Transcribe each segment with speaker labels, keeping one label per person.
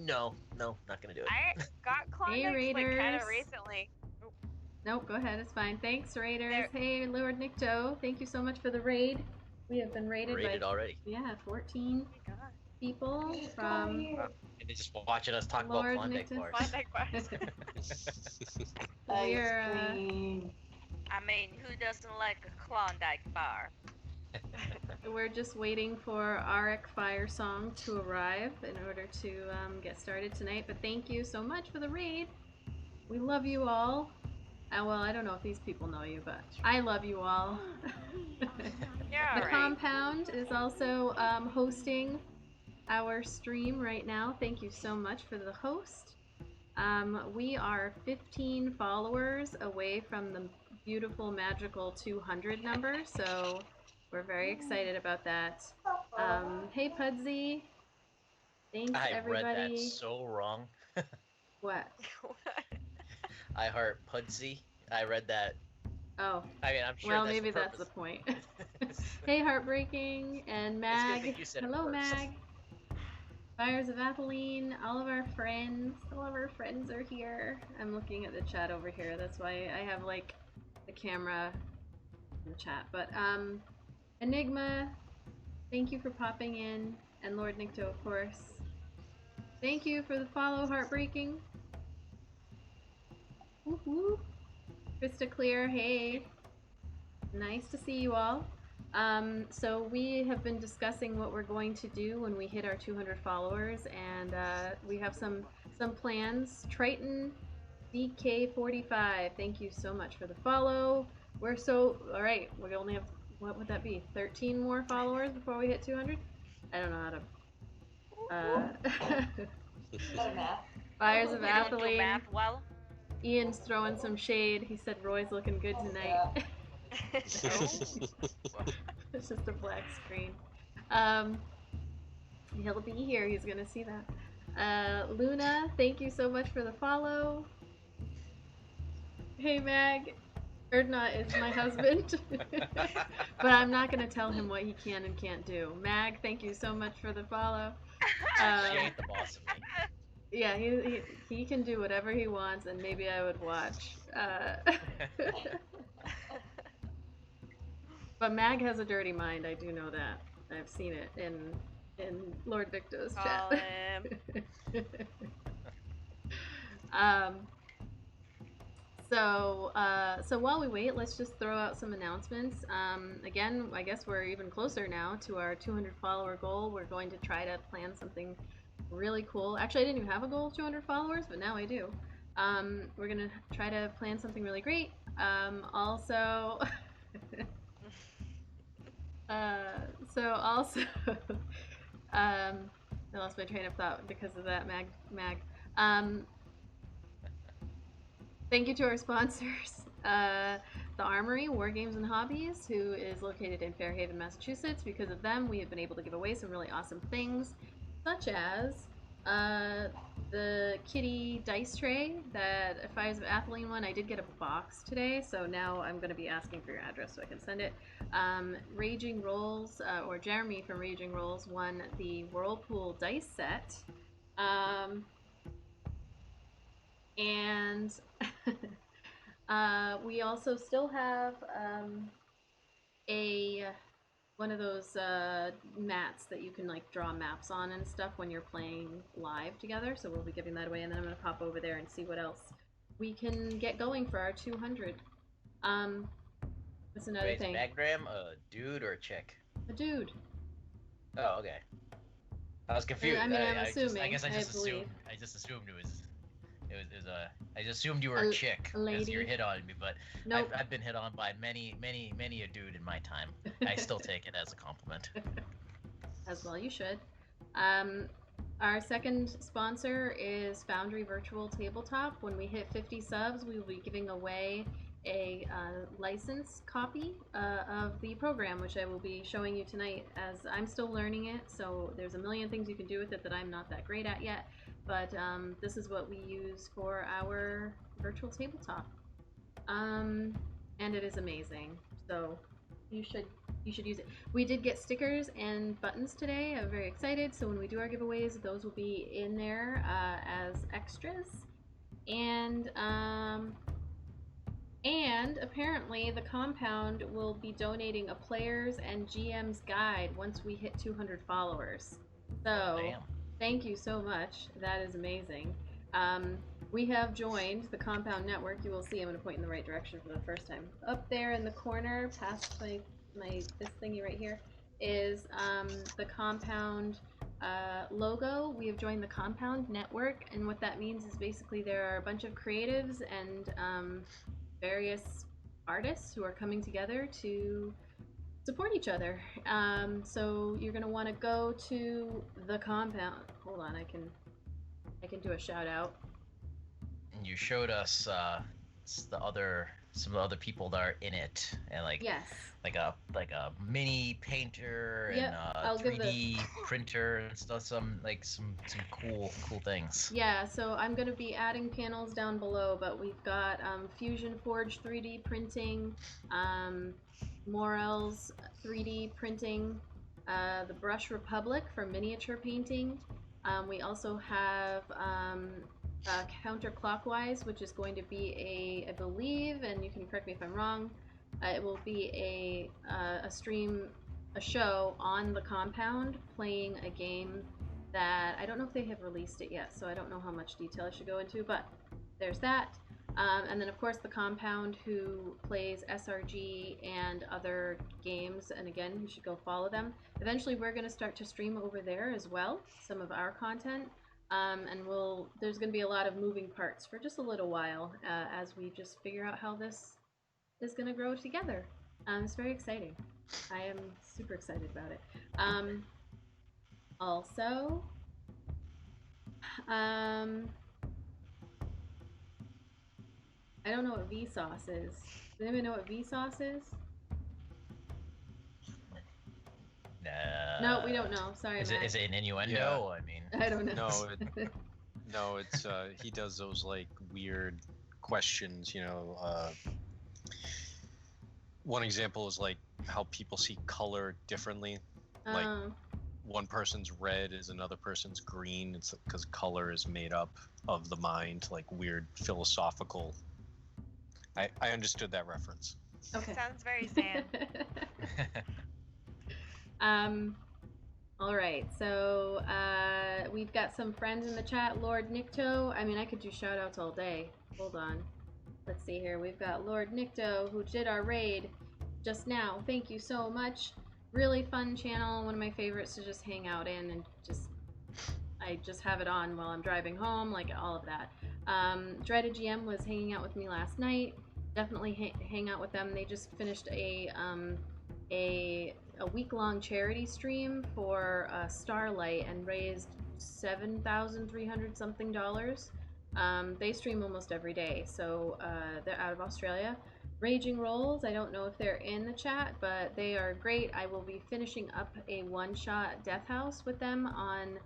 Speaker 1: No, not gonna do it.
Speaker 2: I got Klondike like kind of recently.
Speaker 3: Nope, go ahead, it's fine. Thanks, Raiders. Hey, Lord Nikto, thank you so much for the raid. We have been raided by
Speaker 1: already.
Speaker 3: Yeah, 14 people from.
Speaker 1: And they're just watching us talk
Speaker 3: Lord
Speaker 1: about Klondike bars.
Speaker 2: Klondike bars.
Speaker 3: We're.
Speaker 2: I mean, who doesn't like a Klondike bar?
Speaker 3: We're just waiting for Auric Fire Song to arrive in order to get started tonight. But thank you so much for the raid. We love you all. Well, I don't know if these people know you, but I love you all.
Speaker 2: Yeah,
Speaker 3: the Compound is also hosting our stream right now. Thank you so much for the host. We are 15 followers away from the beautiful, magical 200 number, so we're very excited about that. Hey, Pudsey. Thanks, everybody.
Speaker 1: I read that so wrong.
Speaker 3: What?
Speaker 1: I heart Pudsey. I read that.
Speaker 3: Oh.
Speaker 1: I mean, I'm sure.
Speaker 3: Well, maybe that's the point. Hey, Heartbreaking and Mag. Hello, Mag. Fires of Atheline. All of our friends are here. I'm looking at the chat over here. That's why I have like the camera in the chat. But Enigma, thank you for popping in, and Lord Nikto, of course. Thank you for the follow, Heartbreaking. Woohoo! Krista Clear, hey. Nice to see you all. So we have been discussing what we're going to do when we hit our 200 followers, and we have some plans. Triton DK45, thank you so much for the follow. All right, we only have, what would that be, 13 more followers before we hit 200? I don't know how to... Fires of Atheline.
Speaker 2: Math well.
Speaker 3: Ian's throwing some shade. He said Roy's looking good tonight. It's just a black screen. He'll be here. He's gonna see that. Luna, thank you so much for the follow. Hey, Mag. Erdnot is my husband. But I'm not gonna tell him what he can and can't do. Mag, thank you so much for the follow.
Speaker 1: She ain't the boss of me.
Speaker 3: Yeah, he can do whatever he wants, and maybe I would watch. But Mag has a dirty mind, I do know that. I've seen it in Lord Victo's chat. So while we wait, let's just throw out some announcements. Again, I guess we're even closer now to our 200 follower goal. We're going to try to plan something really cool. Actually, I didn't even have a goal of 200 followers, but now I do. We're gonna try to plan something really great. Also, I lost my train of thought because of that, Mag. Thank you to our sponsors, the Armory, War Games and Hobbies, who is located in Fairhaven, Massachusetts. Because of them, we have been able to give away some really awesome things, such as the kitty dice tray, that Fires of Atheline one. I did get a box today, so now I'm going to be asking for your address so I can send it. Raging Rolls, or Jeremy from Raging Rolls, won the Whirlpool dice set. And we also still have one of those mats that you can like draw maps on and stuff when you're playing live together, so we'll be giving that away, and then I'm going to pop over there and see what else we can get going for our 200. What's another thing?
Speaker 1: Maggram, a dude or a chick?
Speaker 3: A dude.
Speaker 1: Oh, okay. I was confused.
Speaker 3: I mean, I'm assuming.
Speaker 1: I just assumed it was I just assumed you were a chick because you're hit on me, but nope. I've been hit on by many a dude in my time. I still take it as a compliment.
Speaker 3: As well you should. Our second sponsor is Foundry Virtual Tabletop. When we hit 50 subs, we will be giving away a license copy of the program, which I will be showing you tonight, as I'm still learning it, so there's a million things you can do with it that I'm not that great at yet. But this is what we use for our virtual tabletop. And it is amazing. So you should use it. We did get stickers and buttons today. I'm very excited. So when we do our giveaways, those will be in there as extras. And apparently the compound will be donating a player's and GM's guide once we hit 200 followers. So thank you so much. That is amazing. We have joined the Compound Network. You will see I'm going to point in the right direction for the first time. Up there in the corner, past my this thingy right here, is the Compound logo. We have joined the Compound Network, and what that means is basically there are a bunch of creatives and various artists who are coming together to support each other. So you're going to want to go to the Compound. Hold on, I can do a shout out.
Speaker 1: And you showed us some of the other people that are in it, and like like a mini painter and a 3D printer and stuff. Some cool things.
Speaker 3: Yeah, so I'm gonna be adding panels down below, but we've got Fusion Forge 3D printing, Morel's 3D printing, the Brush Republic for miniature painting. We also have Counterclockwise, which is going to be I believe, and you can correct me if I'm wrong, it will be a show on the Compound playing a game that I don't know if they have released it yet, so I don't know how much detail I should go into, but there's that. And then of course the Compound, who plays SRG and other games, and again, you should go follow them. Eventually we're going to start to stream over there as well, some of our content. And there's going to be a lot of moving parts for just a little while as we just figure out how this is going to grow together. It's very exciting. I am super excited about it. Also, I don't know what Vsauce is. Does anybody know what Vsauce is? No, we don't know. Sorry,
Speaker 1: Is
Speaker 3: Matt.
Speaker 1: it an innuendo? Yeah. I mean,
Speaker 3: I don't know.
Speaker 4: No, it's he does those like weird questions. One example is like how people see color differently. Like one person's red is another person's green. It's because color is made up of the mind. Like weird philosophical. I understood that reference.
Speaker 3: Okay.
Speaker 2: Sounds very sad.
Speaker 3: All right, so we've got some friends in the chat. Lord Nikto. I mean, I could do shout outs all day. Hold on. Let's see here. We've got Lord Nikto, who did our raid just now. Thank you so much. Really fun channel. One of my favorites to just hang out in, and I just have it on while I'm driving home, like all of that. Dreaded GM was hanging out with me last night. Definitely hang out with them. They just finished a week-long charity stream for Starlight and raised $7,300 something. They stream almost every day, so they're out of Australia. Raging Rolls, I don't know if they're in the chat, but they are great. I will be finishing up a one-shot Death House with them on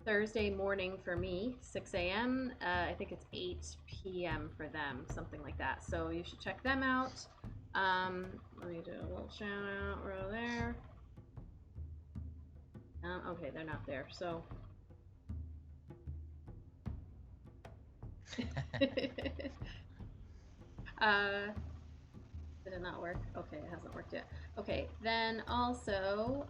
Speaker 3: Thursday morning for me, 6 a.m. I think it's 8 p.m. for them, something like that. So you should check them out. Let me do a little shout out right there. Okay, they're not there, so. Did it not work? Okay, it hasn't worked yet. Okay, then also,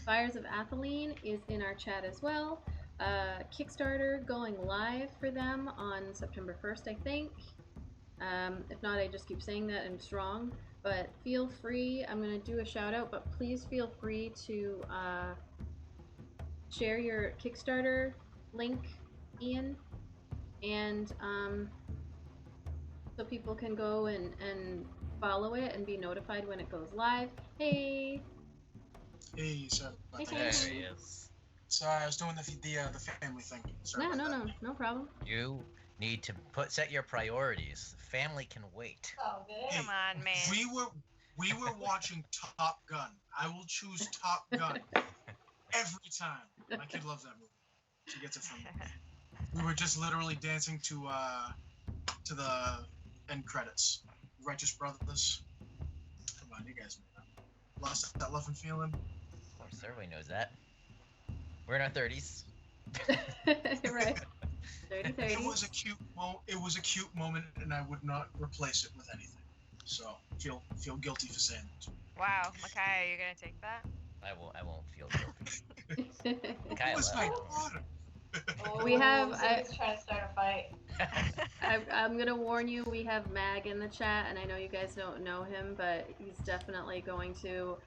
Speaker 3: Fires of Atheline is in our chat as well. Kickstarter going live for them on September 1st, I think. If not, I just keep saying that and it's wrong. But feel free, I'm going to do a shout out, but please feel free to share your Kickstarter link, Ian, and so people can go and follow it and be notified when it goes live. Hey!
Speaker 5: Hey, so
Speaker 3: Hey,
Speaker 1: there he is.
Speaker 5: Sorry, I was doing the family thing. Sorry
Speaker 3: No problem.
Speaker 1: You need to set your priorities. Family can wait.
Speaker 3: Oh, good.
Speaker 2: Come on, man.
Speaker 5: We were watching Top Gun. I will choose Top Gun every time. My kid loves that movie. She gets it from me. We were just literally dancing to the end credits. Righteous Brothers. on, you guys know that. Lost that love and feeling.
Speaker 1: Of course, everybody knows that. We're in our 30s.
Speaker 3: Right. 30.
Speaker 5: It was a cute moment, and I would not replace it with anything. So feel guilty for saying that.
Speaker 2: Wow, Makai, are you gonna take that?
Speaker 1: I won't feel guilty.
Speaker 5: It was my daughter.
Speaker 3: We have.
Speaker 6: Somebody's trying to start a fight.
Speaker 3: I'm gonna warn you. We have Mag in the chat, and I know you guys don't know him, but he's definitely going to.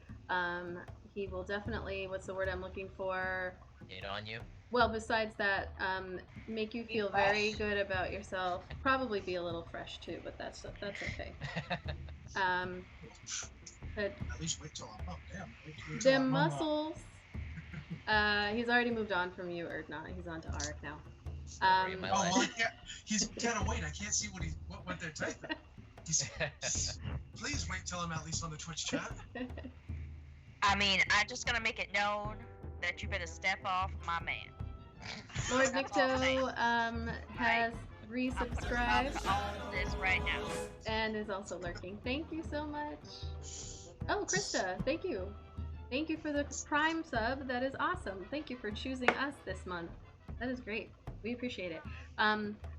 Speaker 3: He will definitely. What's the word I'm looking for?
Speaker 1: Hate on you.
Speaker 3: Well, besides that, make you feel very good about yourself. Probably be a little fresh too, but that's okay. But
Speaker 5: At least wait till I'm up. Damn. Wait till
Speaker 3: the
Speaker 5: I'm up.
Speaker 3: muscles. He's already moved on from you, or not? He's on to Arik now.
Speaker 1: Story of my
Speaker 5: Oh
Speaker 1: life.
Speaker 5: well, he's gotta wait. I can't see what they're typing. Please wait till I'm at least on the Twitch chat.
Speaker 2: I mean, I'm just gonna make it known that you better step off my man.
Speaker 3: Lord
Speaker 2: That's all I'm saying.
Speaker 3: Nicto has
Speaker 2: I'm
Speaker 3: resubscribed
Speaker 2: about to own this right now.
Speaker 3: and is also lurking. Thank you so much. Oh, Krista, thank you. Thank you for the Prime sub. That is awesome. Thank you for choosing us this month. That is great. We appreciate it.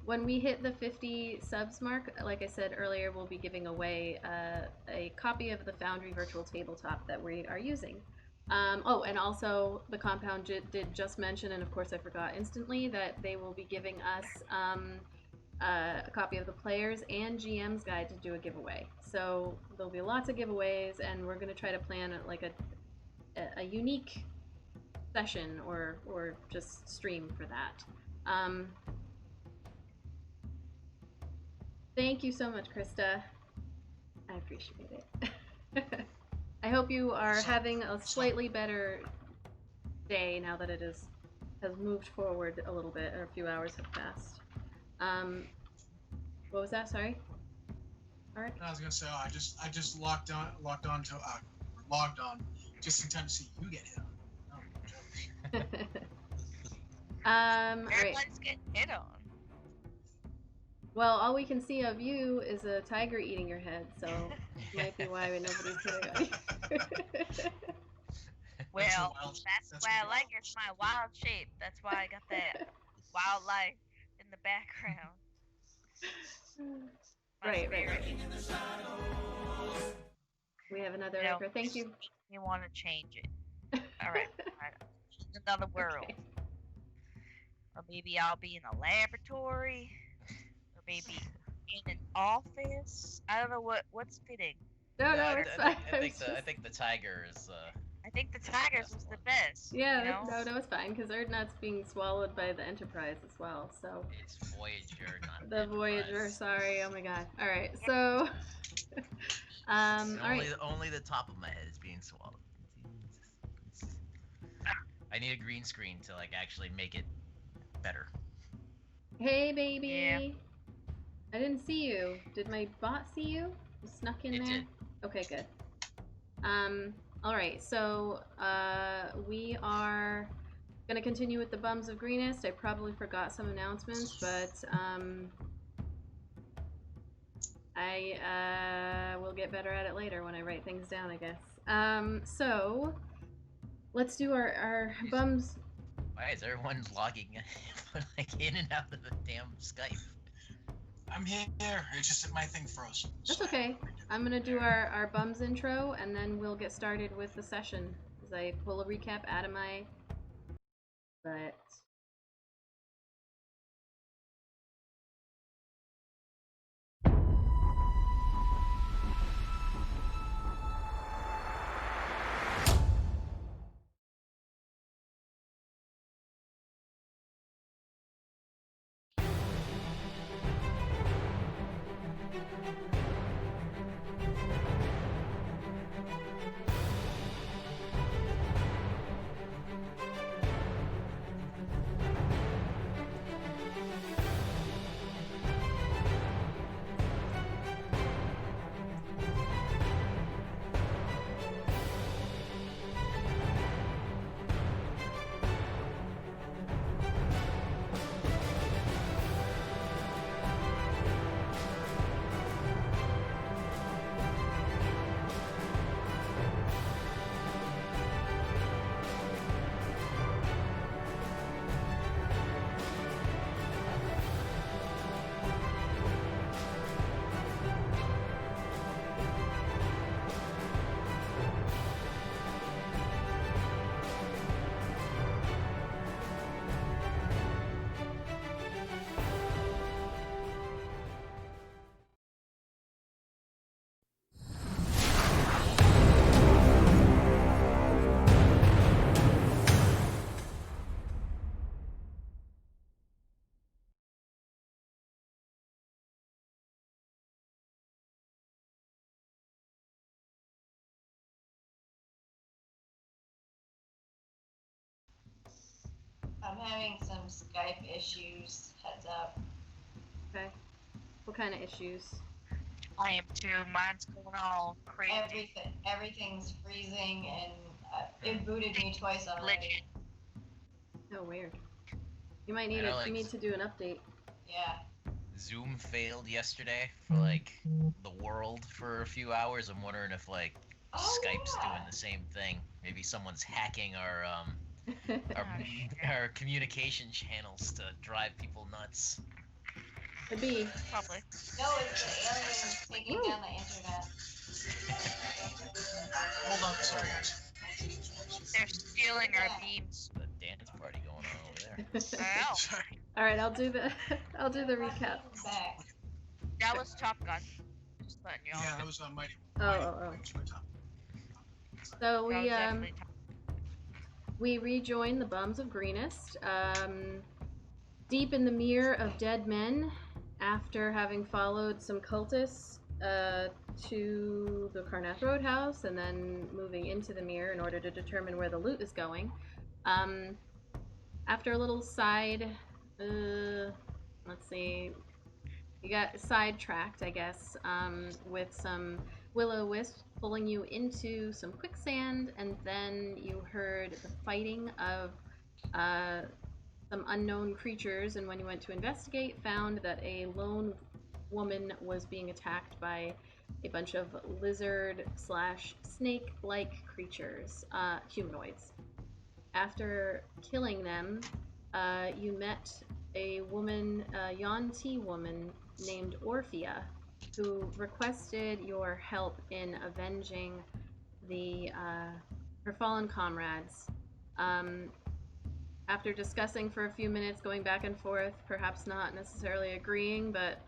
Speaker 3: When we hit the 50 subs mark, like I said earlier, we'll be giving away a copy of the Foundry Virtual Tabletop that we are using. Oh, and also the Compound did just mention, and of course I forgot instantly, that they will be giving us a copy of the Player's and GM's Guide to do a giveaway. So there'll be lots of giveaways, and we're going to try to plan like a unique session or just stream for that. Thank you so much, Krista. I appreciate it. I hope you are having a slightly better day now that it has moved forward a little bit, or a few hours have passed. What was that? Sorry. All right.
Speaker 5: I was gonna say, I just logged on just in time to see you get hit on.
Speaker 3: All right.
Speaker 2: Everyone's getting hit on.
Speaker 3: Well, all we can see of you is a tiger eating your head, so might be why nobody's hitting on you.
Speaker 2: Well,
Speaker 5: wild-
Speaker 2: that's
Speaker 5: that's
Speaker 2: why I
Speaker 5: wild
Speaker 2: like it. It's my wild shape. That's why I got that wildlife in the background. My
Speaker 3: Right.
Speaker 2: spirit.
Speaker 3: We have another
Speaker 2: No.
Speaker 3: record. Thank you.
Speaker 2: You want to change it. Alright. Another world.
Speaker 3: Okay.
Speaker 2: Or maybe I'll be in a laboratory. Or maybe in an office. I don't know what's fitting.
Speaker 3: No,
Speaker 1: Yeah,
Speaker 3: it's
Speaker 1: I
Speaker 3: fine.
Speaker 1: think the tiger is.
Speaker 2: I think the Tigers was the best.
Speaker 3: Yeah,
Speaker 2: you know?
Speaker 3: no, it's fine, because Erdnot's being swallowed by the Enterprise as well, so.
Speaker 1: It's Voyager, not
Speaker 3: The Voyager,
Speaker 1: Enterprise.
Speaker 3: sorry, oh my god. Alright, so. Alright.
Speaker 1: Only the top of my head is being swallowed. I need a green screen to like actually make it better.
Speaker 3: Hey, baby!
Speaker 2: Yeah.
Speaker 3: I didn't see you. Did my bot see you? You snuck in
Speaker 1: It
Speaker 3: there?
Speaker 1: did.
Speaker 3: Okay, good. Alright, so, we are gonna continue with the Bums of Greenest. I probably forgot some announcements, but, I will get better at it later when I write things down, I guess. So, let's do our Bums.
Speaker 1: Why is everyone logging like in and out of the damn Skype?
Speaker 5: I'm here. It's just that my thing froze.
Speaker 3: That's
Speaker 5: so-
Speaker 3: okay. I'm gonna do our Bums intro, and then we'll get started with the session, as I pull a recap out of my butt.
Speaker 6: having some Skype issues. Heads up.
Speaker 3: Okay. What kind of issues?
Speaker 2: I am too. Mine's going all crazy.
Speaker 6: Everything's freezing, and it booted me twice already.
Speaker 3: Oh, weird. You might need need to do an update.
Speaker 6: Yeah.
Speaker 1: Zoom failed yesterday for like the world for a few hours. I'm wondering if like Skype's doing the same thing. Maybe someone's hacking our communication channels to drive people nuts.
Speaker 3: Could be.
Speaker 2: Probably.
Speaker 6: No, it's the aliens taking down the internet.
Speaker 5: Hold on, sorry guys.
Speaker 2: They're stealing our beams.
Speaker 1: The dance party going on over there.
Speaker 2: Wow.
Speaker 5: Sorry.
Speaker 3: All right, I'll do the recap.
Speaker 6: Back.
Speaker 2: That was Top Gun. Just letting you all
Speaker 5: Yeah,
Speaker 2: know.
Speaker 5: that was Mighty.
Speaker 3: Oh. So we rejoin the Bums of Greenest, deep in the mere of dead men, after having followed some cultists to the Carnath Roadhouse and then moving into the mere in order to determine where the loot is going. After a little side, let's see, you got sidetracked, I guess, with some will-o-wisp pulling you into some quicksand, and then you heard the fighting of some unknown creatures, and when you went to investigate, found that a lone woman was being attacked by a bunch of lizard/snake-like creatures, humanoids. After killing them, you met a woman, a Yuan-Ti woman named Orphea, who requested your help in avenging her fallen comrades. After discussing for a few minutes, going back and forth, perhaps not necessarily agreeing, but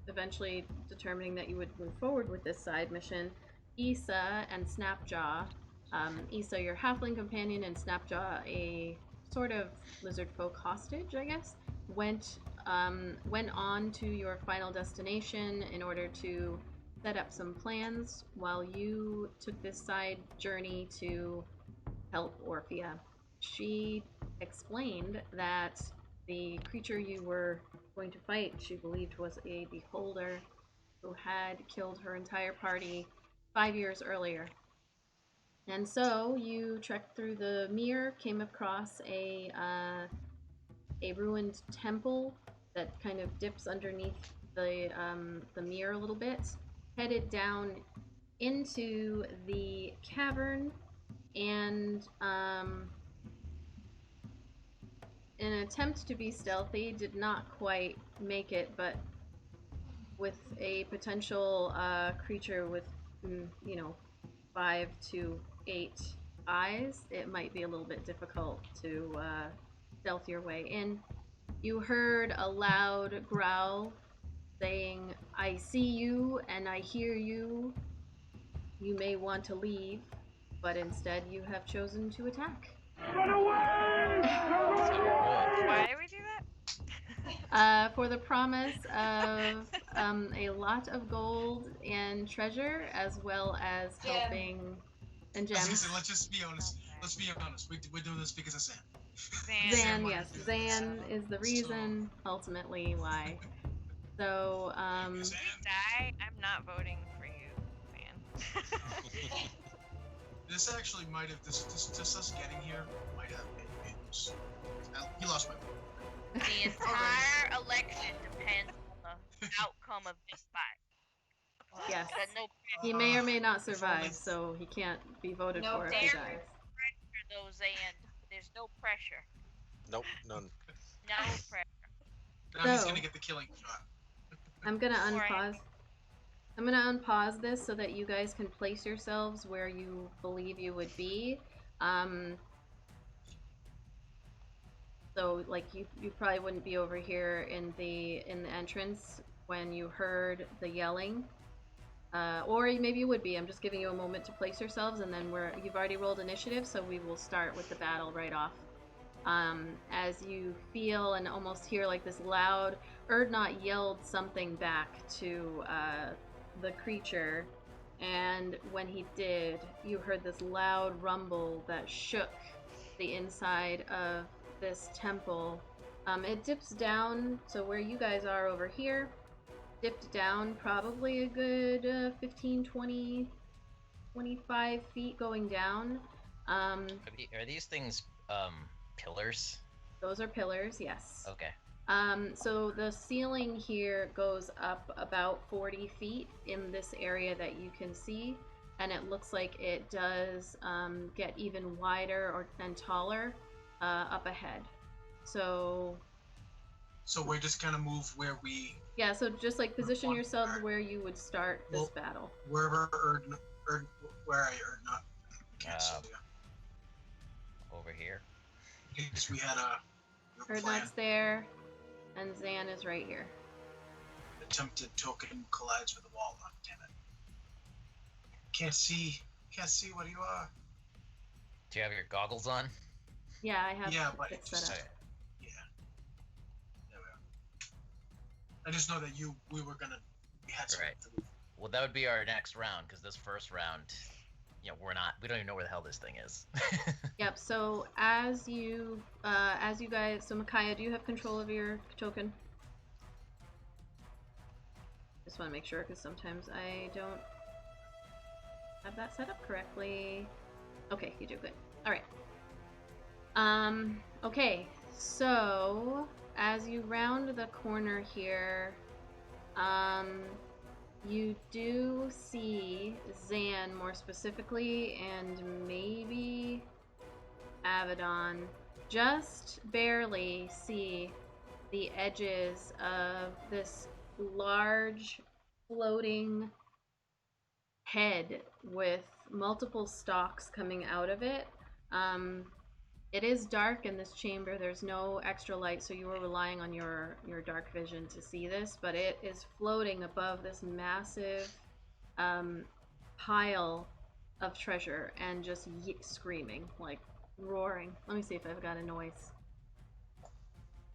Speaker 3: eventually determining that you would move forward with this side mission, Issa and Snapjaw, Issa your halfling companion and Snapjaw a sort of lizard folk hostage, I guess, went on to your final destination in order to set up some plans while you took this side journey to help Orphea. She explained that the creature you were going to fight, she believed, was a beholder who had killed her entire party 5 years earlier. And so you trekked through the mere, came across a ruined temple that kind of dips underneath the mere a little bit, headed down into the cavern, and in an attempt to be stealthy, did not quite make it, but with a potential creature with, 5 to 8 eyes, it might be a little bit difficult to stealth your way in. You heard a loud growl saying, "I see you and I hear you. You may want to leave," but instead you have chosen to attack.
Speaker 7: Run away!
Speaker 2: Why did we do
Speaker 3: that? For the promise of a lot of gold and treasure, as well as helping and gems.
Speaker 5: Let's just be honest. Let's be honest. We're doing this because of Zan.
Speaker 3: Zan, yes. Zan is the reason, ultimately, why. So,
Speaker 7: I'm not voting for you, man.
Speaker 5: This actually might have, just us getting here, might have been news. He lost my vote.
Speaker 2: The entire election depends on the outcome of this fight.
Speaker 3: Yes. He may or may not survive, so he can't be voted for if he dies.
Speaker 2: Though, Zan, there's no pressure.
Speaker 4: Nope, none.
Speaker 2: No pressure.
Speaker 5: Now he's gonna get the killing shot.
Speaker 3: I'm gonna unpause. I'm gonna unpause this so that you guys can place yourselves where you believe you would be. So like you probably wouldn't be over here in the entrance when you heard the yelling. Or maybe you would be. I'm just giving you a moment to place yourselves, and then you've already rolled initiative, so we will start with the battle right off. As you feel and almost hear like this loud, Erdnot yelled something back to the creature, and when he did, you heard this loud rumble that shook the inside of this temple. It dips down, so where you guys are over here, dipped down probably a good 15, 20, 25 feet going down.
Speaker 1: Are these things pillars?
Speaker 3: Those are pillars, yes.
Speaker 1: Okay.
Speaker 3: So the ceiling here goes up about 40 feet in this area that you can see, and it looks like it does get even wider and taller up ahead. So
Speaker 5: we're just gonna move where we.
Speaker 3: Yeah. So just like position yourselves where you would start this battle.
Speaker 5: Wherever where I not. Can't see you.
Speaker 1: Over here.
Speaker 5: Because we had a.
Speaker 3: Erdnot's there, and Zan is right here.
Speaker 5: Attempted token collides with the wall. Oh, damn it! Can't see what you are.
Speaker 1: Do you have your goggles on?
Speaker 3: Yeah, I have.
Speaker 5: Yeah, but
Speaker 3: it set up.
Speaker 5: Yeah. There we are. I just know that we were gonna. We had something.
Speaker 1: Right. Well, that would be our next round, because this first round, we don't even know where the hell this thing is.
Speaker 3: Yep. So as you guys, so Micaiah, do you have control of your token? Just want to make sure, because sometimes I don't have that set up correctly. Okay, you do good. All right. Okay. So as you round the corner here, you do see Zan more specifically, and maybe Avedon, just barely see the edges of this large floating head with multiple stalks coming out of it. It is dark in this chamber. There's no extra light, so you are relying on your dark vision to see this, but it is floating above this massive pile of treasure and just screaming, like roaring. Let me see if I've got a noise.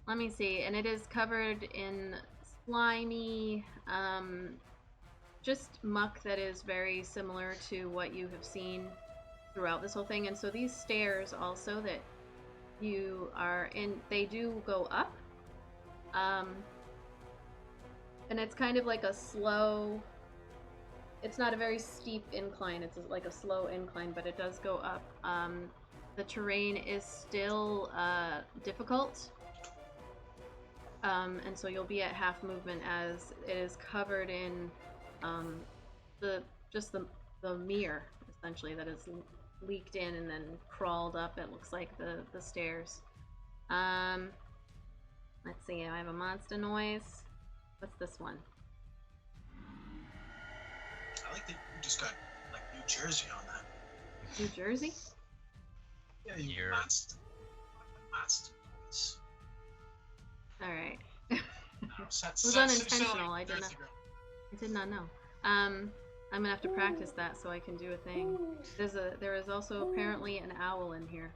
Speaker 3: Let me see, and it is covered in slimy, just muck that is very similar to what you have seen throughout this whole thing. And so these stairs also that you are in, they do go up, and it's kind of like a slow, it's not a very steep incline, it's like a slow incline, but it does go up. The terrain is still difficult, and so you'll be at half movement as it is covered in the mirror, essentially, that is leaked in and then crawled up, it looks like, the stairs. Let's see, I have a monster noise. What's this one?
Speaker 5: I like that you just got like New Jersey on that.
Speaker 3: New Jersey?
Speaker 5: Yeah, you monster noise.
Speaker 3: Alright.
Speaker 5: It
Speaker 3: was unintentional, I did not know. I'm gonna have to practice that so I can do a thing. There is also apparently an owl in here.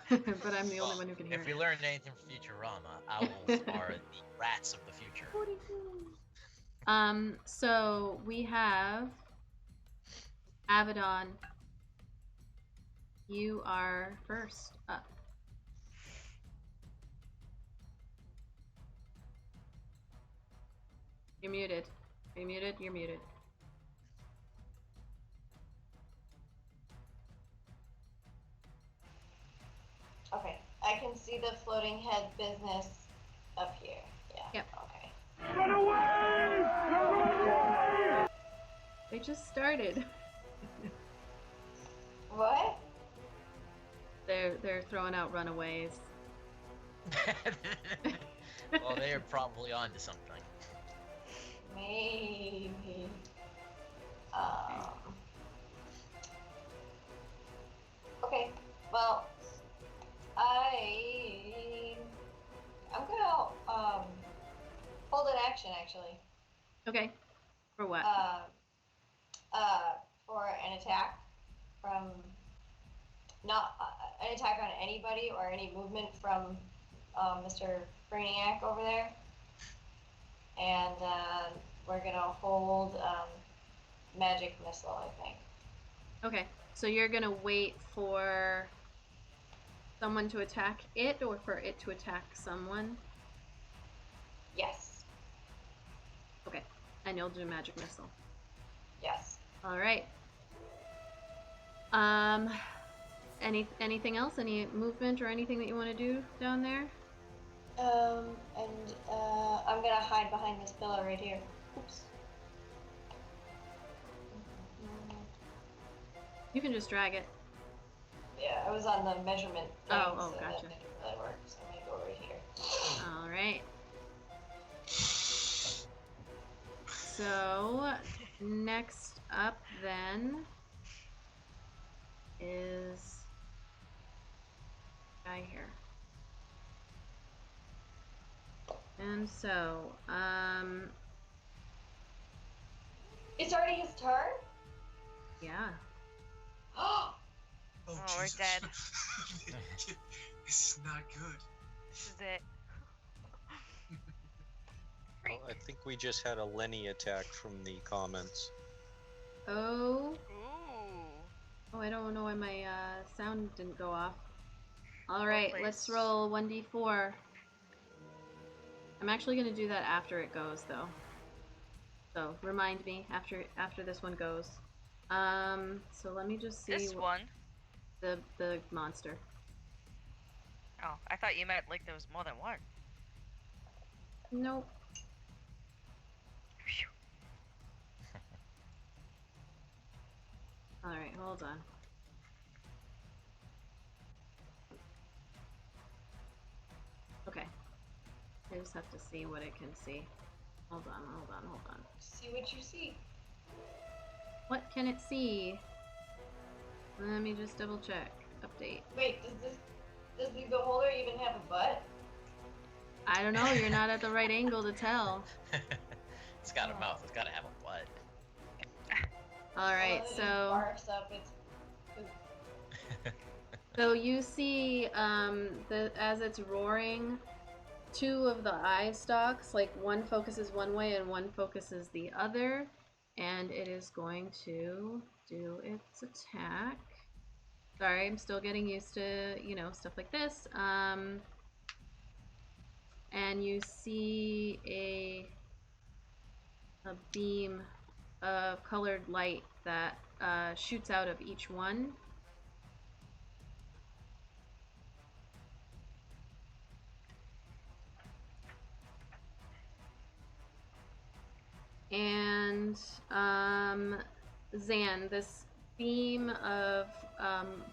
Speaker 3: But I'm the only one who can hear it.
Speaker 1: If we learned anything from Futurama, owls are the rats of the future.
Speaker 3: So we have Avedon. You are first up. You're muted. Are you muted? You're muted.
Speaker 6: Okay, I can see the floating head business up here. Yeah.
Speaker 3: Yep.
Speaker 6: Okay.
Speaker 8: Run away! Run away!
Speaker 3: They just started.
Speaker 6: What?
Speaker 3: They're throwing out runaways.
Speaker 1: Well, they are probably onto something.
Speaker 6: Maybe. Okay. Well, I'm gonna hold an action actually.
Speaker 3: Okay. For what?
Speaker 6: For an attack from not an attack on anybody or any movement from Mr. Brainiac over there. And we're gonna hold magic missile, I think.
Speaker 3: Okay, so you're gonna wait for someone to attack it or for it to attack someone?
Speaker 6: Yes.
Speaker 3: Okay. And you'll do magic missile.
Speaker 6: Yes.
Speaker 3: All right. Anything else? Any movement or anything that you want to do down there?
Speaker 6: I'm gonna hide behind this pillar right here. Oops.
Speaker 3: You can just drag it.
Speaker 6: Yeah, I was on the measurement thing,
Speaker 3: Oh,
Speaker 6: so
Speaker 3: gotcha.
Speaker 6: that didn't really work, so I'm gonna go right here.
Speaker 3: All right. So, next up then is guy here. And so,
Speaker 6: It's already his turn?
Speaker 3: yeah.
Speaker 6: Oh,
Speaker 7: Oh,
Speaker 5: Jesus.
Speaker 7: we're dead.
Speaker 5: This is not good.
Speaker 7: This is it.
Speaker 4: Well, I think we just had a Lenny attack from the comments.
Speaker 3: Oh.
Speaker 7: Ooh.
Speaker 3: Oh, I don't know why my sound didn't go off. All right, let's
Speaker 7: place.
Speaker 3: roll 1d4. I'm actually going to do that after it goes, though. So remind me after this one goes. So let me just see
Speaker 7: This one.
Speaker 3: the monster.
Speaker 7: Oh, I thought you meant like there was more than one.
Speaker 3: Nope.
Speaker 7: Phew.
Speaker 3: All right, hold on. Okay. I just have to see what it can see. Hold on.
Speaker 6: see what you see.
Speaker 3: What can it see? Let me just double check. Update.
Speaker 6: Wait, does the beholder even have a butt?
Speaker 3: I don't know, you're not at the right angle to tell.
Speaker 1: It's got a mouth. It's got to have a butt.
Speaker 3: Alright,
Speaker 6: Well, it
Speaker 3: so...
Speaker 6: barfs up its poop.
Speaker 3: So you see, as it's roaring, two of the eye stalks, like one focuses one way and one focuses the other, and it is going to do its attack. Sorry, I'm still getting used to, stuff like this. And you see a beam of colored light that shoots out of each one. And Zan, this beam of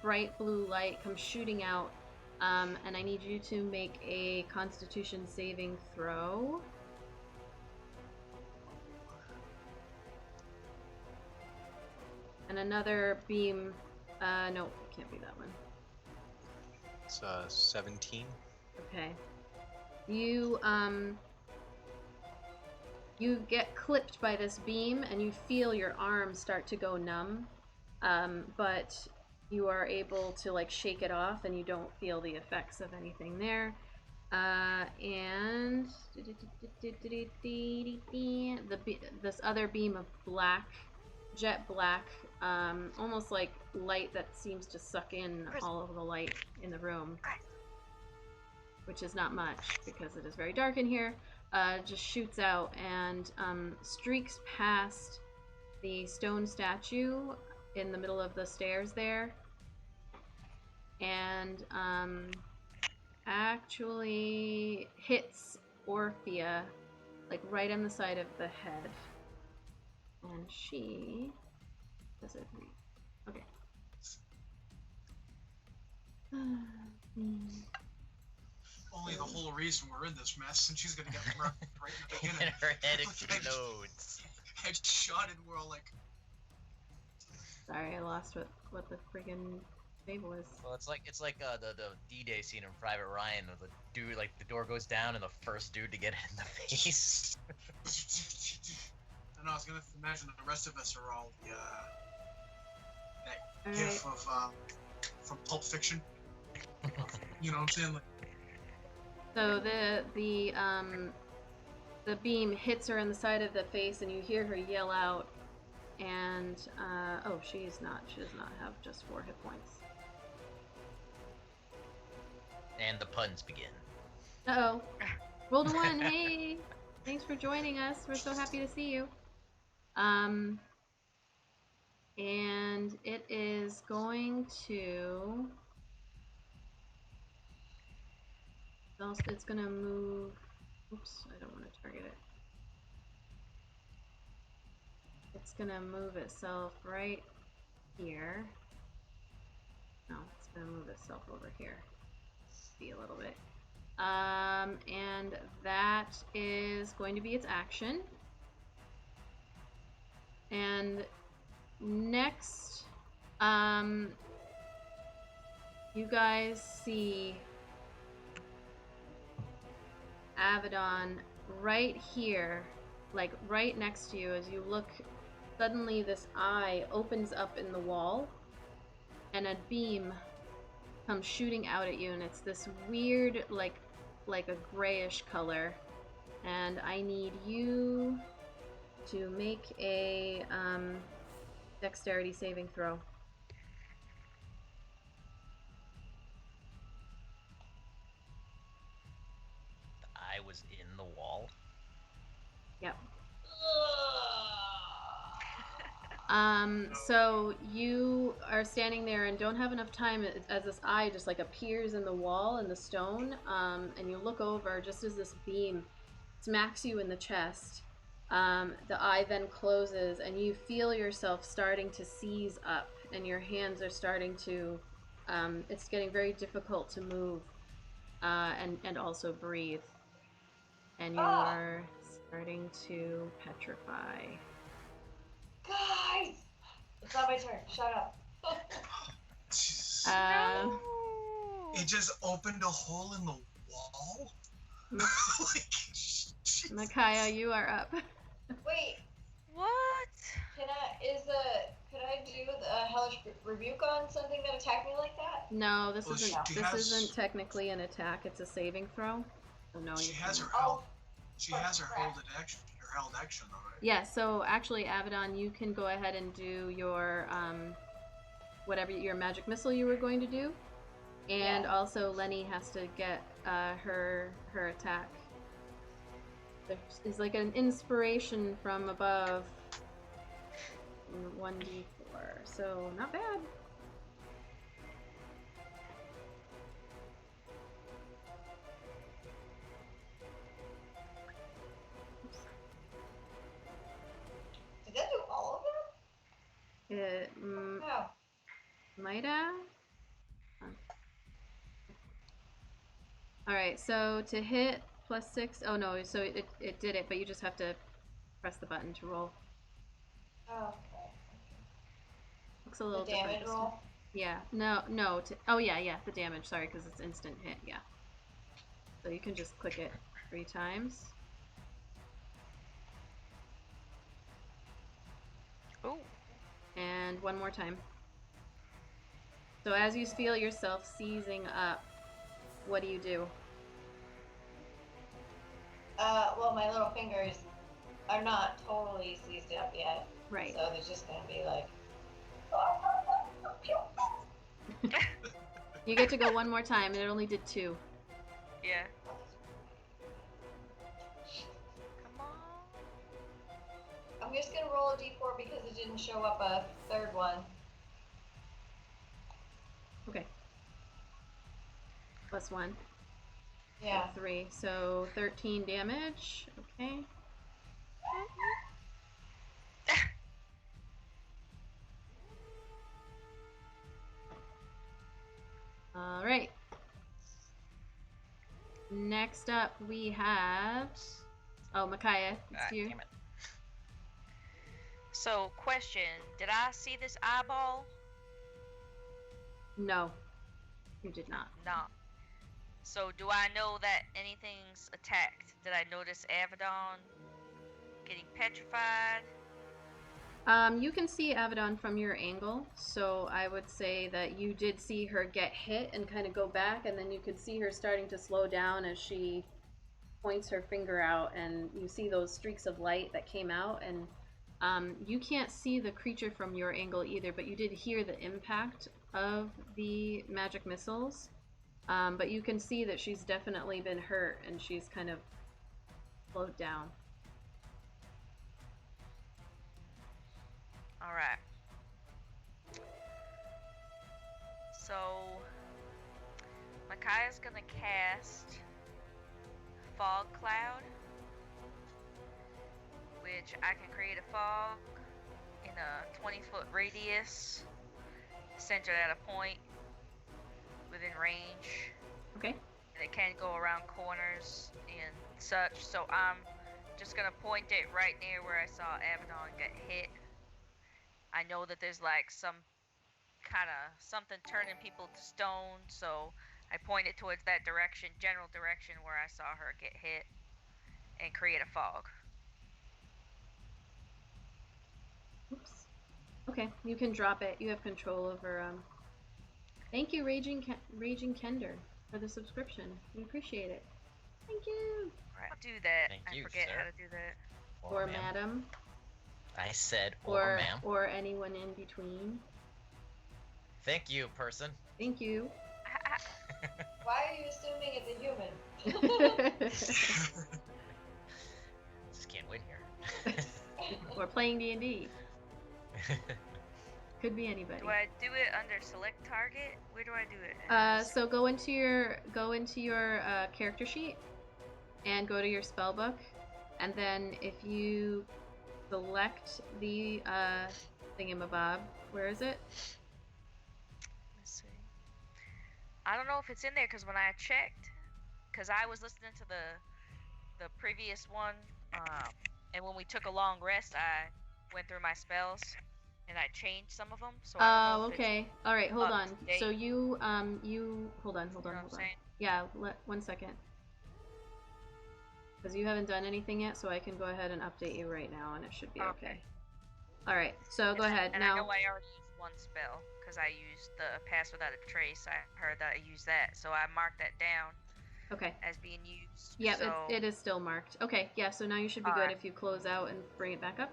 Speaker 3: bright blue light comes shooting out, and I need you to make a Constitution saving throw. And another beam, no, it can't be that one.
Speaker 4: It's 17.
Speaker 3: Okay. You get clipped by this beam and you feel your arm start to go numb, but you are able to shake it off and you don't feel the effects of anything there. And this other beam of black, jet black, almost like light that seems to suck in all of the light in the room, which is not much because it is very dark in here. Just shoots out and streaks past the stone statue in the middle of the stairs there, and actually hits Orphea right on the side of the head, and she does it. Okay.
Speaker 5: Only the whole reason we're in this mess, and she's gonna get murdered right in the beginning.
Speaker 1: And her head explodes.
Speaker 5: Headshot, and we're all like...
Speaker 3: Sorry, I lost what the friggin' save was.
Speaker 1: Well, it's like the D-Day scene in Private Ryan. The dude, the door goes down, and the first dude to get hit in the face.
Speaker 5: I know. I was gonna imagine the rest of us are all that
Speaker 3: All
Speaker 5: gif
Speaker 3: right.
Speaker 5: of from Pulp Fiction. You know what I'm saying?
Speaker 3: So the beam hits her in the side of the face, and you hear her yell out. And oh, she does not have just 4 hit points.
Speaker 1: And the puns begin.
Speaker 3: Uh-oh. Rolled a 1. Hey! Thanks for joining us. We're so happy to see you. And it is going to... It's going to move... Oops, I don't want to target it. It's going to move itself right here. No, it's going to move itself over here. See a little bit. And that is going to be its action. And next, you guys see Avedon right here, like right next to you. As you look, suddenly this eye opens up in the wall, and a beam comes shooting out at you, and it's this weird, like a grayish color. And I need you to make a dexterity saving throw.
Speaker 1: The eye was in the wall?
Speaker 3: Yep. So you are standing there and don't have enough time as this eye just like appears in the wall in the stone, and you look over just as this beam smacks you in the chest. The eye then closes and you feel yourself starting to seize up, and your hands are starting to, it's getting very difficult to move and also breathe. And you are starting to petrify.
Speaker 6: Guys! It's not my turn. Shut up.
Speaker 5: No. It just opened a hole in the wall?
Speaker 3: Micaiah, you are up.
Speaker 6: Wait.
Speaker 7: What?
Speaker 6: Could I do the hellish rebuke on something that attacked me like that?
Speaker 3: No, this isn't technically an attack. It's a saving throw. So no,
Speaker 5: she has her held. She has her held action. Her held action, though, right?
Speaker 3: Yeah. So actually, Avedon, you can go ahead and do your whatever your magic missile you were going to do, and also Lenny has to get her attack. There's like an inspiration from above. 1d4, so not bad.
Speaker 6: Did that do all of them?
Speaker 3: It might have. Alright, so to hit +6. Oh no, so it did it, but you just have to press the button to roll.
Speaker 6: Oh, okay.
Speaker 3: Looks a little
Speaker 6: the damage
Speaker 3: different.
Speaker 6: roll?
Speaker 3: Yeah, no. Oh yeah, the damage. Sorry, because it's instant hit. Yeah. So you can just click it 3 times.
Speaker 7: Oh.
Speaker 3: And 1 more time. So as you feel yourself seizing up, what do you do?
Speaker 6: Well, my little fingers are not totally seized up yet.
Speaker 3: Right.
Speaker 6: So they're just gonna be like.
Speaker 3: You get to go 1 more time, and it only did 2.
Speaker 7: Yeah. Come on.
Speaker 6: I'm just gonna roll a d4 because it didn't show up a 3rd one.
Speaker 3: Okay. +1.
Speaker 6: Yeah.
Speaker 3: 3. So 13 damage. Okay. All right. Next up, we have. Oh, Micaiah, it's you.
Speaker 1: Damn it.
Speaker 2: So, question: did I see this eyeball?
Speaker 3: No, you did not.
Speaker 2: No. So, do I know that anything's attacked? Did I notice Avedon getting petrified?
Speaker 3: You can see Avedon from your angle, so I would say that you did see her get hit and kind of go back, and then you could see her starting to slow down as she points her finger out, and you see those streaks of light that came out, and you can't see the creature from your angle either, but you did hear the impact of the magic missiles, But you can see that she's definitely been hurt and she's kind of slowed down.
Speaker 2: Alright. So, Micaiah's gonna cast Fog Cloud, which I can create a fog in a 20-foot radius, centered at a point within range.
Speaker 3: Okay.
Speaker 2: And it can go around corners and such, so I'm just gonna point it right near where I saw Abaddon get hit. I know that there's like some kind of something turning people to stone, so I point it towards that direction, general direction where I saw her get hit, and create a fog.
Speaker 3: Oops. Okay, you can drop it. You have control over. Thank you, Raging Kender, for the subscription. We appreciate it. Thank you.
Speaker 2: Right, I'll do that.
Speaker 1: Thank
Speaker 2: I
Speaker 1: you,
Speaker 2: forget
Speaker 1: sir.
Speaker 2: how to do that.
Speaker 3: Or madam.
Speaker 1: I said or ma'am.
Speaker 3: Or anyone in between.
Speaker 1: Thank you, person.
Speaker 3: Thank you.
Speaker 6: Why are you assuming it's a human?
Speaker 1: Just can't win here.
Speaker 3: We're playing D&D. Could be anybody.
Speaker 2: Do I do it under select target? Where do I do it?
Speaker 3: So go into your character sheet and go to your spell book, and then if you select the thingamabob, where is it?
Speaker 2: Let's see. I don't know if it's in there because when I checked, because I was listening to the previous one, and when we took a long rest, I went through my spells and I changed some of them. So I don't know if
Speaker 3: okay. All right, hold on.
Speaker 2: date.
Speaker 3: So you hold on.
Speaker 2: You know what I'm saying?
Speaker 3: Yeah, 1 second. Because you haven't done anything yet, so I can go ahead and update you right now, and it should be okay. All right, so go ahead
Speaker 2: and
Speaker 3: now.
Speaker 2: I know I already used one spell because I used the Pass Without a Trace. I heard that I used that, so I marked that down.
Speaker 3: Okay.
Speaker 2: As being used.
Speaker 3: Yeah,
Speaker 2: so...
Speaker 3: it is still marked. Okay, yeah, so now you should be good if you close out and bring it back up.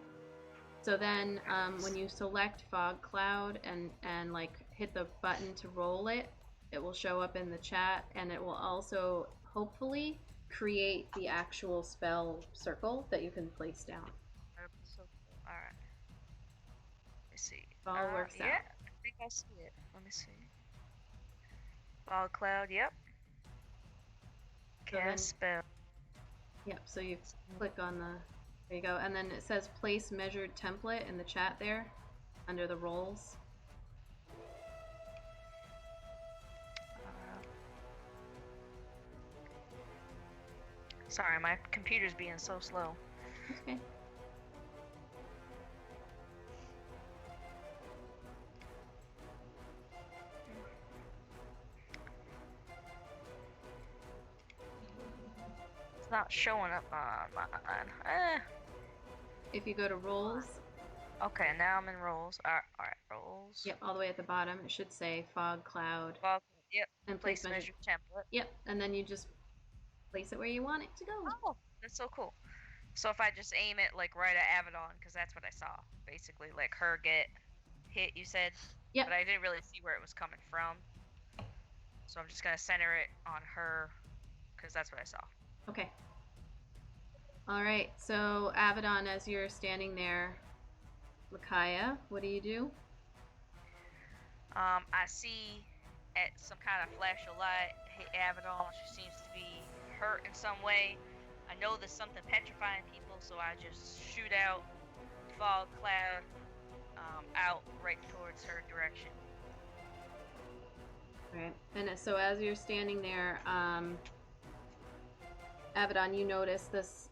Speaker 3: So then when you select Fog Cloud and like hit the button to roll it, it will show up in the chat, and it will also hopefully create the actual spell circle that you can place down.
Speaker 2: So, alright. Let's see.
Speaker 3: It all works out.
Speaker 2: Yeah, I think I see it. Let me see. Fog Cloud, yep. Cast spell.
Speaker 3: Yep, so you click on the, there you go, and then it says place measured template in the chat there, under the roles.
Speaker 2: Sorry, my computer's being so slow.
Speaker 3: Okay.
Speaker 2: It's not showing up on mine.
Speaker 3: If you go to roles.
Speaker 2: Okay, now I'm in roles. Alright, roles.
Speaker 3: Yep, all the way at the bottom it should say Fog Cloud.
Speaker 2: Fog, yep.
Speaker 3: And
Speaker 2: place measure template.
Speaker 3: Yep, and then you just place it where you want it to go.
Speaker 2: Oh, that's so cool. So if I just aim it like right at Abaddon, because that's what I saw, basically, like her get hit, you said?
Speaker 3: Yep.
Speaker 2: But I didn't really see where it was coming from. So I'm just going to center it on her, because that's what I saw.
Speaker 3: Okay. Alright, so Abaddon, as you're standing there, Micaiah, what do you do?
Speaker 2: I see at some kind of flash of light hit Abaddon. She seems to be hurt in some way. I know there's something petrifying people, so I just shoot out Fog Cloud out right towards her direction.
Speaker 3: Alright, and so as you're standing there, Abaddon, you notice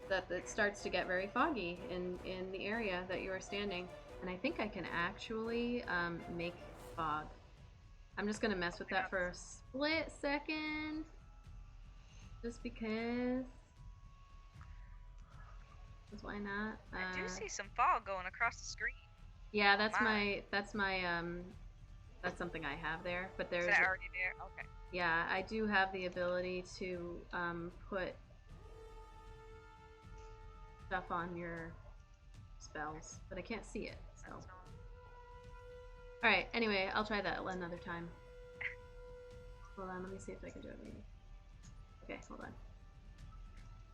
Speaker 3: that it starts to get very foggy in the area that you are standing, and I think I can actually make fog. I'm just gonna mess with that for a split second, just because. Why not?
Speaker 2: I do see some fog going across the screen.
Speaker 3: Yeah, that's that's something I have there, but there's.
Speaker 2: Is that already there? Okay.
Speaker 3: Yeah, I do have the ability to put stuff on your spells, but I can't see it. So. All right. Anyway, I'll try that another time. Hold on, let me see if I can do it. Maybe. Okay, hold on.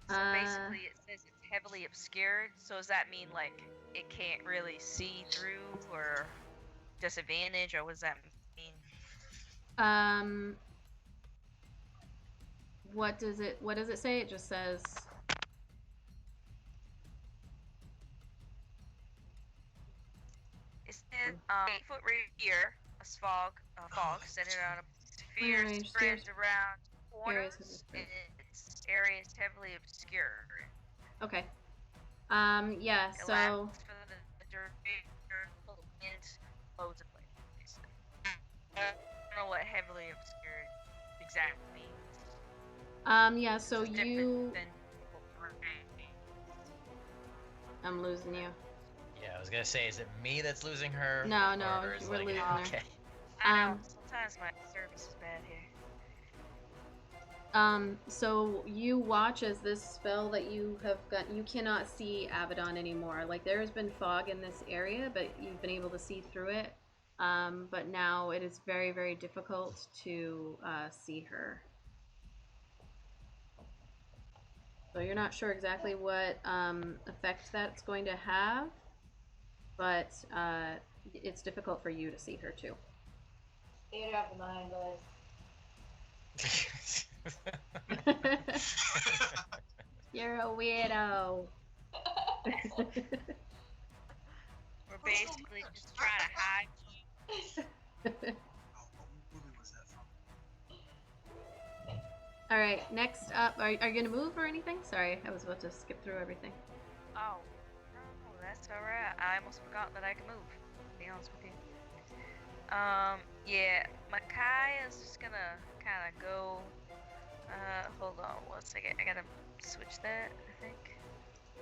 Speaker 2: So basically, it says it's heavily obscured. So does that mean like it can't really see through, or disadvantage, or what does that mean?
Speaker 3: What does it say? It just says.
Speaker 2: It says 8-foot radius, a fog centered on a sphere spreads around corners, and its area is heavily obscured.
Speaker 3: Okay. Yeah.
Speaker 2: It
Speaker 3: so.
Speaker 2: lasts for the duration of the wind blows a place. I don't know what heavily obscured exactly means.
Speaker 3: Yeah. So you. I'm losing you.
Speaker 1: Yeah, I was gonna say, is it me that's losing her?
Speaker 3: No, we're
Speaker 1: like,
Speaker 3: losing her.
Speaker 1: Okay.
Speaker 2: I know, sometimes my service is bad here.
Speaker 3: So you watch as this spell that you have got, you cannot see Abaddon anymore. Like, there has been fog in this area, but you've been able to see through it. But now it is very, very difficult to see her. So you're not sure exactly what effect that's going to have, but it's difficult for you to see her too.
Speaker 6: Theater of the mind, boys.
Speaker 3: You're a weirdo.
Speaker 2: We're basically just trying to hide you.
Speaker 5: What movie was that from?
Speaker 3: All right, next up, are you gonna move or anything? Sorry, I was about to skip through everything.
Speaker 2: Oh, no, that's alright. I almost forgot that I can move, to be honest with you. Yeah, Makai is just gonna kind of go, hold on one second. I gotta switch that, I think.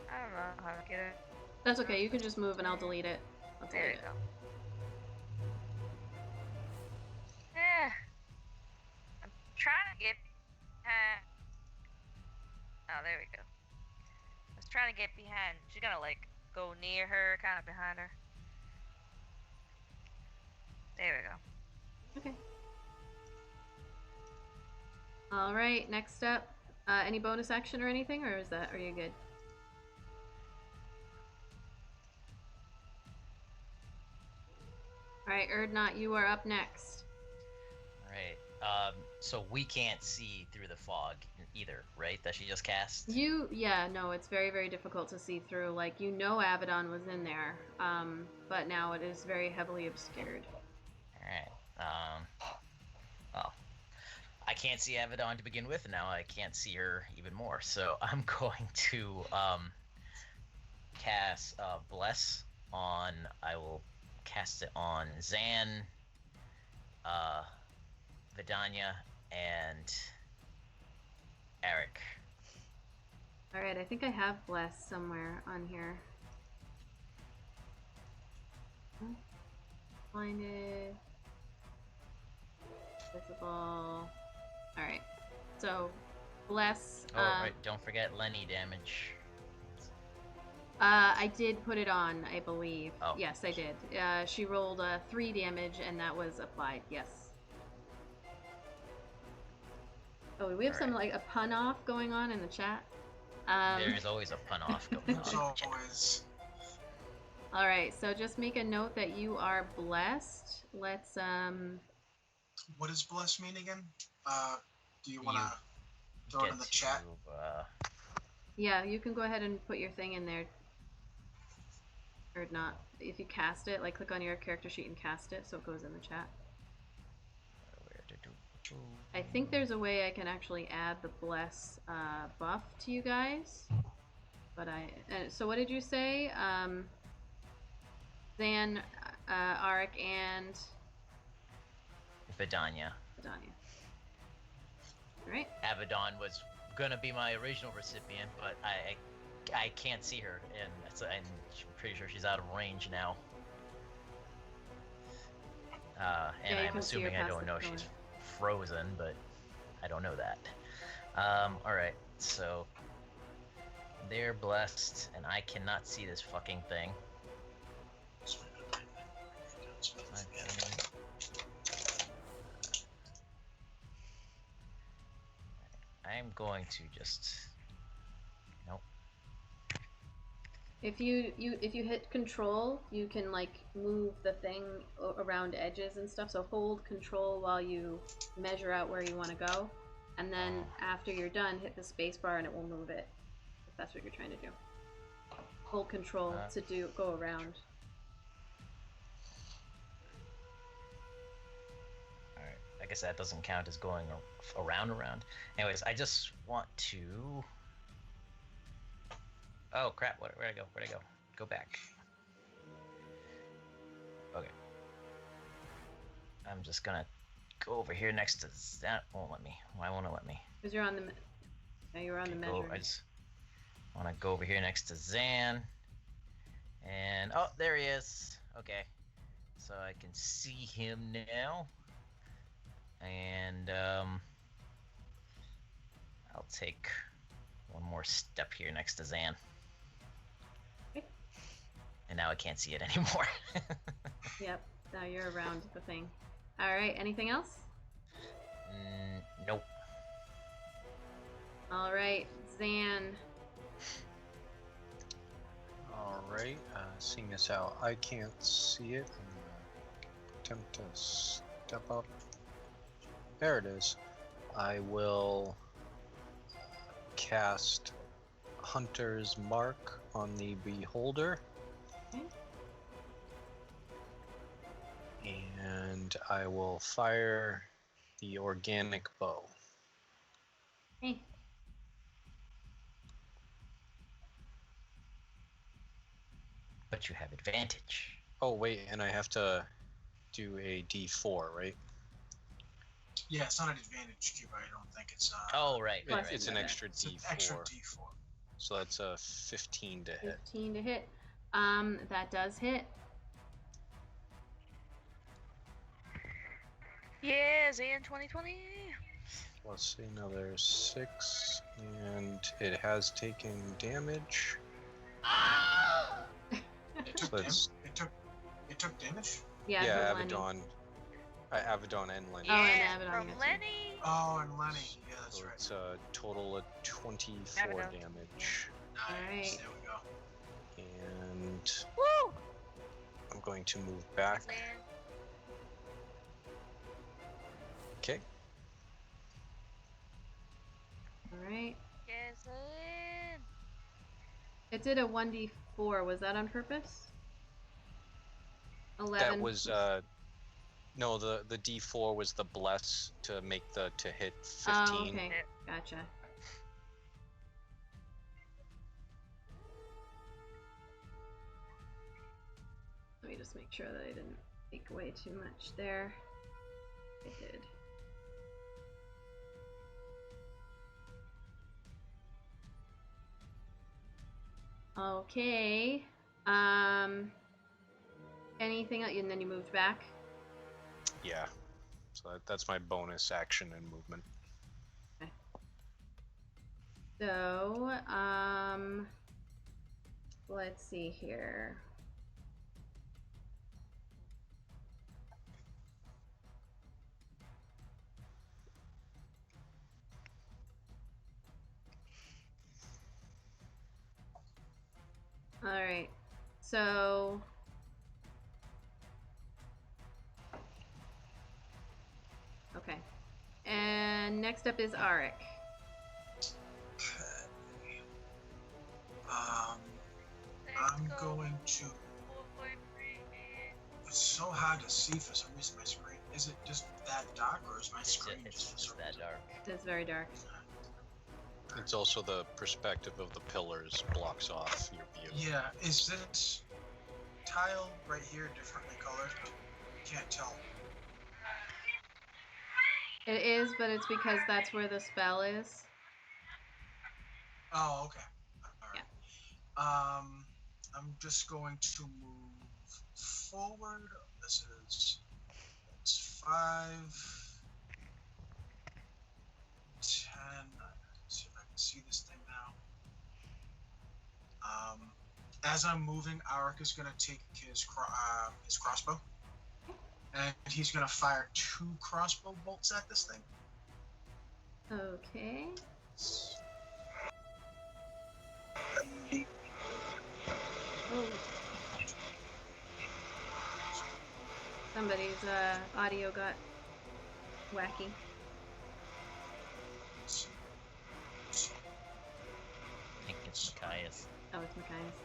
Speaker 2: I don't know how to get it.
Speaker 3: That's okay, you can just move and I'll delete it.
Speaker 2: There you go. Yeah. I'm trying to get behind. Oh, there we go. I was trying to get behind. She's gonna, like, go near her, kind of behind her. There we go.
Speaker 3: Okay. All right, next up, any bonus action or anything, or are you good? All right, Erdnot, you are up next.
Speaker 1: All right. So we can't see through the fog either, right? That she just cast.
Speaker 3: Yeah, no, it's very, very difficult to see through. Like, you know, Abaddon was in there, but now it is very heavily obscured.
Speaker 1: All right. Well, I can't see Abaddon to begin with, and now I can't see her even more. So I'm going to cast Bless on. I will cast it on Zan, Vidania, and Eric.
Speaker 3: All right, I think I have Bless somewhere on here. Blinded. Visible. All right. So, Bless.
Speaker 1: Oh, right. Don't forget Lenny damage.
Speaker 3: I did put it on, I believe.
Speaker 1: Oh.
Speaker 3: Yes, I did. She rolled 3 damage, and that was applied. Yes. Oh, we have some like a pun off going on in the chat.
Speaker 1: There's always a pun off going on.
Speaker 5: There's always.
Speaker 3: All right, so just make a note that you are blessed. Let's
Speaker 5: What does bless mean again? Do you want to throw it in the chat?
Speaker 3: Yeah, you can go ahead and put your thing in there. Or not. If you cast it, like click on your character sheet and cast it so it goes in the chat. I think there's a way I can actually add the bless buff to you guys. But so what did you say? Zan, Arik, and
Speaker 1: Vidania.
Speaker 3: Alright.
Speaker 1: Abaddon was gonna be my original recipient, but I can't see her, and I'm pretty sure she's out of range now. And I'm assuming I don't know she's frozen, but I don't know that. Alright, so they're blessed, and I cannot see this fucking thing. I'm going to just... Nope.
Speaker 3: If you hit control, you can like move the thing around edges and stuff. So hold control while you measure out where you want to go, and then after you're done, hit the space bar and it will move it. If that's what you're trying to do. Hold control to go around.
Speaker 1: Alright, I guess that doesn't count as going around. Anyways, I just want to... Oh crap, where'd I go? Go back. Okay. I'm just gonna go over here next to that. Won't let me. Why won't it let me?
Speaker 3: Because you're on the... Now you're on the measure.
Speaker 1: I just want to go over here next to Zan. And, oh, there he is. Okay. So I can see him now. And, I'll take one more step here next to Zan.
Speaker 3: Okay.
Speaker 1: And now I can't see it anymore.
Speaker 3: Yep, now you're around the thing. Alright, anything else?
Speaker 1: Nope.
Speaker 3: Alright, Zan.
Speaker 4: Alright, seeing as how I can't see it, I'm gonna attempt to step up. There it is. I will cast Hunter's Mark on the beholder.
Speaker 3: Okay.
Speaker 4: And I will fire the organic bow.
Speaker 3: Hey.
Speaker 1: But you have advantage.
Speaker 4: Oh wait, and I have to do a D4, right?
Speaker 5: Yeah, it's not an advantage cube. I don't think it's.
Speaker 1: Oh right.
Speaker 4: It's an extra
Speaker 5: It's
Speaker 4: D4.
Speaker 5: an extra D4.
Speaker 4: So that's a 15 to hit.
Speaker 3: 15 to hit. That does hit.
Speaker 2: Yeah, Zan 2020.
Speaker 4: Let's see, another 6, and it has taken damage.
Speaker 5: It took damage?
Speaker 3: Yeah,
Speaker 4: Yeah,
Speaker 3: from Lenny.
Speaker 4: Abaddon. Abaddon and Lenny.
Speaker 3: Oh, and
Speaker 2: Yeah,
Speaker 3: Abaddon
Speaker 2: from
Speaker 3: gets you.
Speaker 2: Lenny.
Speaker 5: Oh, and Lenny. Yeah, that's
Speaker 4: So
Speaker 5: right.
Speaker 4: it's a total of 24
Speaker 2: Abaddon.
Speaker 4: damage.
Speaker 5: Nice.
Speaker 3: Alright.
Speaker 5: There we go.
Speaker 4: And
Speaker 2: Woo!
Speaker 4: I'm going to move back.
Speaker 2: Zan.
Speaker 4: Okay.
Speaker 3: Alright.
Speaker 2: Yeah, Zan.
Speaker 3: It did a 1d4. Was that on purpose? 11.
Speaker 4: That was no, the D4 was the bless to make the to hit 15.
Speaker 3: Oh, okay. Gotcha. Let me just make sure that I didn't take away too much there. I did. Okay. Anything else? And then you moved back?
Speaker 4: Yeah. So that's my bonus action and movement.
Speaker 3: Okay. So, let's see here. All right. So, okay. And next up is Arik.
Speaker 5: Okay.
Speaker 2: Let's
Speaker 5: I'm
Speaker 2: go.
Speaker 5: going to. It's so hard to see for some reason. My screen is it just that dark, or is my screen
Speaker 1: It's
Speaker 5: just
Speaker 1: that dark.
Speaker 3: It's very dark.
Speaker 4: It's also the perspective of the pillars blocks off your view.
Speaker 5: Yeah, is this tile right here differently colored? Can't tell.
Speaker 3: It is, but it's because that's where the spell is.
Speaker 5: Oh, okay. Alright. I'm just going to move forward. This is it's 5, 10. Let's see if I can see this thing now. As I'm moving, Arik is gonna take his crossbow, and he's gonna fire 2 crossbow bolts at this thing.
Speaker 3: Okay. Oh. Somebody's audio got wacky.
Speaker 1: I think it's Machias.
Speaker 3: Oh, it's Machias.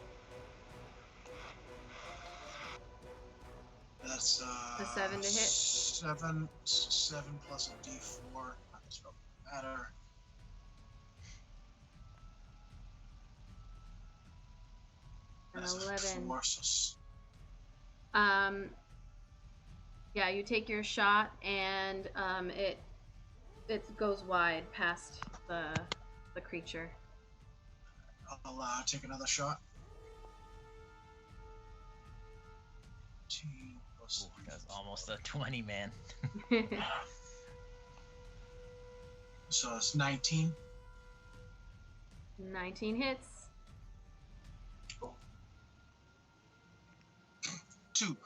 Speaker 5: That's
Speaker 3: a 7 to hit.
Speaker 5: 7 plus a D4. That's what matter.
Speaker 3: An
Speaker 5: That's
Speaker 3: 11.
Speaker 5: 4, so...
Speaker 3: Yeah, you take your shot and it goes wide past the creature.
Speaker 5: I'll take another shot.
Speaker 1: Ooh, that's almost a 20, man.
Speaker 5: So it's 19.
Speaker 3: 19 hits.
Speaker 5: Oh. 2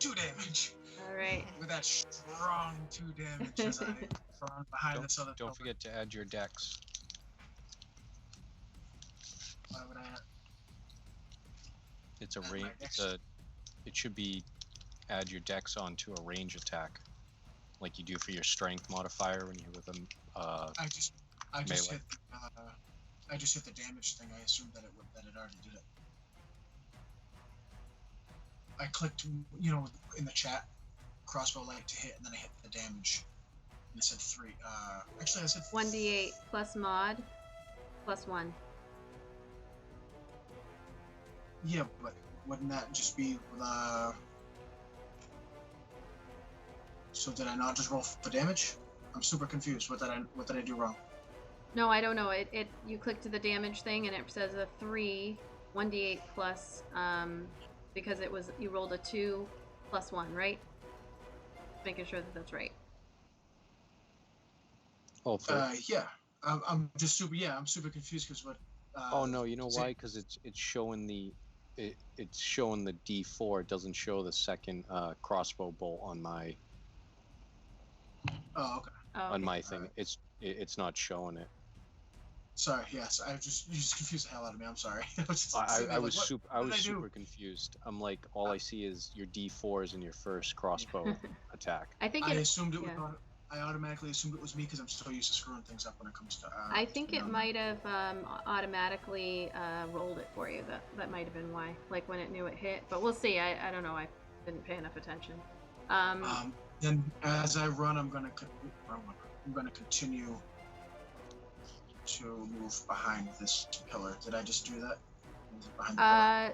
Speaker 5: damage.
Speaker 3: All right.
Speaker 5: With that strong 2 damage as I run behind this other.
Speaker 4: Don't forget to add your dex.
Speaker 5: Why would I?
Speaker 4: It's a range. It should be add your dex onto a range attack, like you do for your strength modifier when you're with a.
Speaker 5: I just
Speaker 4: melee.
Speaker 5: hit the damage thing. I assumed that it already did it. I clicked, in the chat, crossbow light to hit, and then I hit the damage. And it said 3. Actually, I said
Speaker 3: 1d8 plus mod plus 1.
Speaker 5: Yeah, but wouldn't that just be So did I not just roll for damage? I'm super confused. What did I do wrong?
Speaker 3: No, I don't know. You click to the damage thing and it says a 3, 1d8 plus because you rolled a 2 plus 1, right? Making sure that that's right.
Speaker 4: Oh,
Speaker 5: yeah. I'm super confused because what.
Speaker 4: Oh no, you know why? Because it's showing the D4. It doesn't show the second crossbow bolt on my.
Speaker 5: Oh, okay.
Speaker 4: On my thing, right. It's not showing it.
Speaker 5: Sorry. Yes, you just confused the hell out of me. I'm sorry.
Speaker 4: I was super confused. I'm like, all I see is your D4s and your first crossbow attack.
Speaker 5: I automatically assumed it was me because I'm so used to screwing things up when it comes to.
Speaker 3: I think it might have automatically rolled it for you. That might have been why. Like when it knew it hit. But we'll see. I don't know. I didn't pay enough attention.
Speaker 5: Then as I run, I'm gonna continue to move behind this pillar. Did I just do that?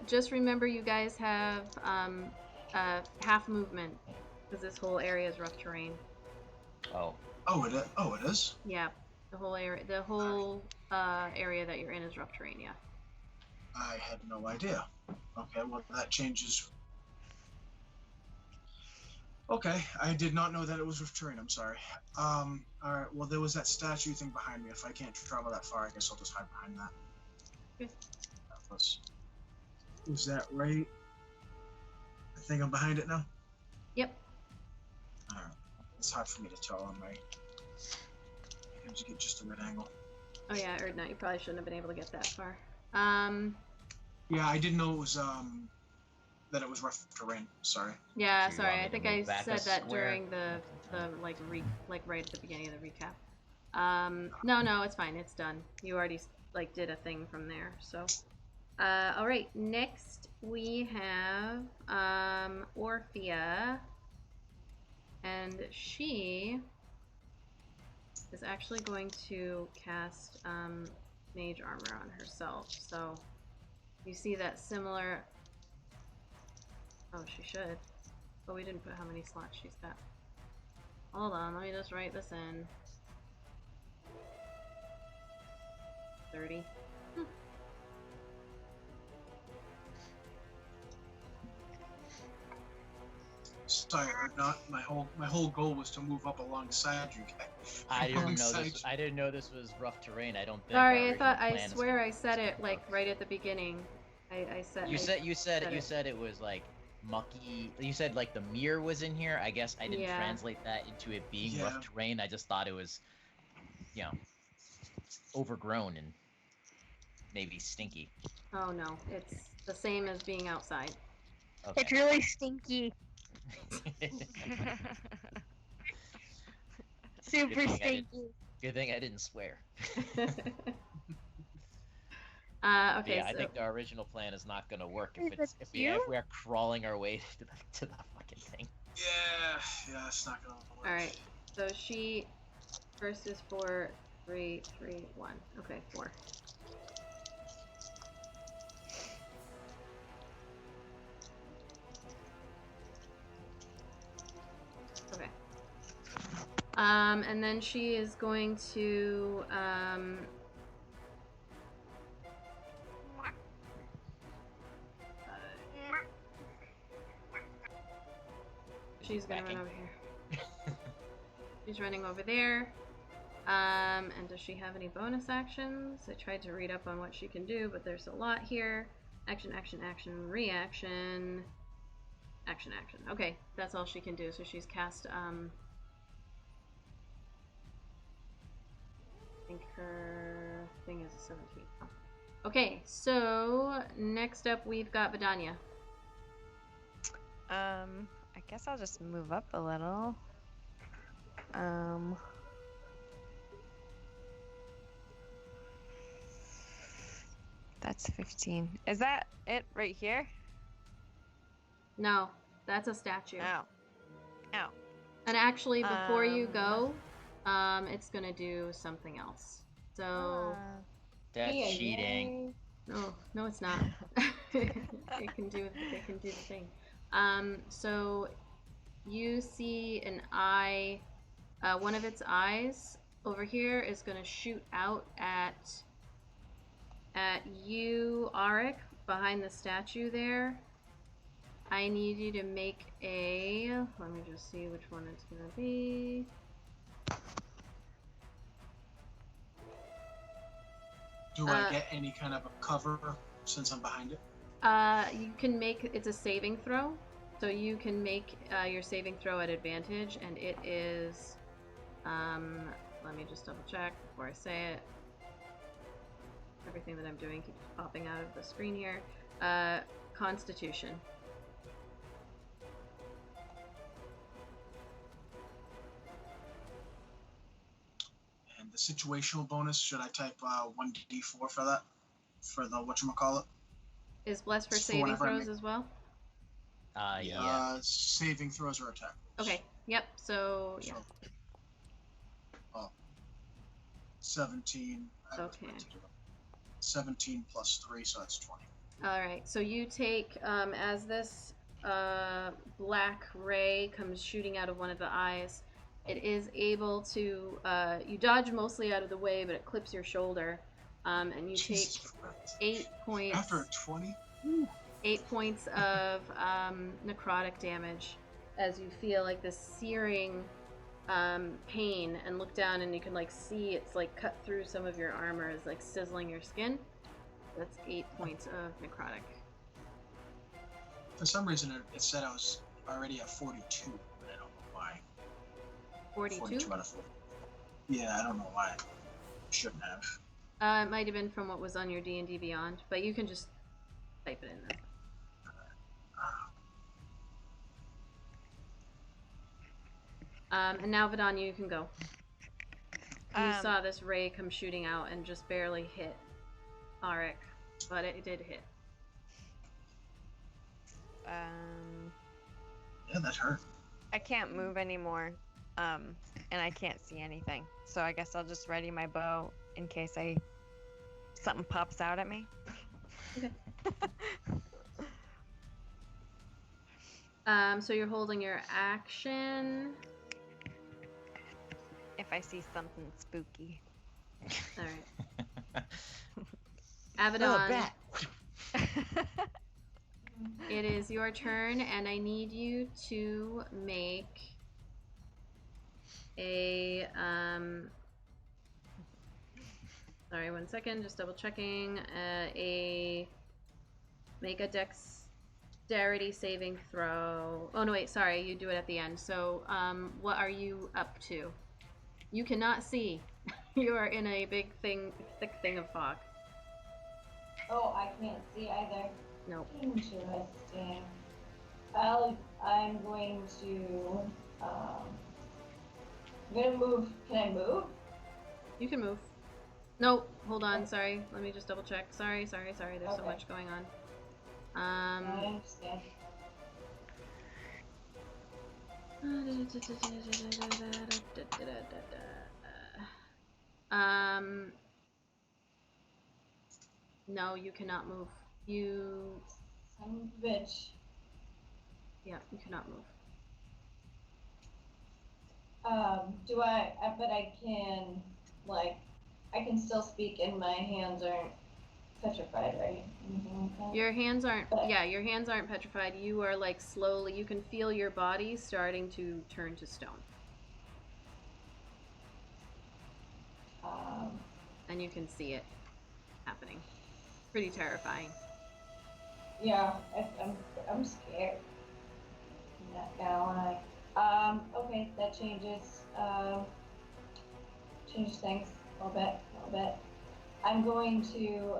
Speaker 3: Just remember, you guys have half movement because this whole area is rough terrain.
Speaker 5: Oh, it is.
Speaker 3: Yeah, the whole area that you're in is rough terrain. Yeah.
Speaker 5: I had no idea. Okay, well that changes. Okay, I did not know that it was rough terrain. I'm sorry. All right. Well, there was that statue thing behind me. If I can't travel that far, I guess I'll just hide behind that.
Speaker 3: Okay.
Speaker 5: Was that right? I think I'm behind it now.
Speaker 3: Yep.
Speaker 5: All right. It's hard for me to tell on my. I can just get just a right angle.
Speaker 3: Oh yeah, or not. You probably shouldn't have been able to get that far.
Speaker 5: Yeah, I didn't know it was that it was rough terrain. Sorry.
Speaker 3: Yeah, sorry. I think I said that during the right at the beginning of the recap. No, it's fine. It's done. You already did a thing from there. So, all right. Next we have Orphea, and she is actually going to cast Mage Armor on herself. So you see that similar. Oh, she should. But we didn't put how many slots she's got. Hold on, let me just write this in. 30.
Speaker 5: Sorry, not my whole goal was to move up alongside you guys.
Speaker 1: I didn't know this was rough terrain. I don't think.
Speaker 3: Sorry, I swear I said it right at the beginning. I said.
Speaker 1: You said it was like mucky. You said like the mirror was in here. I guess I didn't translate that into it being rough terrain. I just thought it was, overgrown and maybe stinky.
Speaker 3: Oh no, it's the same as being outside.
Speaker 7: Okay. It's really stinky. Super stinky.
Speaker 1: Good thing I didn't swear.
Speaker 3: Okay.
Speaker 1: Yeah,
Speaker 3: so...
Speaker 1: I think our original plan is not going to work if we're crawling our way to the fucking thing.
Speaker 5: Yeah, it's not gonna work.
Speaker 3: All right. So she first is 4, 3, 3, 1. Okay, 4. Okay. And then she is going to she's gonna run over here. She's running over there. And does she have any bonus actions? I tried to read up on what she can do, but there's a lot here. Action, action, action, reaction, action, action. Okay, that's all she can do. So she's cast, I think her thing is a 17. Oh. Okay, so next up we've got Vidania.
Speaker 7: I guess I'll just move up a little. That's 15. Is that it right here?
Speaker 3: No, that's a statue.
Speaker 7: Ow. Ow.
Speaker 3: And actually, before you go, it's gonna do something else. So
Speaker 1: that's cheating.
Speaker 3: No, it's not. it can do the thing. So you see an eye. One of its eyes over here is gonna shoot out at you, Auric, behind the statue there. I need you to make a... Let me just see which one it's going to be.
Speaker 5: Do I get any kind of a cover since I'm behind it?
Speaker 3: You can make... It's a saving throw. So you can make your saving throw at advantage, and it is... let me just double check before I say it. Everything that I'm doing keeps popping out of the screen here. Constitution.
Speaker 5: And the situational bonus, should I type 1d4 for that? For the whatchamacallit?
Speaker 3: Is blessed for saving throws as well?
Speaker 1: Yeah.
Speaker 5: Saving throws or attack rolls.
Speaker 3: Okay, yep, so, yeah.
Speaker 5: 17.
Speaker 3: Okay.
Speaker 5: 17 plus 3, so that's 20.
Speaker 3: Alright, so you take, as this black ray comes shooting out of one of the eyes, it is able to, you dodge mostly out of the way, but it clips your shoulder, and you take 8 points.
Speaker 5: After 20?
Speaker 3: 8 points of necrotic damage as you feel like this searing pain, and look down and you can like see it's like cut through some of your armor, is like sizzling your skin. That's 8 points of necrotic.
Speaker 5: For some reason it said I was already at 42, but I don't know why.
Speaker 3: 42?
Speaker 5: 42 out of 40. Yeah, I don't know why. Shouldn't have.
Speaker 3: It might have been from what was on your D&D Beyond, but you can just type it in there. And now, Vidania, you can go. You saw this ray come shooting out and just barely hit Auric, but it did hit.
Speaker 5: Yeah, that hurt.
Speaker 7: I can't move anymore, and I can't see anything. So I guess I'll just ready my bow in case something pops out at me.
Speaker 3: Okay. So you're holding your action.
Speaker 7: If I see something spooky.
Speaker 3: Alright. Abaddon. It is your turn, and I need you to make a, sorry, 1 second, just double checking, make a dexterity saving throw. Oh no, wait, sorry, you do it at the end. So, what are you up to? You cannot see. You are in a big thing, thick thing of fog.
Speaker 6: Oh, I can't see either.
Speaker 3: Nope.
Speaker 6: Interesting. I'm going to, I'm gonna move. Can I move?
Speaker 3: You can move. Nope. Hold on. Sorry. Let me just double check. Sorry. There's so much going on.
Speaker 6: I understand.
Speaker 3: No, you cannot move. You.
Speaker 6: Son of a bitch.
Speaker 3: Yeah, you cannot move.
Speaker 6: But I can, like, I can still speak and my hands aren't petrified, right? Anything like that?
Speaker 3: Your hands aren't, yeah, your hands aren't petrified. You are like slowly, you can feel your body starting to turn to stone. And you can see it happening. Pretty terrifying.
Speaker 6: Yeah, I'm scared. I'm not gonna lie. Okay, that changes things a little bit. I'm going to,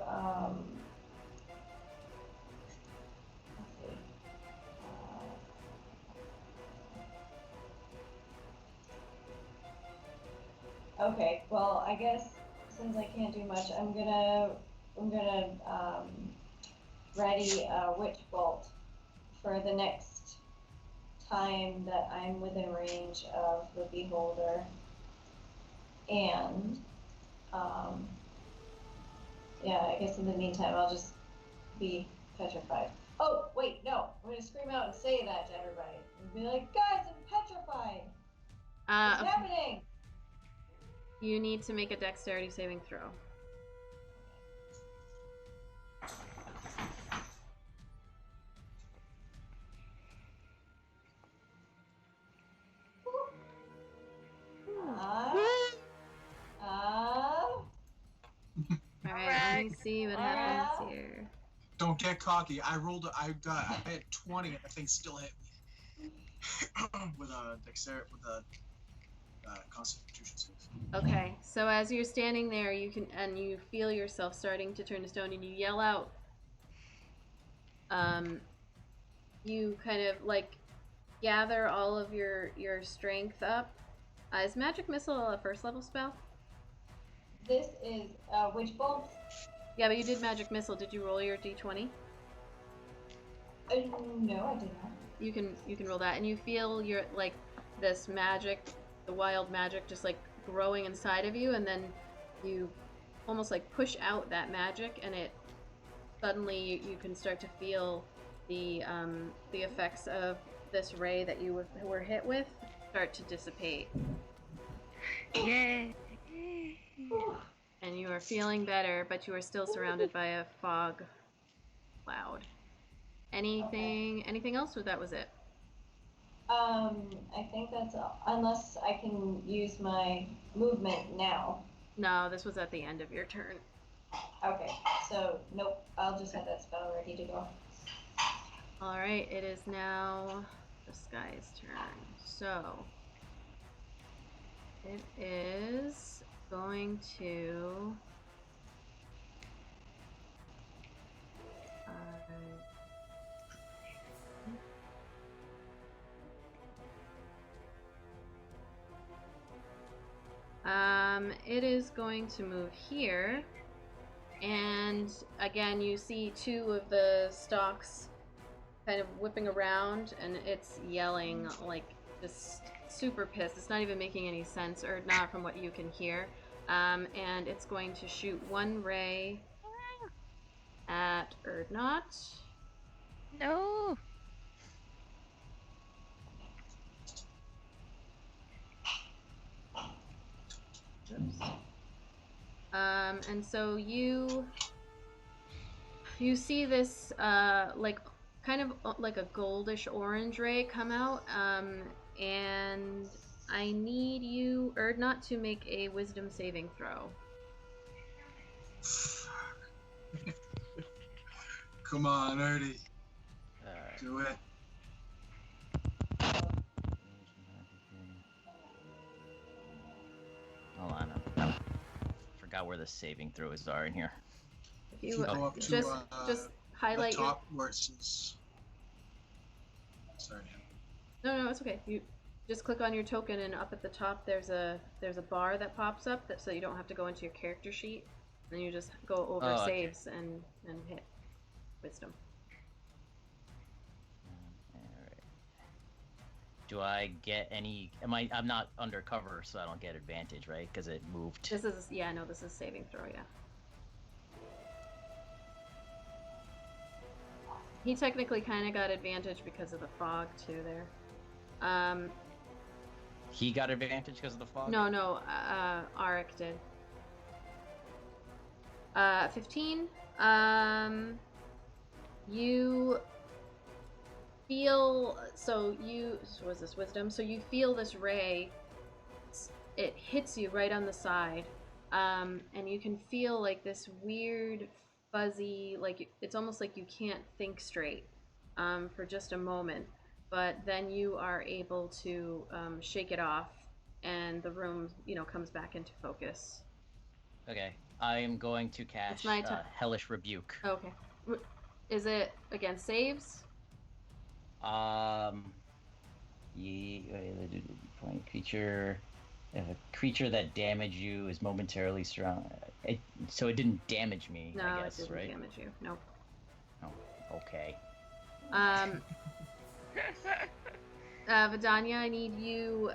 Speaker 6: let's see. Okay, well, I guess since I can't do much, I'm gonna ready a witch bolt for the next time that I'm within range of the beholder. And yeah, I guess in the meantime I'll just be petrified. Oh wait, no, I'm gonna scream out and say that to everybody and be like, guys, I'm petrified. What's happening?
Speaker 3: You need to make a dexterity saving throw. Alright, let me see what happens here.
Speaker 5: Don't get cocky. I had 20 and the thing still hit me. with a constitution save.
Speaker 3: Okay, so as you're standing there, you feel yourself starting to turn to stone, and you yell out. You kind of like gather all of your strength up. Is Magic Missile a first level spell?
Speaker 6: This is Witch Bolt.
Speaker 3: Yeah, but you did Magic Missile. Did you roll your d20?
Speaker 6: No, I did not.
Speaker 3: You can roll that, and you feel your like this magic, the wild magic, just like growing inside of you, and then you almost like push out that magic, and it suddenly you can start to feel the effects of this ray that you were hit with start to dissipate.
Speaker 7: Yay!
Speaker 3: And you are feeling better, but you are still surrounded by a fog cloud. Anything else, or that was it?
Speaker 6: I think that's all. Unless I can use my movement now.
Speaker 3: No, this was at the end of your turn.
Speaker 6: Okay, so nope. I'll just have that spell ready to go.
Speaker 3: All right, it is now the Sky's turn. So it is going to. It is going to move here, and again you see two of the stalks kind of whipping around, and it's yelling like just super pissed. It's not even making any sense, or not from what you can hear. And it's going to shoot one ray at Erdnot.
Speaker 7: No.
Speaker 3: Oops. And so you see this like kind of like a goldish orange ray come out, and I need you, Erdnot, to make a wisdom saving throw.
Speaker 5: Come on, Erdy. Do it.
Speaker 1: Hold on. saving throws are in here.
Speaker 3: If you
Speaker 5: go up to
Speaker 3: just highlight
Speaker 5: the top where it says. Sorry.
Speaker 3: No, it's okay. You just click on your token, and up at the top there's a bar that pops up so you don't have to go into your character sheet. And then you just go over saves and hit wisdom.
Speaker 1: Alright. Do I get any? I'm not undercover, so I don't get advantage, right? Because it moved.
Speaker 3: This is this is saving throw, yeah. He technically kind of got advantage because of the fog too there.
Speaker 1: He got advantage because of the fog?
Speaker 3: No, Arik did. 15. You feel, was this wisdom? So you feel this ray, it hits you right on the side, and you can feel like this weird fuzzy, like it's almost like you can't think straight for just a moment, but then you are able to shake it off, and the room, comes back into focus.
Speaker 1: Okay, I am going to cast Hellish Rebuke.
Speaker 3: Okay. Is it against saves?
Speaker 1: Creature. If a creature that damaged you is momentarily surrounded, so it didn't damage me.
Speaker 3: No,
Speaker 1: I guess,
Speaker 3: it didn't
Speaker 1: right?
Speaker 3: damage you. Nope.
Speaker 1: Oh, okay.
Speaker 3: Vidania, I need you.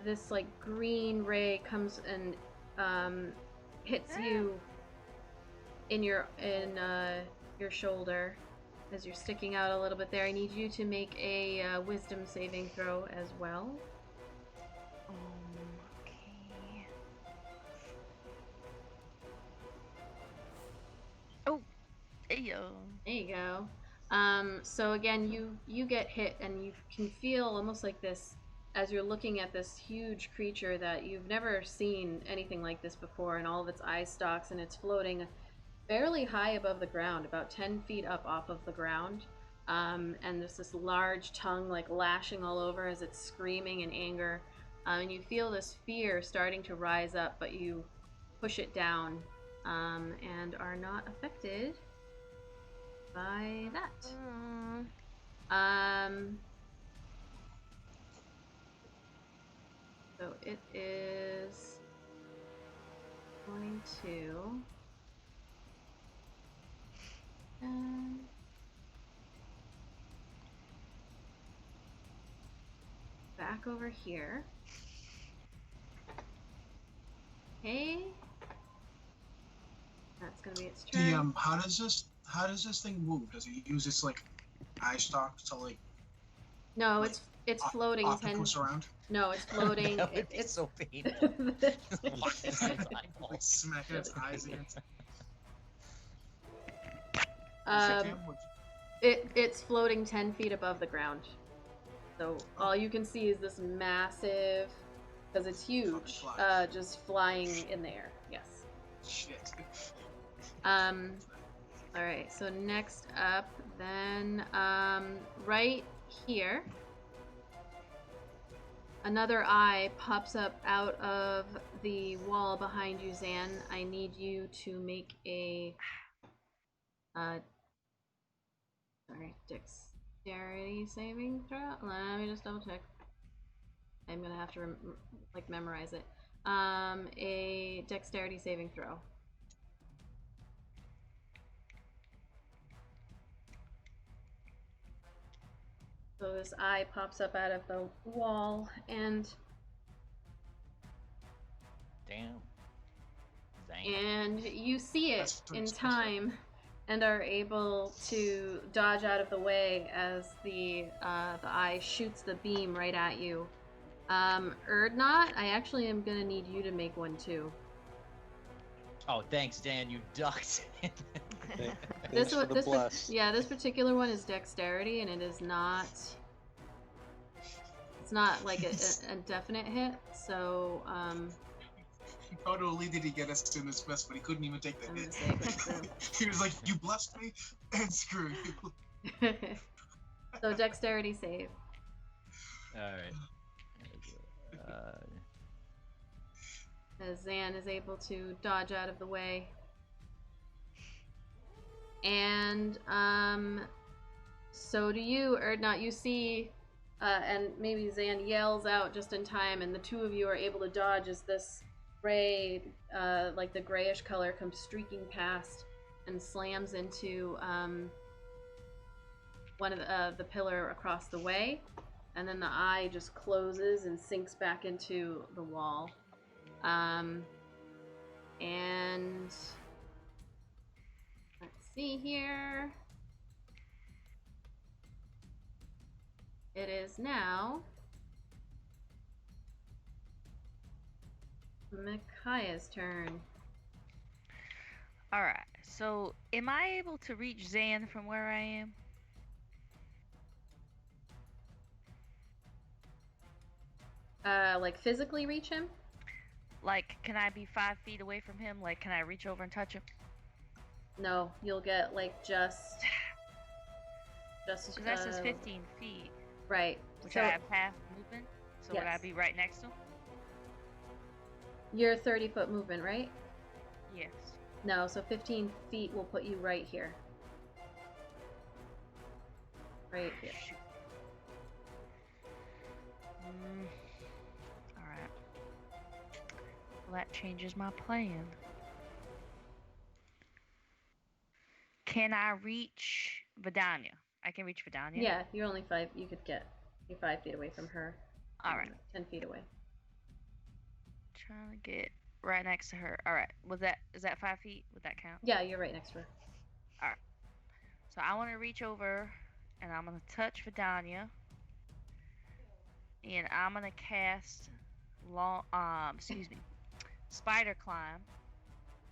Speaker 3: This like green ray comes and hits you in your shoulder as you're sticking out a little bit there. I need you to make a wisdom saving throw as well.
Speaker 7: Okay. Oh, there you go.
Speaker 3: There you go. So again, you get hit, and you can feel almost like this as you're looking at this huge creature that you've never seen anything like this before, and all of its eye stalks, and it's floating fairly high above the ground, about 10 feet up off of the ground. And there's this large tongue like lashing all over as it's screaming in anger. And you feel this fear starting to rise up, but you push it down and are not affected by that. So it is going to back over here. Okay. That's gonna be its turn.
Speaker 5: How does this thing move? Does it use its like eye stalk to like?
Speaker 3: No, it's floating.
Speaker 5: Around?
Speaker 3: No, it's floating.
Speaker 1: That would be so painful.
Speaker 5: Like smacking its eyes against.
Speaker 3: It's floating 10 feet above the ground. So all you can see is this massive, because it's huge, just flying in the air. Yes.
Speaker 5: Shit.
Speaker 3: Alright, so next up then, right here, another eye pops up out of the wall behind you, Zan. I need you to make a dexterity saving throw. Let me just double check. I'm gonna have to memorize it. A dexterity saving throw. So this eye pops up out of the wall and and you see it in time and are able to dodge out of the way as the eye shoots the beam right at you. Erdnot, I actually am gonna need you to make one too.
Speaker 1: Oh, thanks, Dan. You ducked.
Speaker 3: This particular one is dexterity, and it is not. It's not like a definite hit. So.
Speaker 5: Not only did he get us in this mess, but he couldn't even take the hit. He was like, "You blessed me, and screw you."
Speaker 3: So dexterity save.
Speaker 1: All right.
Speaker 3: as Zan is able to dodge out of the way. And so do you, Erdnot. You see, and maybe Zan yells out just in time, and the two of you are able to dodge as this ray, like the grayish color, comes streaking past and slams into one of the pillar across the way, and then the eye just closes and sinks back into the wall. And let's see here. It is now Micaiah's turn.
Speaker 2: Alright, so am I able to reach Zan from where I am?
Speaker 3: Like physically reach him?
Speaker 2: Like, can I be 5 feet away from him? Like, can I reach over and touch him?
Speaker 3: No, you'll get like just.
Speaker 2: Because that says 15 feet.
Speaker 3: Right.
Speaker 2: Which
Speaker 3: so,
Speaker 2: I have half movement. So
Speaker 3: yes.
Speaker 2: would I be right next to him?
Speaker 3: You're 30-foot movement, right?
Speaker 2: Yes.
Speaker 3: No, so 15 feet will put you right here. Right here.
Speaker 2: Alright. Well, that changes my plan. Can I reach Vidania? I can reach Vidania?
Speaker 3: Yeah, you're only 5. You could get. You're 5 feet away from her.
Speaker 2: Alright.
Speaker 3: 10 feet away.
Speaker 2: Trying to get right next to her. Alright. Is that 5 feet? Would that count?
Speaker 3: Yeah, you're right next to her.
Speaker 2: Alright. So I want to reach over and I'm going to touch Vidania. And I'm going to cast Spider Climb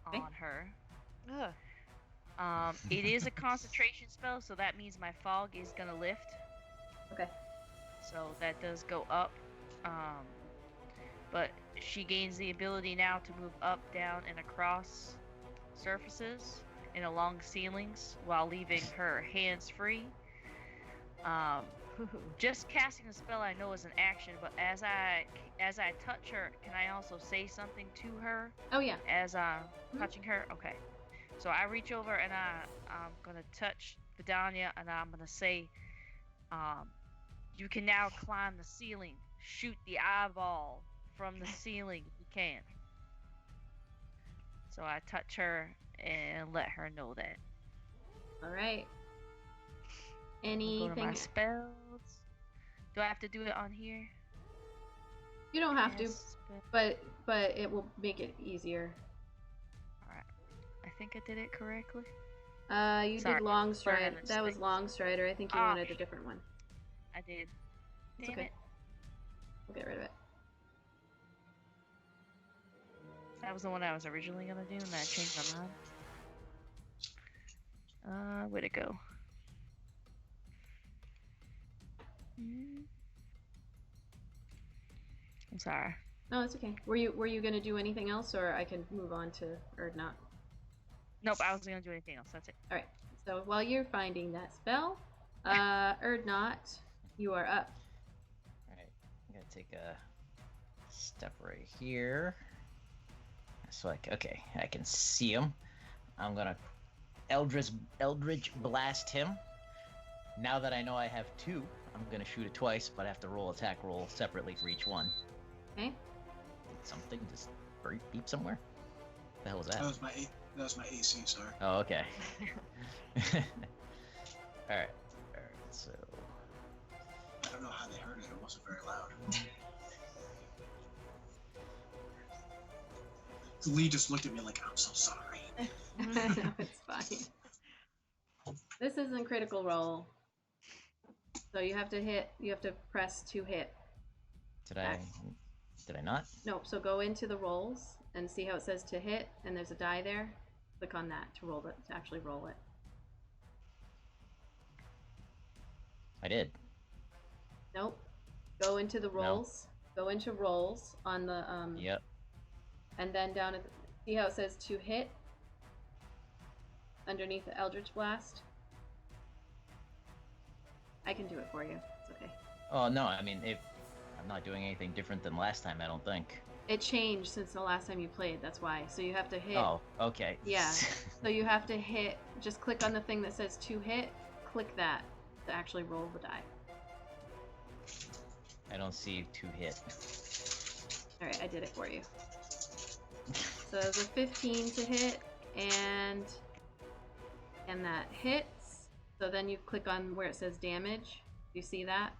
Speaker 2: on her.
Speaker 7: Ugh.
Speaker 2: It is a concentration spell, so that means my fog is going to lift.
Speaker 3: Okay.
Speaker 2: So that does go up. But she gains the ability now to move up, down, and across surfaces and along ceilings while leaving her hands free. Just casting the spell I know is an action, but as I touch her, can I also say something to her?
Speaker 3: Oh yeah.
Speaker 2: As I'm touching her? Okay. So I reach over and I'm gonna touch Vidania and I'm gonna say, you can now climb the ceiling. Shoot the eyeball from the ceiling if you can. So I touch her and let her know that.
Speaker 3: Alright.
Speaker 2: Go to my spells. Do I have to do it on here?
Speaker 3: You don't have to, but it will make it easier.
Speaker 2: Alright. I think I did it correctly.
Speaker 3: You did Long Stride. That was Long Strider. I think you wanted a different one.
Speaker 2: I did.
Speaker 3: It's
Speaker 2: Damn
Speaker 3: okay.
Speaker 2: it.
Speaker 3: We'll get rid of it.
Speaker 2: That was the one I was originally gonna do, and then I changed my mind. Way to go. I'm sorry.
Speaker 3: No, it's okay. Were you gonna do anything else, or I can move on to Erdnot?
Speaker 2: Nope, I wasn't gonna do anything else. That's it.
Speaker 3: All right. So while you're finding that spell, Erdnot, you are up.
Speaker 1: All right. I'm gonna take a step right here. So okay, I can see him. I'm gonna Eldritch Blast him. Now that I know I have 2, I'm gonna shoot it twice, but I have to roll attack roll separately for each one.
Speaker 3: Okay.
Speaker 1: Did something just beep somewhere? What the hell was that?
Speaker 5: That was my AC, sorry.
Speaker 1: Oh, okay. Alright, so...
Speaker 5: I don't know how they heard it, it wasn't very loud. Lee just looked at me like, I'm so sorry.
Speaker 3: No, it's fine. This isn't Critical Role. So you have to press to hit.
Speaker 1: Did I not?
Speaker 3: No, so go into the rolls and see how it says to hit, and there's a die there. Click on that to roll it, to actually roll it.
Speaker 1: I did.
Speaker 3: Nope. Go into the rolls. No. Go into rolls on the
Speaker 1: Yep.
Speaker 3: And then down at see how it says to hit underneath the Eldritch Blast? I can do it for you. It's okay.
Speaker 1: Oh no, I mean I'm not doing anything different than last time, I don't think.
Speaker 3: It changed since the last time you played, that's why. So you have to hit...
Speaker 1: Oh, okay.
Speaker 3: Yeah. So you have to hit... Just click on the thing that says to hit. Click that to actually roll the die.
Speaker 1: I don't see to hit.
Speaker 3: Alright, I did it for you. So there's a 15 to hit, and that hits. So then you click on where it says damage. Do you see that?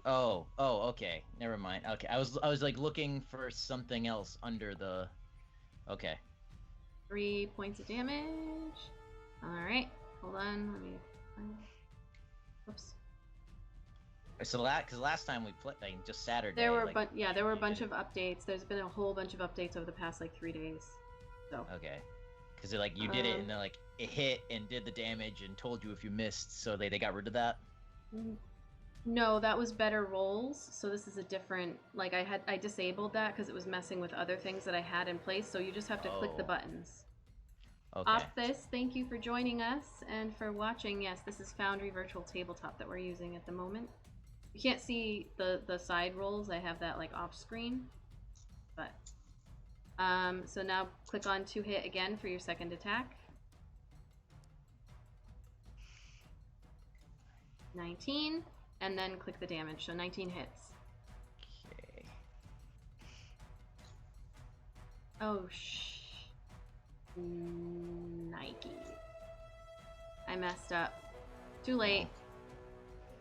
Speaker 1: Oh, okay. Never mind. Okay, I was like looking for something else under the. Okay.
Speaker 3: 3 points of damage. All right, hold on. Let me. Whoops.
Speaker 1: So because last time we played, like, just Saturday.
Speaker 3: There were there were a bunch of updates. There's been a whole bunch of updates over the past like 3 days. So.
Speaker 1: Okay. Because like you did it and then like it hit and did the damage and told you if you missed, so they got rid of that.
Speaker 3: No, that was better rolls. So this is a different, like I disabled that because it was messing with other things that I had in place. So you just have to click the buttons.
Speaker 1: Okay.
Speaker 3: Opthis, thank you for joining us and for watching. Yes, this is Foundry Virtual Tabletop that we're using at the moment. You can't see the side rolls. I have that like off screen. But so now click on to hit again for your second attack. 19. And then click the damage, so 19 hits.
Speaker 1: Okay.
Speaker 3: Oh, Nike. I messed up. Too late.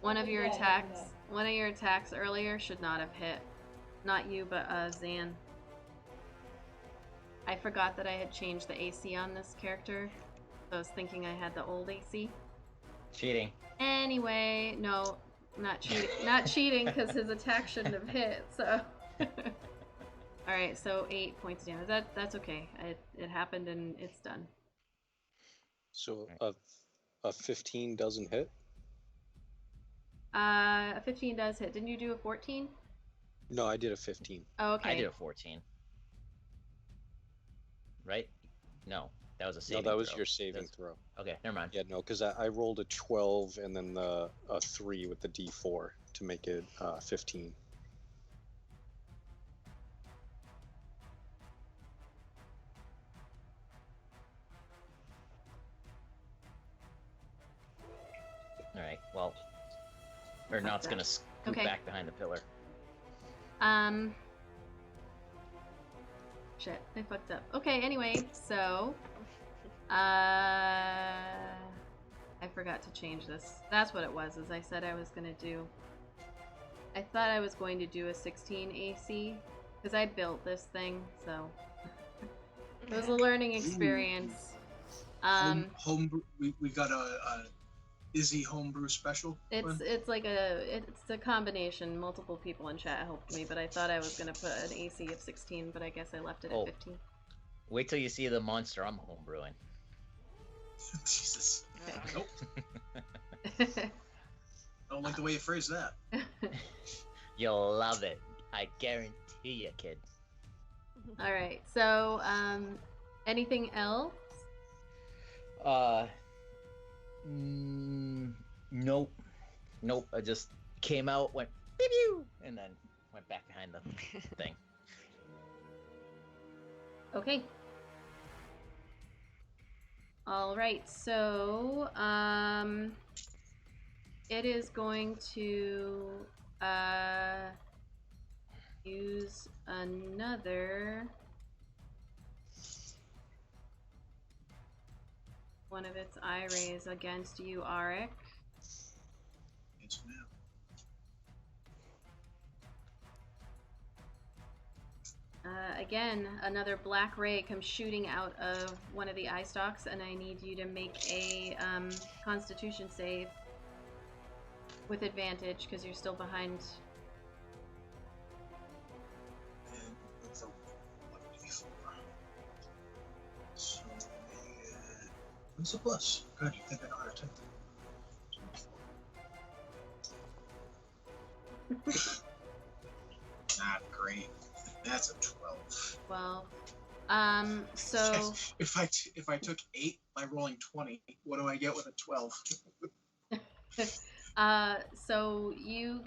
Speaker 3: One of your attacks earlier should not have hit. Not you, but Zan. I forgot that I had changed the AC on this character. So I was thinking I had the old AC.
Speaker 1: Cheating.
Speaker 3: Anyway, no. Not cheating. Not cheating because his attack shouldn't have hit. So, all right. So 8 points of damage. That's okay. It happened and it's done.
Speaker 4: So a 15 doesn't hit.
Speaker 3: A 15 does hit. Didn't you do a 14?
Speaker 4: No, I did a 15.
Speaker 3: Oh, okay.
Speaker 1: I did a 14. Right? No. That was a saving
Speaker 4: throw. No, that was
Speaker 1: throw.
Speaker 4: your saving throw.
Speaker 1: Okay, never mind.
Speaker 4: Yeah, no, because I rolled a 12 and then a 3 with the D4 to make it 15.
Speaker 1: All right. Well, or Not's gonna scoot back behind the pillar.
Speaker 3: Shit, I fucked up. Okay, anyway, so I forgot to change this. That's what it was, as I said I was gonna do. I thought I was going to do a 16 AC, because I built this thing, so it was a learning experience.
Speaker 5: Homebrew, we got a Izzy homebrew special.
Speaker 3: It's like it's a combination. Multiple people in chat helped me, but I thought I was gonna put an AC of 16, but I guess I left it at 15.
Speaker 1: Wait till you see the monster I'm homebrewing.
Speaker 5: Jesus. Nope. Don't like the way you phrase that.
Speaker 1: You'll love it. I guarantee you, kid.
Speaker 3: All right. So, anything else?
Speaker 1: Nope. I just came out, went pew pew, and then went back behind the thing.
Speaker 3: Okay. All right. So, it is going to use another one of its eye rays against you, Arik.
Speaker 5: Yes, ma'am.
Speaker 3: Again, another black ray comes shooting out of one of the eye stalks, and I need you to make a Constitution save with advantage because you're still behind.
Speaker 5: And with a 1d4. So what's the plus? God, you think I know how to type that? Not great. That's a 12.
Speaker 3: 12. So
Speaker 5: if I took 8 by rolling 20, what do I get with a 12?
Speaker 3: So you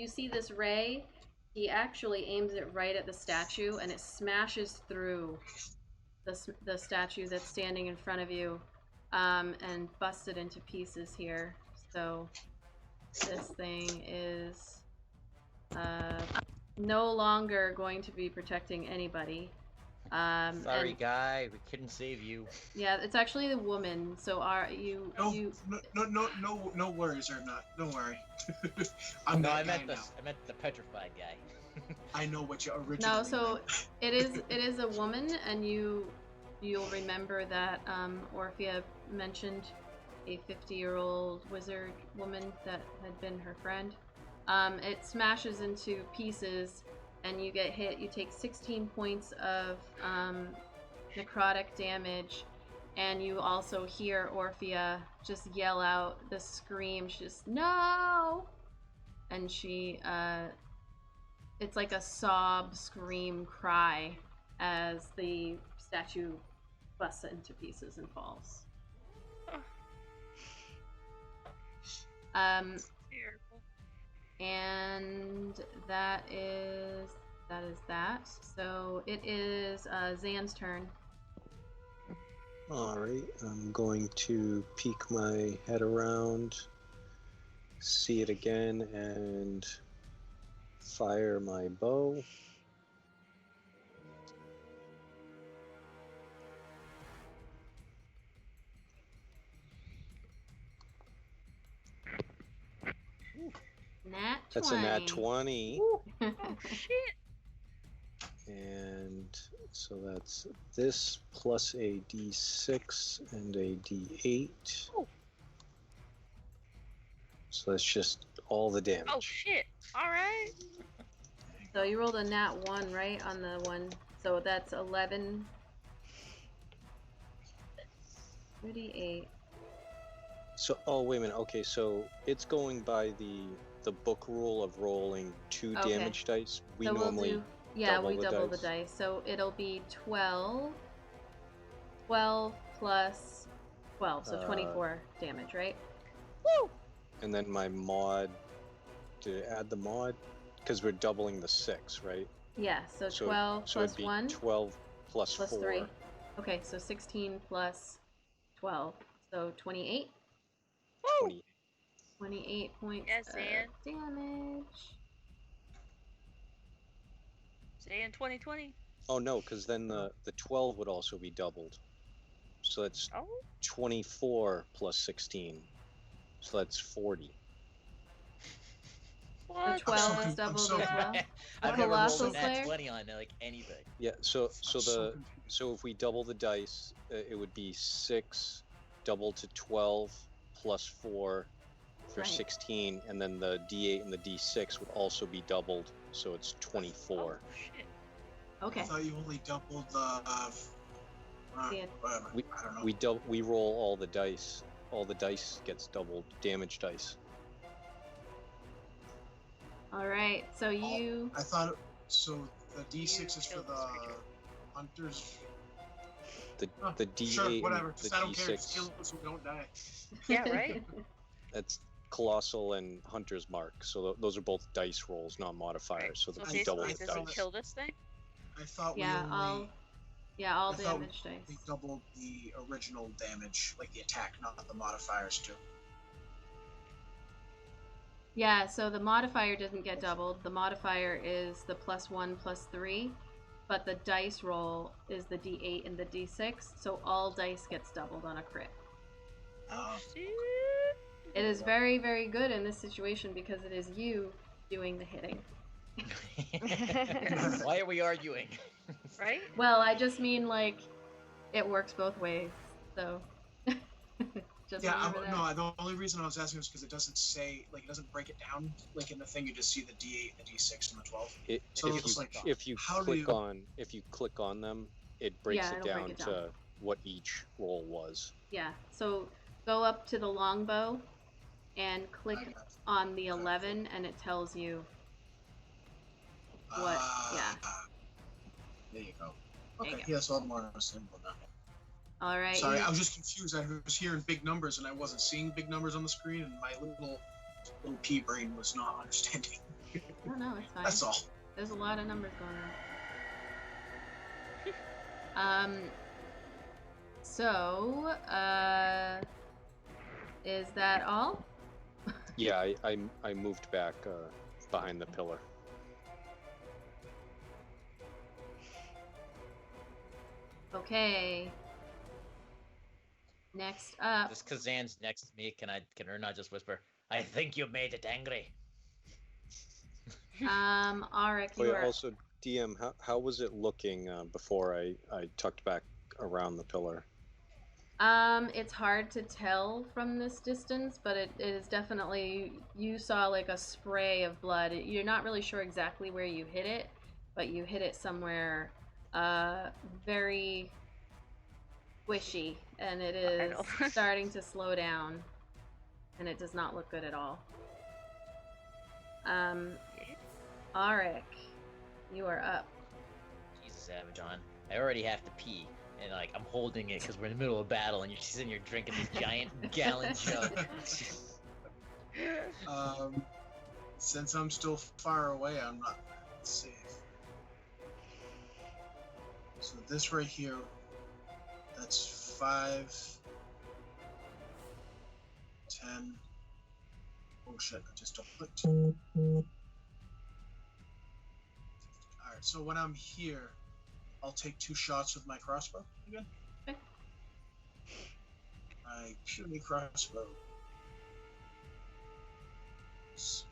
Speaker 3: see this ray. He actually aims it right at the statue, and it smashes through the statue that's standing in front of you, and busts it into pieces here. So this thing is no longer going to be protecting anybody.
Speaker 1: Sorry, guy, we couldn't save you.
Speaker 3: Yeah, it's actually the woman. So
Speaker 5: No worries, or not. Don't worry.
Speaker 1: I meant the petrified guy.
Speaker 5: I know what you originally.
Speaker 3: No, so it is a woman, and you'll remember that Orphea mentioned a 50-year-old wizard woman that had been her friend. It smashes into pieces, and you get hit. You take 16 points of necrotic damage, and you also hear Orphea just yell out the scream. She's just, no! And she, it's like a sob, scream, cry as the statue busts into pieces and falls. And that is that. So it is Zan's turn.
Speaker 4: Alright, I'm going to peek my head around, see it again, and fire my bow.
Speaker 3: Nat 20.
Speaker 4: That's a nat 20.
Speaker 2: Oh, shit.
Speaker 4: And so that's this plus a d6 and a d8.
Speaker 2: Oh.
Speaker 4: So that's just all the damage.
Speaker 2: Oh, shit. Alright.
Speaker 3: So you rolled a nat 1, right, on the one. So that's 11. 38.
Speaker 4: So, oh, wait a minute. Okay, so it's going by the book rule of rolling 2 damage dice. We
Speaker 3: so
Speaker 4: normally
Speaker 3: double the dice. So it'll be 12 plus 12, so 24 damage, right?
Speaker 2: Woo!
Speaker 4: And then my mod, to add the mod, because we're doubling the 6, right?
Speaker 3: Yeah, so 12
Speaker 4: so
Speaker 3: plus
Speaker 4: it'd be
Speaker 3: 1
Speaker 4: 12 plus 4.
Speaker 3: 3. Okay, so 16 plus 12, so 28.
Speaker 2: Woo!
Speaker 4: 20.
Speaker 3: 28 points
Speaker 2: Yes, Zan.
Speaker 3: of damage.
Speaker 2: Zan 2020.
Speaker 4: Oh no, because then the 12 would also be doubled. So that's 24 plus 16. So that's 40.
Speaker 2: What?
Speaker 3: The 12 is doubled as well.
Speaker 1: I've never
Speaker 3: Colossal
Speaker 1: rolled a nat
Speaker 3: Slayer?
Speaker 1: 20 on like anything.
Speaker 4: Yeah, so if we double the dice, it would be 6 doubled to 12 plus 4 for 16, and then the d8 and the d6 would also be doubled, so it's 24.
Speaker 2: Oh, shit.
Speaker 3: Okay.
Speaker 5: I thought you only doubled the. Whatever. I don't know.
Speaker 4: We roll all the dice. All the dice gets doubled. Damage dice.
Speaker 3: All right. So you.
Speaker 5: I thought so. The D6 is for the hunters.
Speaker 4: The d8
Speaker 5: Sure, whatever.
Speaker 4: and the
Speaker 5: I don't care.
Speaker 4: d6.
Speaker 5: Just kill us so we don't die.
Speaker 2: Yeah, right?
Speaker 4: That's colossal and hunter's mark. So those are both dice rolls, not modifiers. So
Speaker 2: So
Speaker 4: we double
Speaker 2: basically,
Speaker 4: the
Speaker 2: does
Speaker 4: dice.
Speaker 2: he kill this thing?
Speaker 5: I thought
Speaker 3: Yeah,
Speaker 5: we only.
Speaker 3: all
Speaker 5: I thought
Speaker 3: damage
Speaker 5: we
Speaker 3: dice.
Speaker 5: doubled the original damage, like the attack, not the modifiers too.
Speaker 3: Yeah, so the modifier doesn't get doubled. The modifier is the +1 +3, but the dice roll is the d8 and the d6, so all dice gets doubled on a crit.
Speaker 2: Shit.
Speaker 3: It is very, very good in this situation because it is you doing the hitting.
Speaker 1: Why are we arguing?
Speaker 2: Right?
Speaker 3: Well, I just mean, like, it works both ways, so... just remember that.
Speaker 5: No, the only reason I was asking was because it doesn't say, like, it doesn't break it down. Like, in the thing, you just see the D8, the D6, and the 12.
Speaker 4: If you click on them, it breaks it down to what each roll was.
Speaker 3: Yeah, so go up to the longbow and click on the 11, and it tells you what,
Speaker 5: There you go.
Speaker 3: There you
Speaker 5: Okay,
Speaker 3: go.
Speaker 5: yeah, so I'm more simple now.
Speaker 3: All right.
Speaker 5: Sorry, I was just confused. I was hearing big numbers, and I wasn't seeing big numbers on the screen, and my little little pea brain was not understanding.
Speaker 3: No, it's fine.
Speaker 5: That's all.
Speaker 3: There's a lot of numbers going on. So, is that all?
Speaker 4: Yeah, I moved back behind the pillar.
Speaker 3: Okay. Next up.
Speaker 1: Just because Zan's next to me, can her not just whisper, "I think you made it angry"?
Speaker 3: Auric, you are...
Speaker 4: Also, DM, how was it looking before I tucked back around the pillar?
Speaker 3: It's hard to tell from this distance, but it is definitely, you saw like a spray of blood. You're not really sure exactly where you hit it, but you hit it somewhere very squishy, and it is starting to slow down, and it does not look good at all. Auric, you are up.
Speaker 1: Jesus, Abaddon. I already have to pee, and like I'm holding it because we're in the middle of battle, and you're sitting here drinking this giant gallon jug.
Speaker 5: Since I'm still far away, I'm not safe. So this right here, that's 5, 10. Oh shit! I just clicked. All right. So when I'm here, I'll take 2 shots with my crossbow again.
Speaker 3: Okay.
Speaker 5: My puny crossbow. It's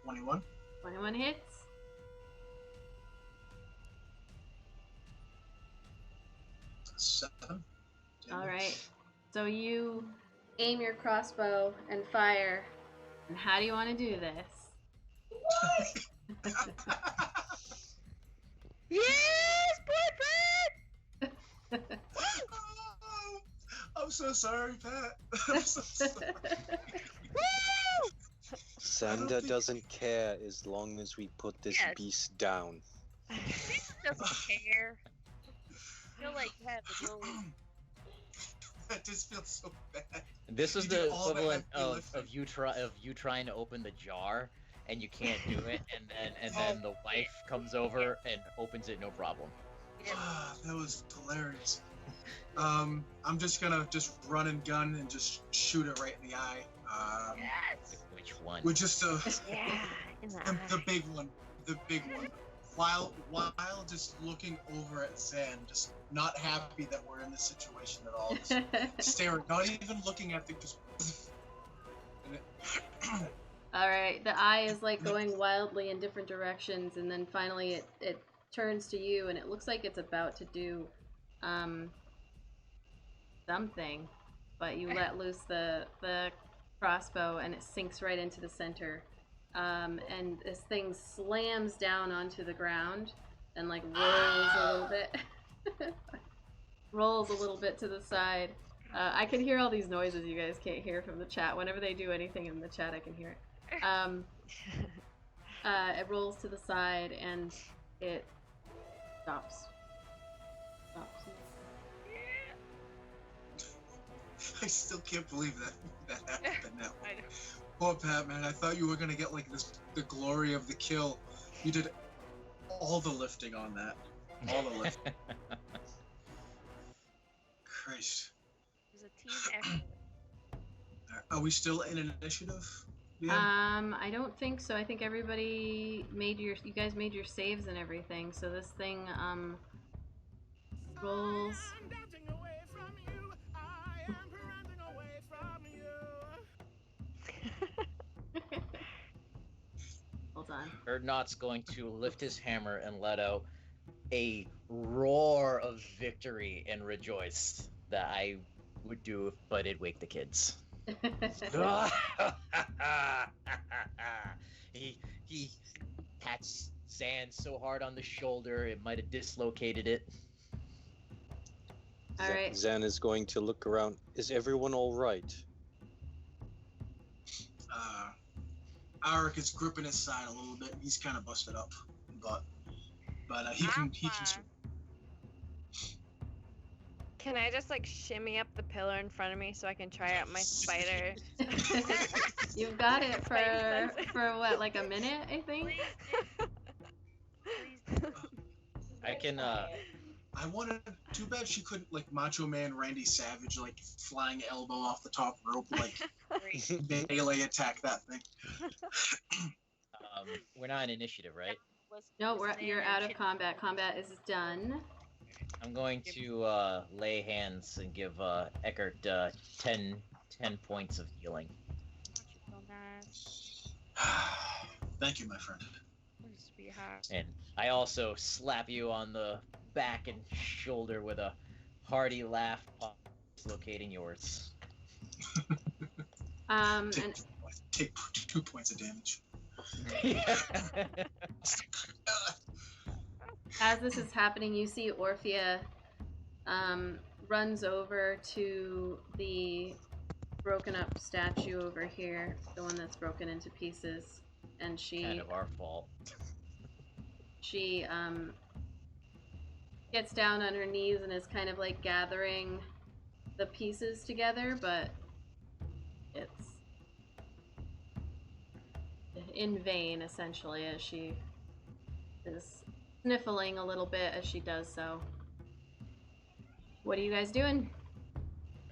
Speaker 5: 21.
Speaker 3: 21 hits.
Speaker 5: Seven.
Speaker 3: All right. So you aim your crossbow and fire. And how do you want to do this?
Speaker 2: Yes, boyfriend!
Speaker 5: I'm so sorry, Pat. I'm so sorry.
Speaker 4: Sanda doesn't care as long as we put this beast down.
Speaker 2: He doesn't care. I feel like you have the goal.
Speaker 5: That just feels so bad.
Speaker 1: This is the equivalent of you trying to open the jar and you can't do it, and then the wife comes over and opens it, no problem.
Speaker 5: That was hilarious. I'm just gonna run and gun and just shoot it right in the eye.
Speaker 2: Yes.
Speaker 1: Which one?
Speaker 5: With just
Speaker 2: in the eye.
Speaker 5: The big one. The big one. While just looking over at Zan, just not happy that we're in this situation at all. Just staring, not even looking at the
Speaker 3: All right, the eye is like going wildly in different directions, and then finally it turns to you, and it looks like it's about to do something, but you let loose the crossbow, and it sinks right into the center. And this thing slams down onto the ground and like rolls a little bit. Rolls a little bit to the side. I can hear all these noises you guys can't hear from the chat. Whenever they do anything in the chat, I can hear it. It rolls to the side and it stops.
Speaker 5: I still can't believe that happened that way. Poor Pat, man. I thought you were gonna get like the glory of the kill. You did all the lifting on that. All the lifting. Christ.
Speaker 2: It was a team effort.
Speaker 5: Are we still in an initiative?
Speaker 3: Yeah. I don't think so. I think everybody you guys made your saves and everything. So this thing rolls. Hold on.
Speaker 1: Erdnot's going to lift his hammer and let out a roar of victory and rejoice that I would do, but it'd wake the kids. He pats Zan so hard on the shoulder it might have dislocated it.
Speaker 3: All right.
Speaker 4: Zan is going to look around. Is everyone all right?
Speaker 5: Auric is gripping his side a little bit. He's kind of busted up, but but he can swim.
Speaker 7: Can I just like shimmy up the pillar in front of me so I can try out my spider?
Speaker 3: You've got it for what, like a minute, I think?
Speaker 2: Please do.
Speaker 1: I can.
Speaker 5: I wanted. Too bad she couldn't like Macho Man Randy Savage, like flying elbow off the top rope, like melee attack that thing.
Speaker 1: We're not in initiative, right?
Speaker 3: No, you're out of combat. Combat is done.
Speaker 1: I'm going to lay hands and give Eckert 10 points of healing.
Speaker 5: Thank you, my friend.
Speaker 1: And I also slap you on the back and shoulder with a hearty laugh, dislocating yours.
Speaker 5: Take 2 points of damage.
Speaker 3: As this is happening, you see Orphea runs over to the broken up statue over here, the one that's broken into pieces, and she...
Speaker 1: Kind of our fault.
Speaker 3: She gets down on her knees and is kind of like gathering the pieces together, but it's in vain, essentially, as she is sniffling a little bit as she does so. What are you guys doing?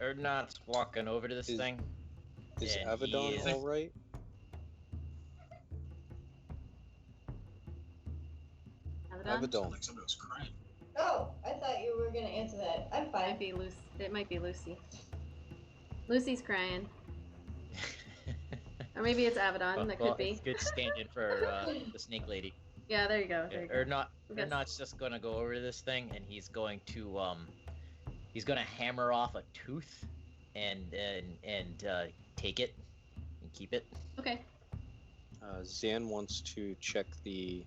Speaker 1: Erdnot's walking over to this thing.
Speaker 4: Is Avedon alright?
Speaker 3: Avedon?
Speaker 5: Like somebody was crying.
Speaker 6: Oh, I thought you were gonna answer that. I'm fine.
Speaker 3: It might be Lucy. Lucy's crying. Or maybe it's Avedon, that could be.
Speaker 1: Good stand-in for the snake lady.
Speaker 3: Yeah, there you go. There you go.
Speaker 1: Erdnot's just gonna go over to this thing, and he's going to hammer off a tooth, and take it and keep it.
Speaker 3: Okay.
Speaker 4: Zan wants to check the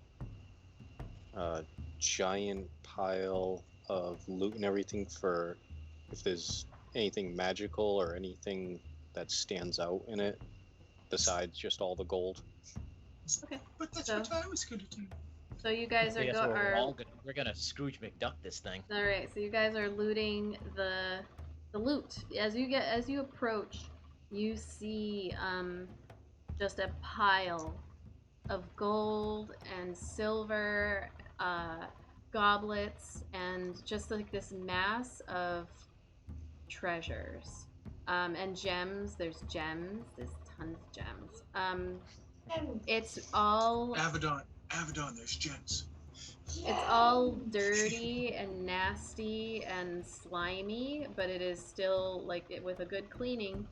Speaker 4: giant pile of loot and everything for if there's anything magical or anything that stands out in it besides just all the gold.
Speaker 3: Okay.
Speaker 5: But that's what I was gonna do.
Speaker 3: So you guys
Speaker 1: we're gonna Scrooge McDuck this thing.
Speaker 3: All right. So you guys are looting the loot. As you approach, you see just a pile of gold and silver, goblets, and just like this mass of treasures and gems. There's gems. There's tons of gems. It's all
Speaker 5: Avedon, there's gems.
Speaker 3: It's all dirty and nasty and slimy, but it is still like with a good cleaning.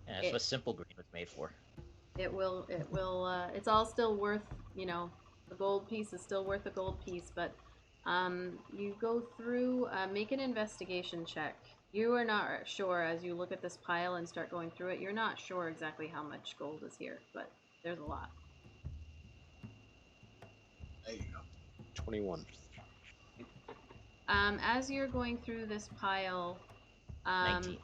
Speaker 1: Yeah, that's what Simple Green was made for.
Speaker 3: It will. It's all still worth. The gold piece is still worth a gold piece, but you go through. Make an investigation check. You are not sure as you look at this pile and start going through it. You're not sure exactly how much gold is here, but there's a lot.
Speaker 5: There you go.
Speaker 4: 21.
Speaker 3: As you're going through this pile,
Speaker 1: 19.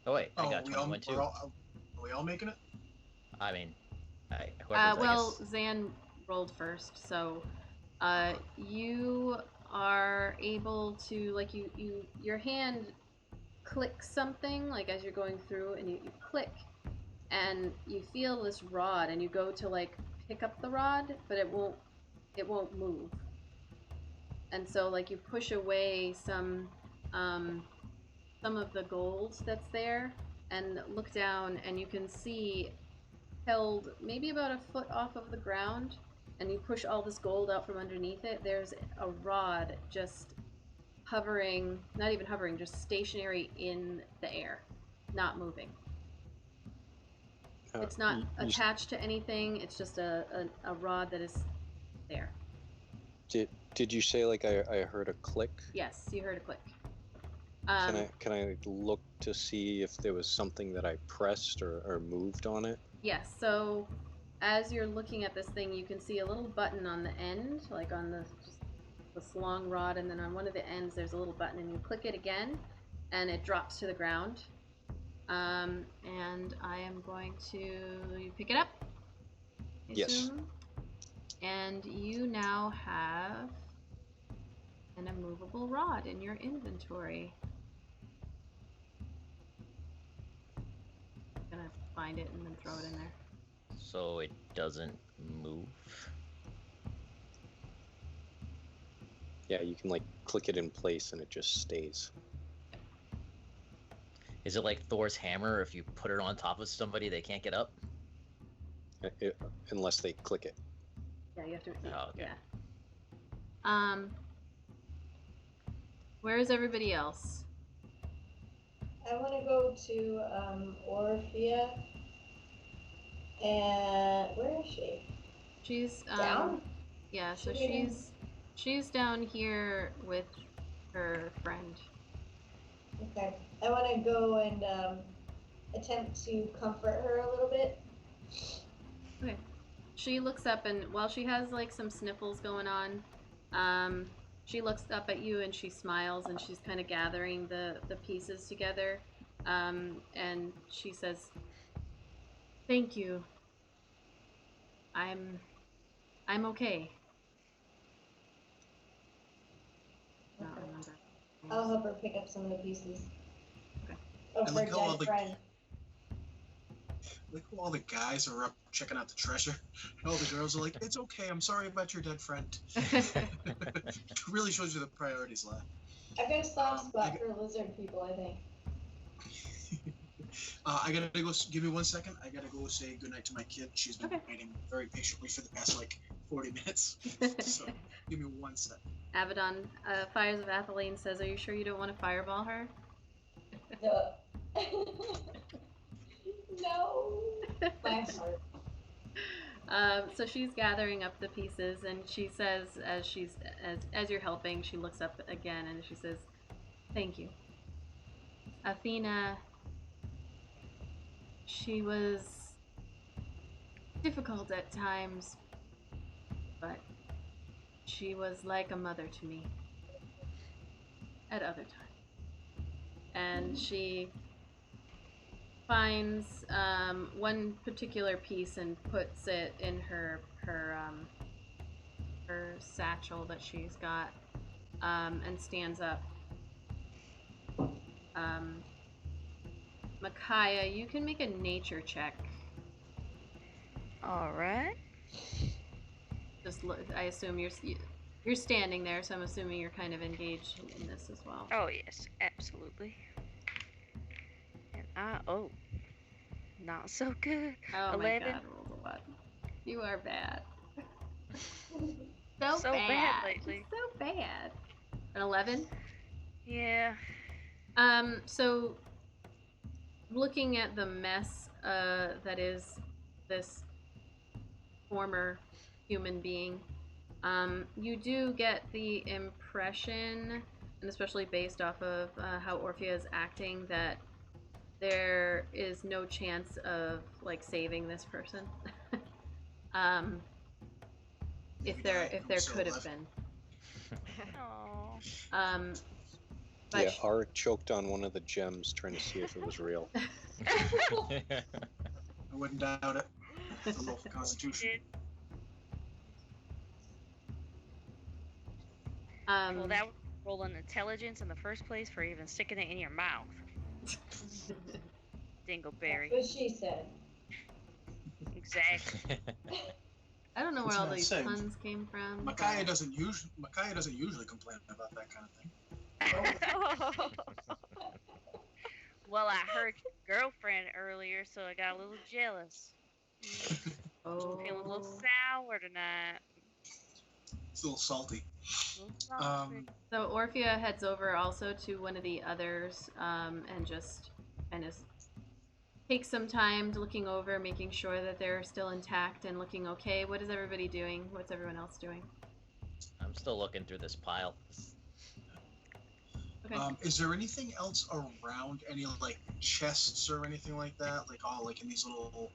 Speaker 1: Oh wait, I got 21 too.
Speaker 5: Are we all making it?
Speaker 1: I mean,
Speaker 3: Zan rolled first, so you are able to your hand clicks something as you're going through, and you click, and you feel this rod, and you go to pick up the rod, but it won't move, and so you push away some of the gold that's there, and look down, and you can see held maybe about a foot off of the ground, and you push all this gold out from underneath it. There's a rod just hovering, not even hovering, just stationary in the air, not moving. It's not attached to anything. It's just a rod that is there.
Speaker 4: Did you say I heard a click?
Speaker 3: Yes, you heard a click.
Speaker 4: Can I look to see if there was something that I pressed or moved on it?
Speaker 3: Yes. So as you're looking at this thing, you can see a little button on the end, on this long rod, and then on one of the ends there's a little button, and you click it again, and it drops to the ground. And I am going to... You pick it up?
Speaker 4: Yes.
Speaker 3: And you now have an immovable rod in your inventory. I'm gonna find it and then throw it in there.
Speaker 9: So it doesn't move?
Speaker 4: Yeah, you can like click it in place and it just stays.
Speaker 9: Is it like Thor's hammer? If you put it on top of somebody, they can't get up?
Speaker 4: Unless they click it.
Speaker 3: Yeah, you have to.
Speaker 9: Oh, okay.
Speaker 3: Yeah. Where is everybody else?
Speaker 6: I want to go to Orphea. And where is she?
Speaker 3: She's
Speaker 6: down.
Speaker 3: Yeah, so she's down here with her friend.
Speaker 6: Okay, I want to go and attempt to comfort her a little bit.
Speaker 3: Okay. She looks up, and while she has like some sniffles going on, she looks up at you and she smiles, and she's kind of gathering the pieces together, and she says, "Thank you. I'm okay." I don't remember.
Speaker 6: I'll help her pick up some of the pieces.
Speaker 3: Okay.
Speaker 6: Of her dead friend.
Speaker 5: Look how all the guys are up checking out the treasure. And all the girls are like, "It's okay, I'm sorry about your dead friend." It really shows you the priorities lie.
Speaker 6: I've got a soft spot for lizard people, I think.
Speaker 5: I gotta go. Give me 1 second. I gotta go say goodnight to my kid. She's been waiting very patiently for the past like 40 minutes. So give me 1 second.
Speaker 3: Abaddon, Fires of Atheline says, "Are you sure you don't want to fireball her?"
Speaker 6: No. No. My heart.
Speaker 3: So she's gathering up the pieces, and she says, as you're helping, she looks up again and she says, "Thank you. Athena, she was difficult at times, but she was like a mother to me at other times." And she finds one particular piece and puts it in her satchel that she's got, and stands up. Micaiah, you can make a nature check.
Speaker 7: All right.
Speaker 3: Just look, I assume you're standing there, so I'm assuming you're kind of engaged in this as well.
Speaker 2: Oh yes, absolutely. And not so good.
Speaker 3: Oh
Speaker 2: 11.
Speaker 3: my God, rolled a lot. You are bad. so
Speaker 2: bad lately.
Speaker 3: So bad. An 11?
Speaker 2: Yeah.
Speaker 3: So looking at the mess that is this former human being, you do get the impression, and especially based off of how Orphea is acting, that there is no chance of like saving this person. If there could have been.
Speaker 2: But
Speaker 4: yeah, Art choked on one of the gems trying to see if it was real.
Speaker 5: I wouldn't doubt it. The local constitution.
Speaker 2: Well, that was rolling intelligence in the first place for even sticking it in your mouth. Dingleberry.
Speaker 6: That's what she said.
Speaker 2: Exactly.
Speaker 3: I don't know where all these puns came from.
Speaker 5: Micaiah doesn't usually complain about that kind of thing.
Speaker 2: Well, I heard your girlfriend earlier, so I got a little jealous.
Speaker 3: Oh.
Speaker 2: Feeling a little sour tonight.
Speaker 5: It's a little salty.
Speaker 3: So Orphea heads over also to one of the others, and just kind of takes some time looking over, making sure that they're still intact and looking okay. What is everybody doing? What's everyone else doing?
Speaker 9: I'm still looking through this pile.
Speaker 5: Okay. Is there anything else around? Any like chests or anything like that? Like all like in these little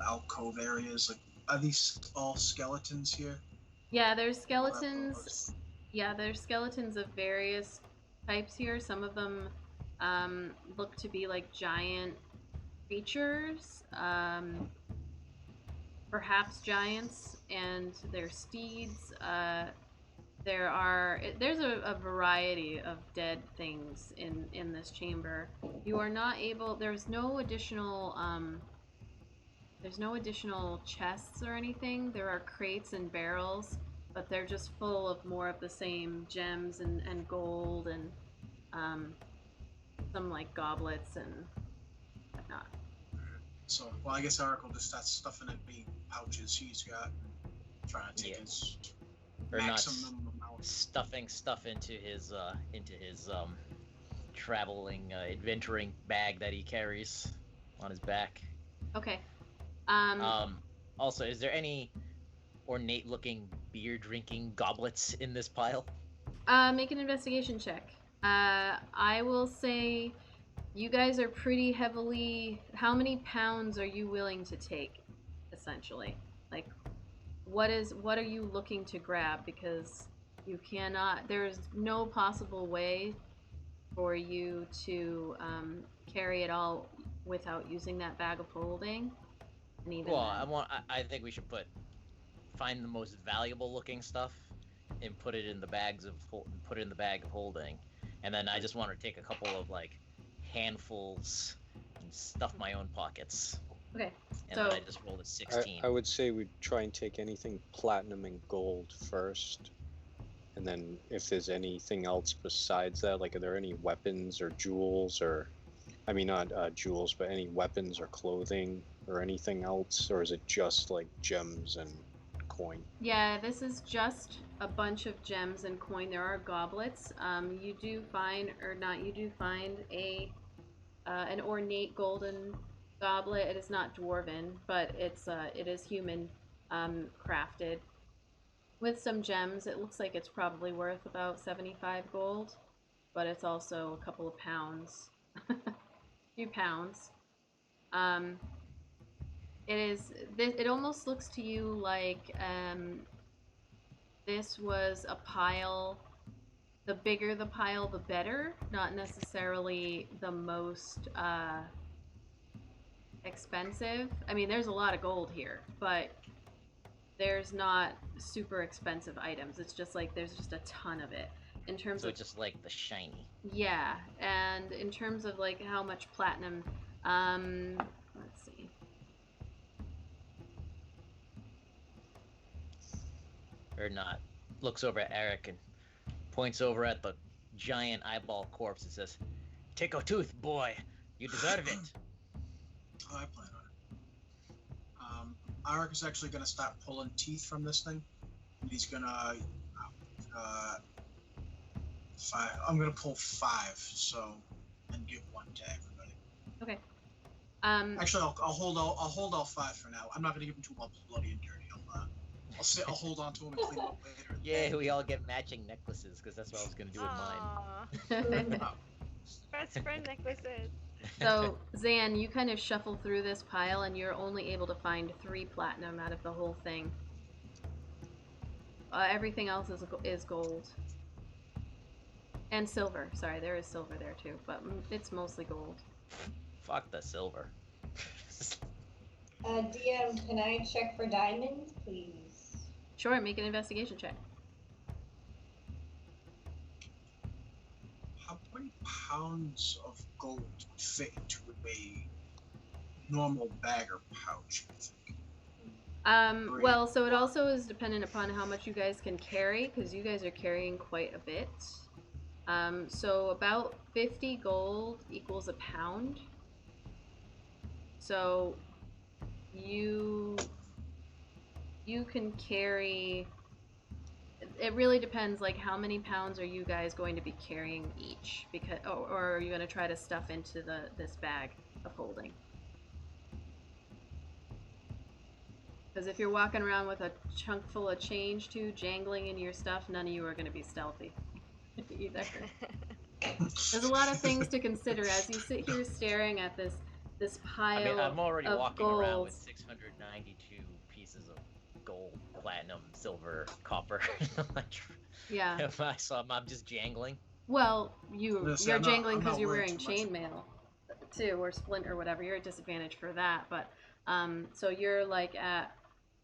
Speaker 5: alcove areas? Like, are these all skeletons here?
Speaker 3: Yeah, there's skeletons. Yeah, there's skeletons of various types here. Some of them look to be like giant creatures. perhaps giants and their steeds. There's a variety of dead things in this chamber. You are not able. There's no additional chests or anything. There are crates and barrels, but they're just full of more of the same gems and gold and some like goblets and whatnot.
Speaker 5: So, well, I guess Eric will just start stuffing in big pouches he's got, trying to take his
Speaker 9: or
Speaker 5: maximum
Speaker 9: not
Speaker 5: amount.
Speaker 9: stuffing stuff into his traveling adventuring bag that he carries on his back.
Speaker 3: Okay.
Speaker 9: Also, is there any ornate-looking beer-drinking goblets in this pile?
Speaker 3: Make an investigation check. I will say you guys are pretty heavily... How many pounds are you willing to take, essentially? Like, what are you looking to grab? Because you cannot... There's no possible way for you to carry it all without using that bag of holding. And even
Speaker 9: well, I think we should find the most valuable looking stuff and put it in the bag of holding, and then I just want to take a couple of like handfuls and stuff my own pockets.
Speaker 3: Okay.
Speaker 9: And then I just rolled a 16.
Speaker 4: I would say we'd try and take anything platinum and gold first, and then if there's anything else besides that, like are there any weapons or jewels, or I mean not jewels, but any weapons or clothing or anything else, or is it just like gems and coin?
Speaker 3: Yeah, this is just a bunch of gems and coin. There are goblets. You do find an ornate golden goblet. It is not dwarven, but it is human crafted with some gems. It looks like it's probably worth about 75 gold, but it's also a couple of pounds, a few pounds. It almost looks to you like this was a pile. The bigger the pile, the better. Not necessarily the most expensive. I mean, there's a lot of gold here, but there's not super expensive items. It's just like there's just a ton of it. In terms of
Speaker 9: just like the shiny.
Speaker 3: Yeah, and in terms of like how much platinum, let's see.
Speaker 9: Or not, looks over at Eric and points over at the giant eyeball corpse and says, "Take a tooth, boy. You deserve it."
Speaker 5: Oh, I plan on it. Eric is actually going to start pulling teeth from this thing. And he's going to... I'm going to pull 5, so... And give 1 to everybody.
Speaker 3: Okay.
Speaker 5: Actually, I'll hold all 5 for now. I'm not going to give them to him all bloody and dirty. I'll hold on to them and clean them up later.
Speaker 9: Yeah, we all get matching necklaces, because that's what I was going to do with mine.
Speaker 7: Best friend necklaces.
Speaker 3: So, Zan, you kind of shuffle through this pile, and you're only able to find 3 platinum out of the whole thing. Everything else is gold. And silver. Sorry, there is silver there too, but it's mostly gold.
Speaker 9: Fuck the silver.
Speaker 6: DM, can I check for diamonds, please?
Speaker 3: Sure, make an investigation check.
Speaker 5: How many pounds of gold would fit into a normal bag or pouch, I think?
Speaker 3: Well, so it also is dependent upon how much you guys can carry, because you guys are carrying quite a bit. So about 50 gold equals a pound. So you can carry... It really depends, like, how many pounds are you guys going to be carrying each? Because, or are you going to try to stuff into this bag of holding? Because if you're walking around with a chunk full of change too, jangling in your stuff, none of you are going to be stealthy either. There's a lot of things to consider as you sit here staring at this pile of gold.
Speaker 9: I'm already walking around with 692 pieces of gold, platinum, silver, copper.
Speaker 3: Yeah.
Speaker 9: So I'm just jangling.
Speaker 3: Well, you're jangling because you're wearing chainmail too, or splint or whatever. You're at disadvantage for that, but so you're like at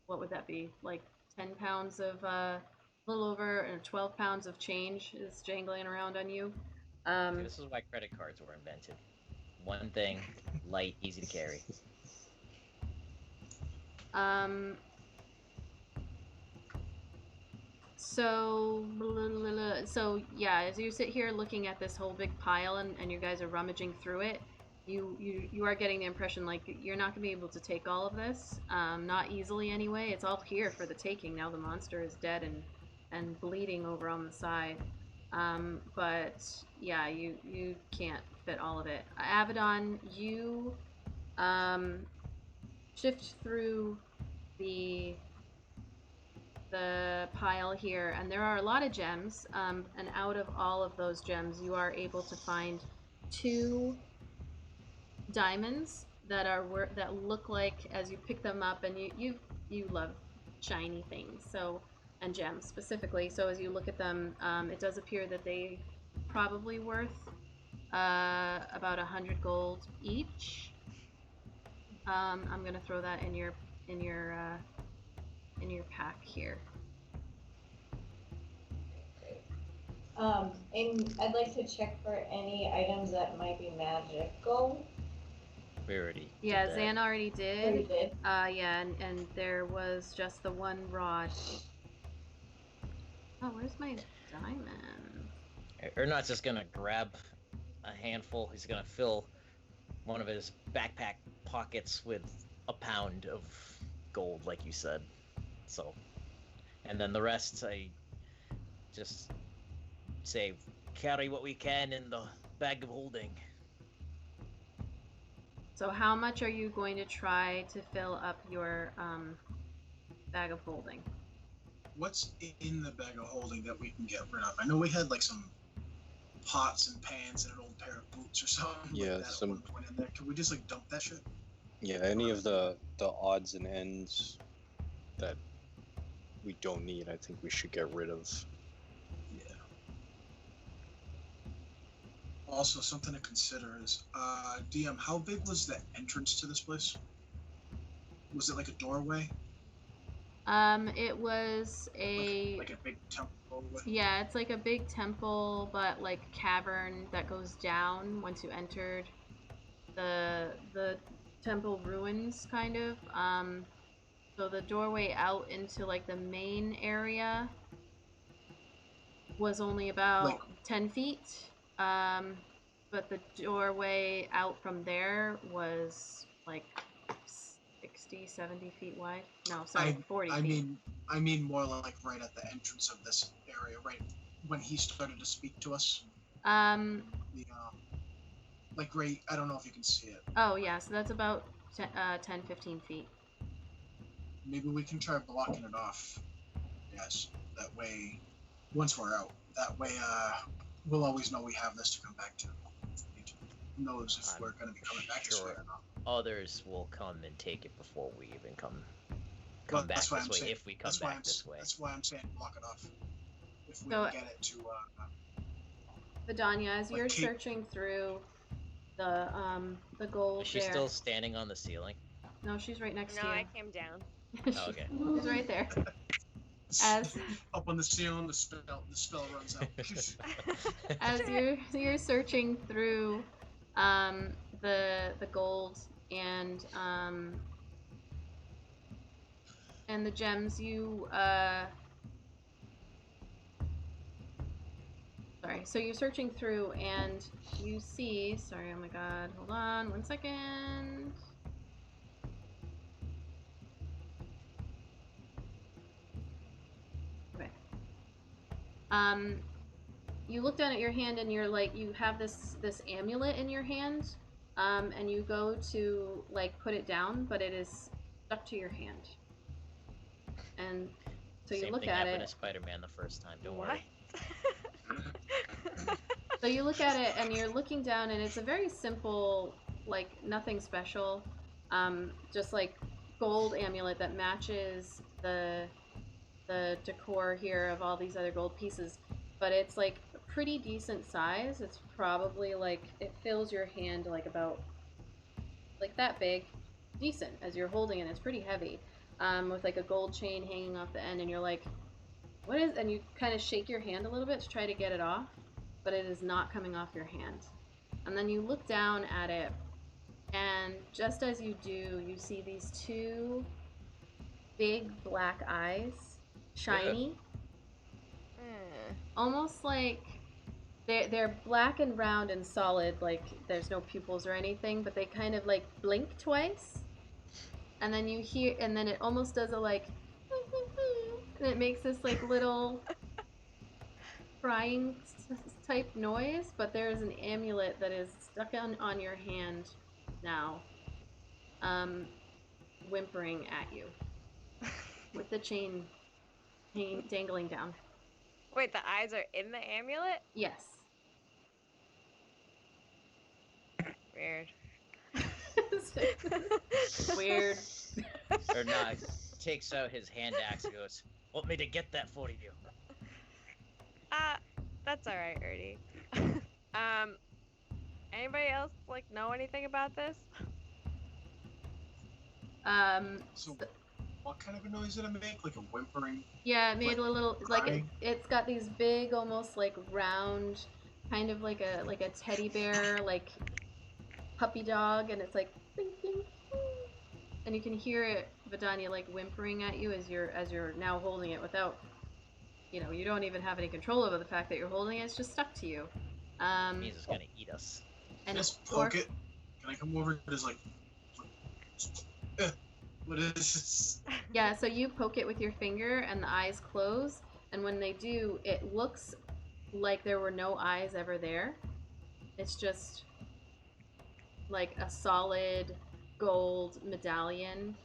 Speaker 3: what would that be? Like 10 pounds of, a little over 12 pounds of change is jangling around on you.
Speaker 9: See, this is why credit cards were invented. One thing, light, easy to carry.
Speaker 3: So yeah, as you sit here looking at this whole big pile and you guys are rummaging through it, you are getting the impression like you're not gonna be able to take all of this, not easily anyway. It's all here for the taking now. The monster is dead and bleeding over on the side. But yeah, you can't fit all of it. Abaddon, you shift through the pile here, and there are a lot of gems, and out of all of those gems you are able to find 2 diamonds that look like, as you pick them up, and you love shiny things, so, and gems specifically, so as you look at them, it does appear that they probably worth about 100 gold each. I'm gonna throw that in your pack here.
Speaker 6: And I'd like to check for any items that might be magical.
Speaker 9: We already
Speaker 3: Yeah, Zan already did.
Speaker 6: Already did?
Speaker 3: Yeah, and there was just the 1 rod. Oh, where's my diamond?
Speaker 9: Ernot's just gonna grab a handful. He's gonna fill one of his backpack pockets with a pound of gold, like you said. So, and then the rest, I just say, carry what we can in the bag of holding.
Speaker 3: So how much are you going to try to fill up your bag of holding?
Speaker 5: What's in the bag of holding that we can get rid of? I know we had like some pots and pans and an old pair of boots or something.
Speaker 4: Yeah,
Speaker 5: like that at one point in there. Can we just like dump that shit?
Speaker 4: Yeah, any of the odds and ends that we don't need, I think we should get rid of.
Speaker 5: Yeah. Also, something to consider is, DM, how big was the entrance to this place? Was it like a doorway?
Speaker 3: It was
Speaker 5: like a big temple doorway?
Speaker 3: Yeah, it's like a big temple, but like cavern that goes down once you entered the temple ruins, kind of. So the doorway out into like the main area was only about like 10 feet. But the doorway out from there was like 60, 70 feet wide. No, sorry, 40 feet.
Speaker 5: I mean more like right at the entrance of this area, right when he started to speak to us. Like right, I don't know if you can see it.
Speaker 3: Oh yeah, so that's about 10, 15 feet.
Speaker 5: Maybe we can try blocking it off. Yes, that way, once we're out, that way we'll always know we have this to come back to. Who knows if we're going to be coming back this way or not.
Speaker 9: Others will come and take it before we even come back this way, if we come back this way.
Speaker 5: That's why I'm saying block it off. If we can get it to...
Speaker 3: Vidania, as you're searching through the gold.
Speaker 9: Is she still standing on the ceiling?
Speaker 3: No, she's right next to you.
Speaker 7: No, I came down.
Speaker 9: Oh, okay.
Speaker 3: She's right there. As
Speaker 5: up on the ceiling, the spell runs out.
Speaker 3: As you're searching through the gold and the gems, you sorry, so you're searching through and you see, sorry, oh my god, hold on 1 second. Okay. You look down at your hand and you're like, you have this amulet in your hand, and you go to like put it down, but it is stuck to your hand. And so you look at it.
Speaker 9: Same thing happened to Spider-Man the first time. Don't worry.
Speaker 3: So you look at it and you're looking down, and it's a very simple, like nothing special, just like gold amulet that matches the decor here of all these other gold pieces, but it's like a pretty decent size. It's probably like, it fills your hand like about like that big, decent as you're holding it. It's pretty heavy. with like a gold chain hanging off the end, and you're like, what is, and you kind of shake your hand a little bit to try to get it off, but it is not coming off your hand. And then you look down at it, and just as you do, you see these two big black eyes, shiny, almost like they're black and round and solid, like there's no pupils or anything, but they kind of like blink twice, and then you hear, and then it almost does a like, and it makes this like little crying type noise, but there is an amulet that is stuck on your hand now, whimpering at you with the chain dangling down.
Speaker 7: Wait, the eyes are in the amulet?
Speaker 3: Yes.
Speaker 7: Weird.
Speaker 3: Weird.
Speaker 9: Or not, takes out his hand axe and goes, "Want me to get that for you?"
Speaker 7: That's all right, Ernie. Anybody else like know anything about this?
Speaker 5: So, what kind of a noise did it make? Like a whimpering?
Speaker 3: Yeah, it made a little like
Speaker 5: crying?
Speaker 3: it's got these big, almost like round, kind of like a teddy bear, like puppy dog, and it's like bling, bling, bling. And you can hear it, Vidania, like whimpering at you as you're now holding it without, you know, you don't even have any control over the fact that you're holding it. It's just stuck to you.
Speaker 9: Means it's gonna eat us.
Speaker 3: And
Speaker 5: Just poke it. Can I come over? Just like, what is this?
Speaker 3: Yeah, so you poke it with your finger and the eyes close, and when they do, it looks like there were no eyes ever there. It's just like a solid gold medallion.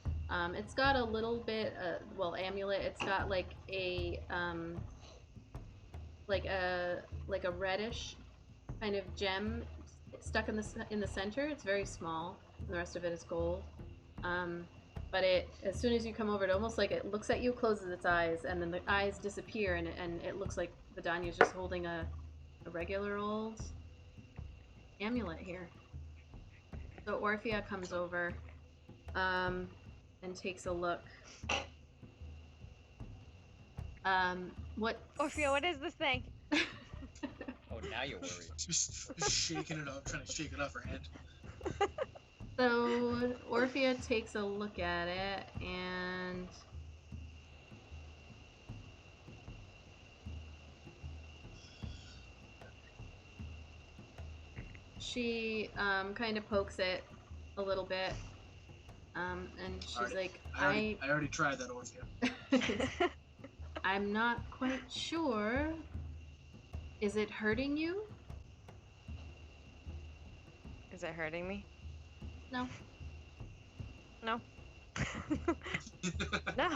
Speaker 3: It's got a little bit, amulet. It's got like a reddish kind of gem stuck in the center. It's very small, and the rest of it is gold. But as soon as you come over, it almost like it looks at you, closes its eyes, and then the eyes disappear, and it looks like Vidania's just holding a regular old amulet here. So Orphea comes over, and takes a look.
Speaker 7: Orphea, what is this thing?
Speaker 9: Oh, now you're worried.
Speaker 5: Just shaking it up, trying to shake it off her hand.
Speaker 3: So Orphea takes a look at it, and she kind of pokes it a little bit, and she's like,
Speaker 5: I already tried that, Orphea.
Speaker 3: I'm not quite sure. Is it hurting you?
Speaker 7: Is it hurting me?
Speaker 3: No.
Speaker 7: No. No.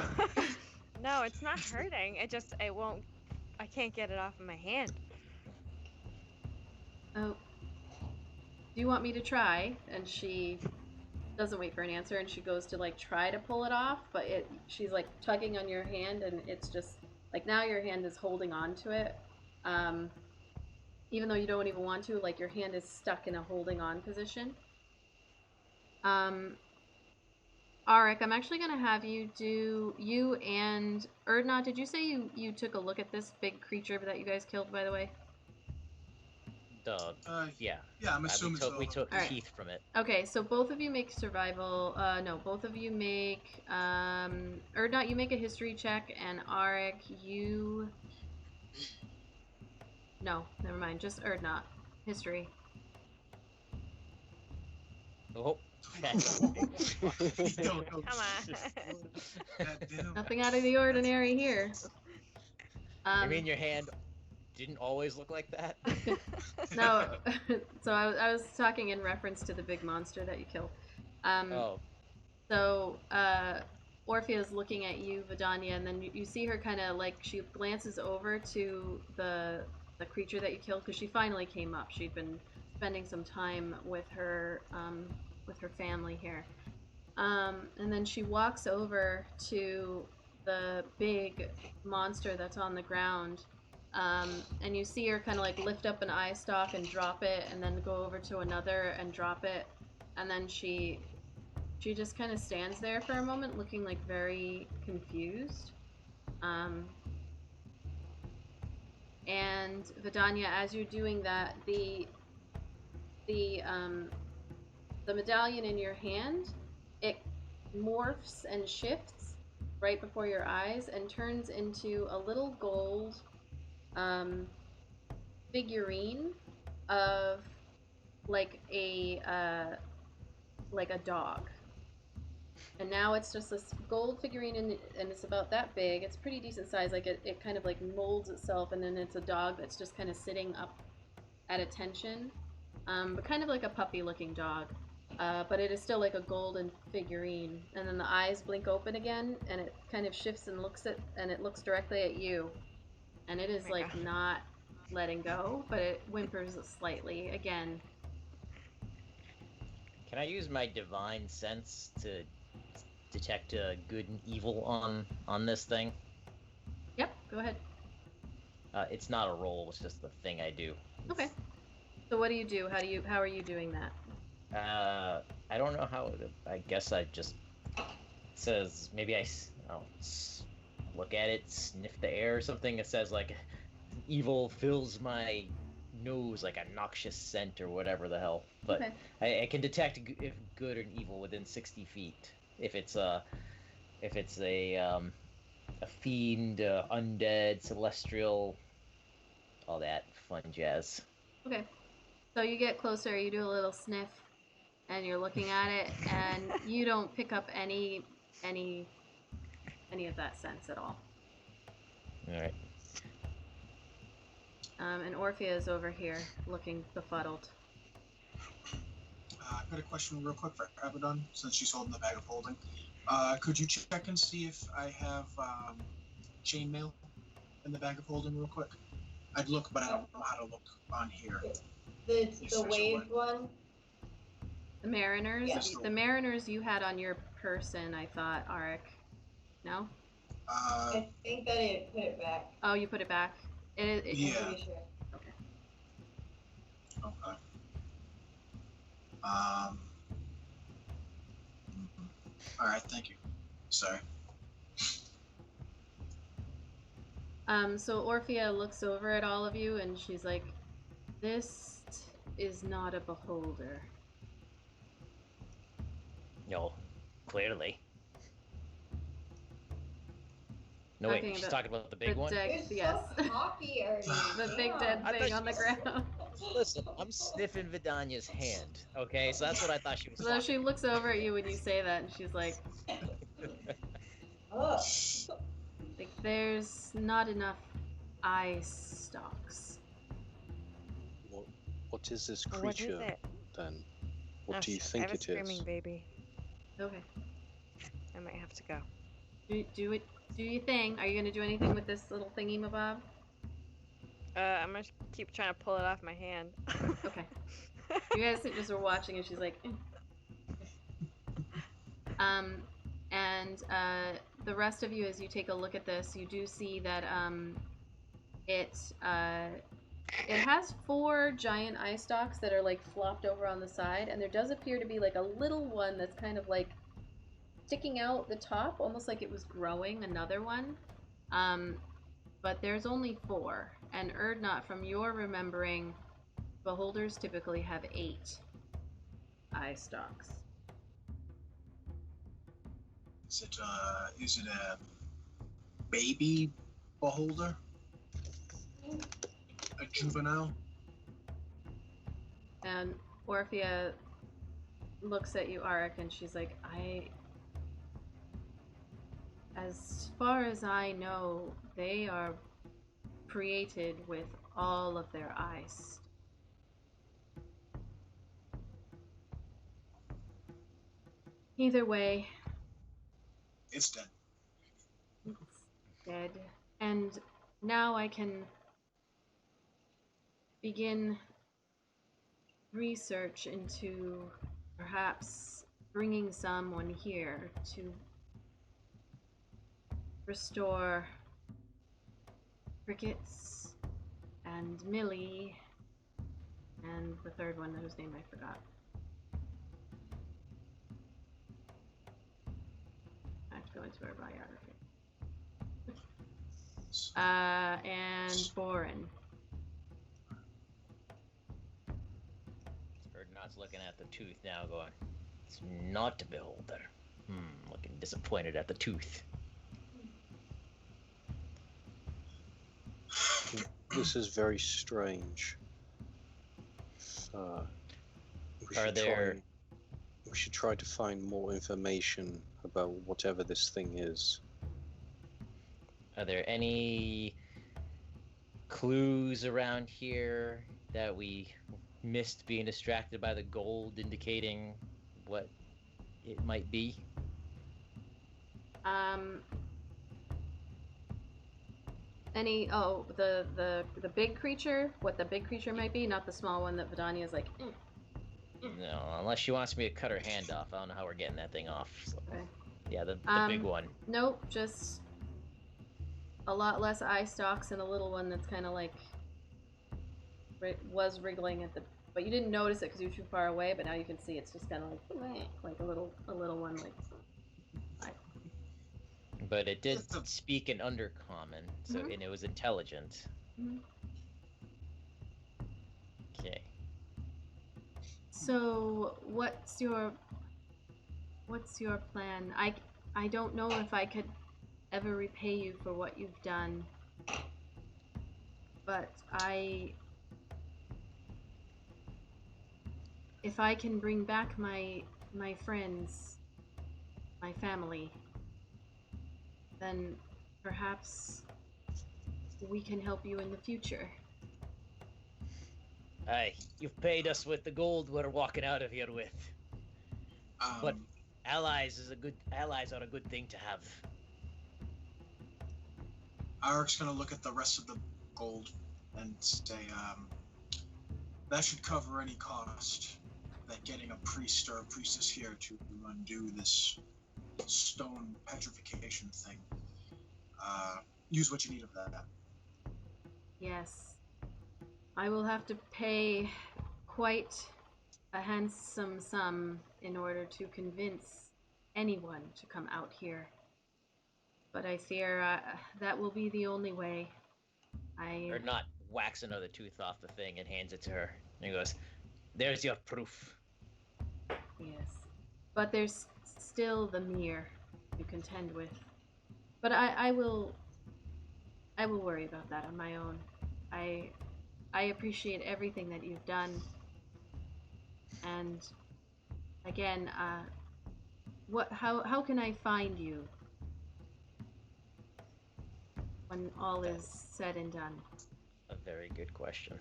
Speaker 7: No, it's not hurting. It won't. I can't get it off of my hand.
Speaker 3: Oh. Do you want me to try? And she doesn't wait for an answer, and she goes to like try to pull it off, but she's like tugging on your hand, and it's just like now your hand is holding on to it. Even though you don't even want to, like your hand is stuck in a holding on position. Arik, I'm actually gonna have you do, you and Erdna, did you say you took a look at this big creature that you guys killed, by the way?
Speaker 9: Yeah.
Speaker 5: Yeah, I'm assuming
Speaker 9: we took
Speaker 3: All right.
Speaker 9: teeth from it.
Speaker 3: Okay, so both of you make survival, no, both of you make, Erdna, you make a history check, and Arik, you... No, never mind, just Erdna. History.
Speaker 9: Oh.
Speaker 5: Come
Speaker 7: on.
Speaker 3: Nothing out of the ordinary here.
Speaker 9: You mean your hand didn't always look like that?
Speaker 3: No, so I was talking in reference to the big monster that you killed. So, Orphea is looking at you, Vidania, and then you see her kind of like, she glances over to the creature that you killed, because she finally came up. She'd been spending some time with her family here. And then she walks over to the big monster that's on the ground, and you see her kind of like lift up an eye stalk and drop it, and then go over to another and drop it, and then she She just kind of stands there for a moment, looking like very confused. And Vidania, as you're doing that, the medallion in your hand, it morphs and shifts right before your eyes and turns into a little gold figurine of like a dog. And now it's just this gold figurine, and it's about that big. It's pretty decent size. Like it kind of like molds itself, and then it's a dog that's just kind of sitting up at attention, but kind of like a puppy-looking dog. But it is still like a golden figurine. And then the eyes blink open again, and it kind of shifts and it looks directly at you. And it is like not letting go, but it whimpers slightly again.
Speaker 9: Can I use my divine sense to detect good and evil on this thing?
Speaker 3: Yep, go ahead.
Speaker 9: It's not a roll, it's just the thing I do.
Speaker 3: Okay. So what do you do? How are you doing that?
Speaker 9: I don't know how. I guess I just says maybe I'll look at it, sniff the air or something. It says like evil fills my nose like a noxious scent or whatever the hell. But okay. I can detect if good and evil within 60 feet. If it's a fiend, undead, celestial, all that fun jazz.
Speaker 3: Okay. So you get closer, you do a little sniff, and you're looking at it, and you don't pick up any of that sense at all.
Speaker 9: All right.
Speaker 3: And Orphea is over here looking befuddled.
Speaker 5: I've got a question real quick for Abaddon, since she's holding the bag of holding. Could you check and see if I have chainmail in the bag of holding real quick? I'd look, but I don't know how to look on here.
Speaker 6: The waved one?
Speaker 3: The Mariners?
Speaker 6: Yeah.
Speaker 3: The Mariners you had on your person, I thought, Arik. No?
Speaker 6: I think that I put it back.
Speaker 3: Oh, you put it back?
Speaker 5: Yeah.
Speaker 6: I'm pretty sure.
Speaker 3: Okay.
Speaker 5: Okay. All right, thank you. Sorry.
Speaker 3: So Orphea looks over at all of you and she's like, "This is not a beholder."
Speaker 9: No, clearly. No, wait, she's talking about the big one?
Speaker 3: Yes.
Speaker 6: So cocky already.
Speaker 3: The big dead thing on the ground.
Speaker 9: Listen, I'm sniffing Vidania's hand, okay? So that's what I thought she was
Speaker 3: So she looks over at you when you say that, and she's like, like, there's not enough eye stalks.
Speaker 4: What is this creature, then? What do you think it is?
Speaker 7: I have a screaming baby.
Speaker 3: Okay.
Speaker 7: I might have to go.
Speaker 3: Do your thing. Are you gonna do anything with this little thingy, mabob?
Speaker 7: I'm gonna keep trying to pull it off my hand.
Speaker 3: Okay. You guys just were watching, and she's like, and the rest of you, as you take a look at this, you do see that it has 4 giant eye stalks that are like flopped over on the side, and there does appear to be like a little one that's kind of like sticking out the top, almost like it was growing another one. But there's only 4. And Erdnot, from your remembering, beholders typically have 8 eye stalks.
Speaker 5: Is it a baby beholder? A juvenile?
Speaker 3: And Orphea looks at you, Arik, and she's like, as far as I know, they are created with all of their eyes. Either way,
Speaker 5: it's dead.
Speaker 3: It's dead. And now I can begin research into perhaps bringing someone here to restore Crickets and Millie and the third one whose name I forgot. to our biography. And Boren.
Speaker 9: Erdnot's looking at the tooth now, going, "It's not a beholder." Looking disappointed at the tooth.
Speaker 4: This is very strange. We should try to find more information about whatever this thing is.
Speaker 9: Are there any clues around here that we missed being distracted by the gold, indicating what it might be?
Speaker 3: The big creature? What the big creature might be? Not the small one that Vidania's like,
Speaker 9: No, unless she wants me to cut her hand off. I don't know how we're getting that thing off. So.
Speaker 3: Okay.
Speaker 9: Yeah, the big one.
Speaker 3: Nope, just a lot less eye stalks and a little one that's kind of like was wriggling at the. But you didn't notice it because you were too far away. But now you can see it's just kind of like a little one like.
Speaker 9: But it did speak in Undercommon, so and it was intelligent. Okay.
Speaker 3: So what's your plan? I don't know if I could ever repay you for what you've done, but if I can bring back my friends, my family, then perhaps we can help you in the future.
Speaker 9: Aye, you've paid us with the gold we're walking out of here with. But allies are a good thing to have.
Speaker 5: Arik's gonna look at the rest of the gold and say, that should cover any cost that getting a priest or a priestess here to undo this stone petrification thing. Use what you need of that.
Speaker 3: Yes. I will have to pay quite a handsome sum in order to convince anyone to come out here. But I fear that will be the only way.
Speaker 9: Or not whacks another tooth off the thing and hands it to her. And he goes, "There's your proof."
Speaker 3: Yes. But there's still the mirror to contend with. But I will worry about that on my own. I appreciate everything that you've done. And again, how can I find you when all is said and done?
Speaker 9: A very good question.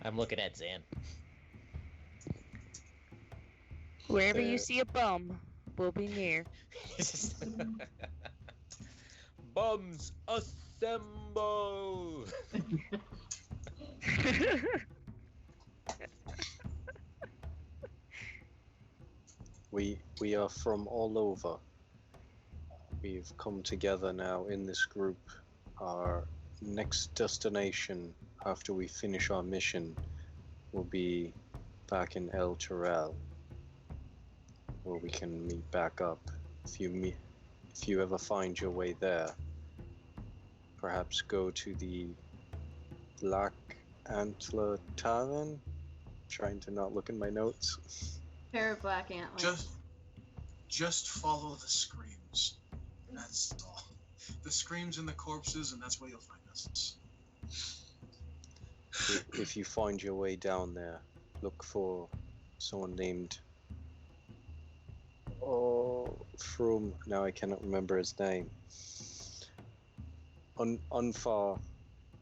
Speaker 9: I'm looking at Zan.
Speaker 7: Wherever you see a bum, we'll be near.
Speaker 9: Bums assemble!
Speaker 4: We are from all over. We've come together now in this group. Our next destination after we finish our mission will be back in El Terrell, where we can meet back up. If you ever find your way there, perhaps go to the Black Antler Tavern. Trying to not look in my notes.
Speaker 3: Pair of black antlers.
Speaker 5: Just follow the screams. That's all. The screams and the corpses, and that's where you'll find us.
Speaker 4: If you find your way down there, look for someone named Froome. Now I cannot remember his name. Unfar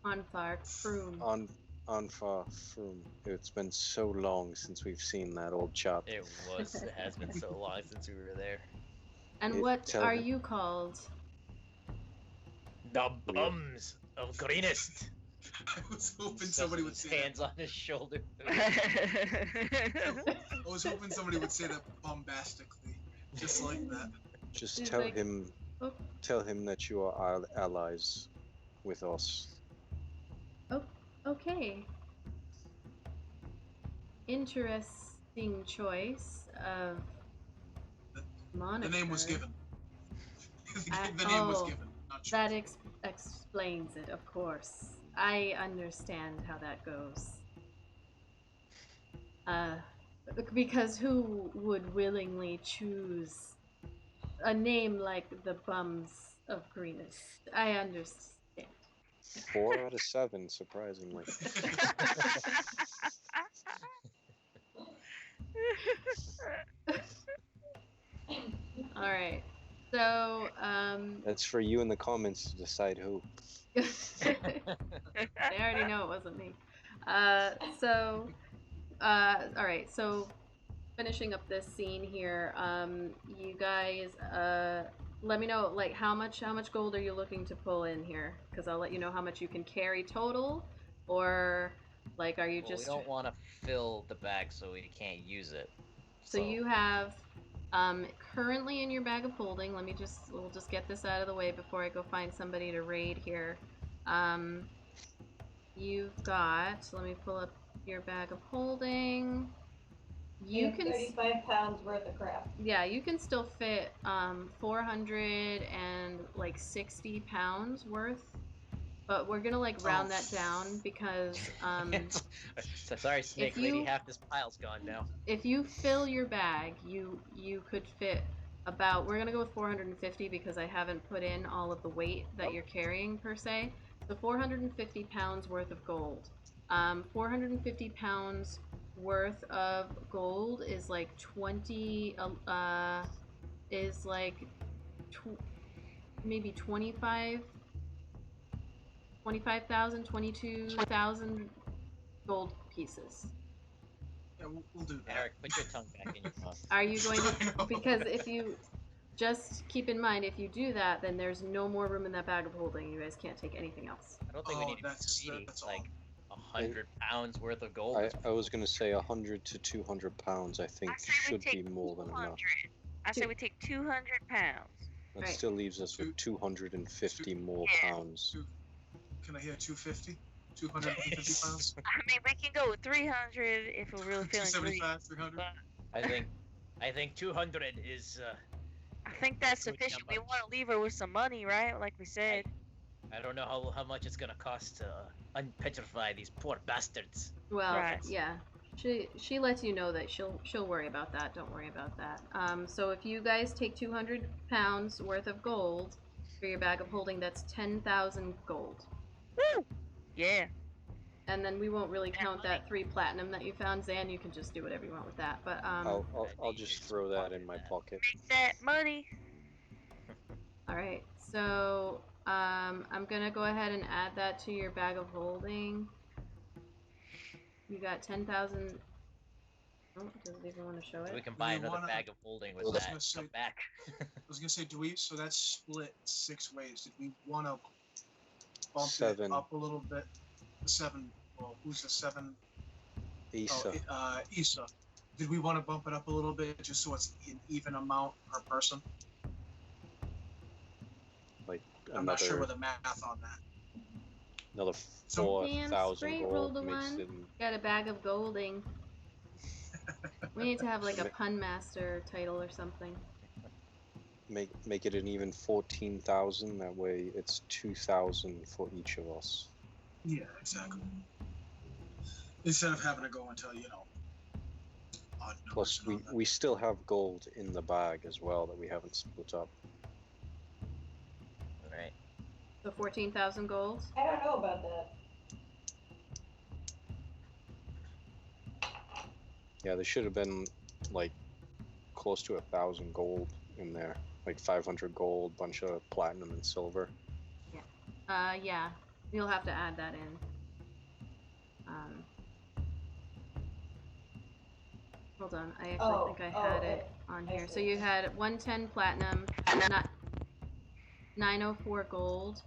Speaker 3: Froome.
Speaker 4: Unfar Froome. It's been so long since we've seen that old chap.
Speaker 9: It has been so long since we were there.
Speaker 3: And what are you called?
Speaker 9: The Bums of Greenest.
Speaker 5: I was hoping somebody would say
Speaker 9: hands on his shoulder.
Speaker 5: I was hoping somebody would say that bombastically, just like that.
Speaker 4: Just tell him that you are allies with us.
Speaker 3: Oh, okay. Interesting choice. of monitor.
Speaker 5: The name was given. The name was given. Not sure.
Speaker 3: That explains it, of course. I understand how that goes. Because who would willingly choose a name like the Bums of Greenest? I understand.
Speaker 4: 4 out of 7, surprisingly.
Speaker 3: All right. So,
Speaker 4: That's for you in the comments to decide who.
Speaker 3: They already know it wasn't me. All right. So, finishing up this scene here, you guys, let me know, like, how much gold are you looking to pull in here? Because I'll let you know how much you can carry total, or, like, are you just...
Speaker 9: We don't want to fill the bag so we can't use it.
Speaker 3: So you have, currently in your bag of holding, we'll just get this out of the way before I go find somebody to raid here. You've got, let me pull up your bag of holding.
Speaker 6: You can 35 pounds worth of crap.
Speaker 3: Yeah, you can still fit 460 pounds worth, but we're gonna like round that down because
Speaker 9: sorry, Snake Lady, half this pile's gone now.
Speaker 3: If you fill your bag, you could fit about, we're gonna go with 450 because I haven't put in all of the weight that you're carrying per se. So 450 pounds worth of gold. 450 pounds worth of gold is like 25,000, 22,000 gold pieces.
Speaker 5: Yeah, we'll do that.
Speaker 9: Eric, put your tongue back in your mouth.
Speaker 3: Are you going to, because if you, just keep in mind, if you do that, then there's no more room in that bag of holding. You guys can't take anything else.
Speaker 9: I don't think we need
Speaker 5: that's
Speaker 9: like 100 pounds worth of gold.
Speaker 4: I was going to say 100 to 200 pounds, I think, should be more than enough.
Speaker 2: I say we take 200 pounds.
Speaker 4: That still leaves us with 250 more pounds.
Speaker 5: Can I hear 250? 250 pounds?
Speaker 2: I mean, we can go with 300 if we're really feeling
Speaker 5: 275, 300?
Speaker 9: I think 200 is...
Speaker 2: I think that's sufficient. We want to leave her with some money, right? Like we said.
Speaker 9: I don't know how much it's gonna cost to unpetrify these poor bastards.
Speaker 3: Well, yeah. She lets you know that she'll worry about that. Don't worry about that. So if you guys take 200 pounds worth of gold for your bag of holding, that's 10,000 gold.
Speaker 2: Woo! Yeah.
Speaker 3: And then we won't really count that 3 platinum that you found, Zan. You can just do whatever you want with that. But
Speaker 4: I'll just throw that in my pocket.
Speaker 2: Make that money.
Speaker 3: All right. So I'm gonna go ahead and add that to your bag of holding. You got 10,000. Oh, does it even want to show it?
Speaker 9: So we can buy another bag of holding with that. Come back.
Speaker 5: I was gonna say, so that's split 6 ways. Did we want to bump
Speaker 4: 7.
Speaker 5: it up a little bit? 7. Well, who's the 7?
Speaker 4: Issa.
Speaker 5: Oh, Issa. Did we want to bump it up a little bit just so it's an even amount per person?
Speaker 4: Like
Speaker 5: I'm not sure with the math on that.
Speaker 4: Another 4,000 gold mixed in.
Speaker 3: Got a bag of golding. We need to have like a pun master title or something.
Speaker 4: Make it an even 14,000. That way, it's 2,000 for each of us.
Speaker 5: Yeah, exactly. Instead of having to go until odd numbers.
Speaker 4: Plus, we still have gold in the bag as well that we haven't split up.
Speaker 9: Right.
Speaker 3: So 14,000 gold.
Speaker 6: I don't know about that.
Speaker 4: Yeah, there should have been like close to 1,000 gold in there, like 500 gold, bunch of platinum and silver.
Speaker 3: Yeah. Yeah. You'll have to add that in. Hold on, I actually think I had it on here. So you had 110 platinum, 904 gold,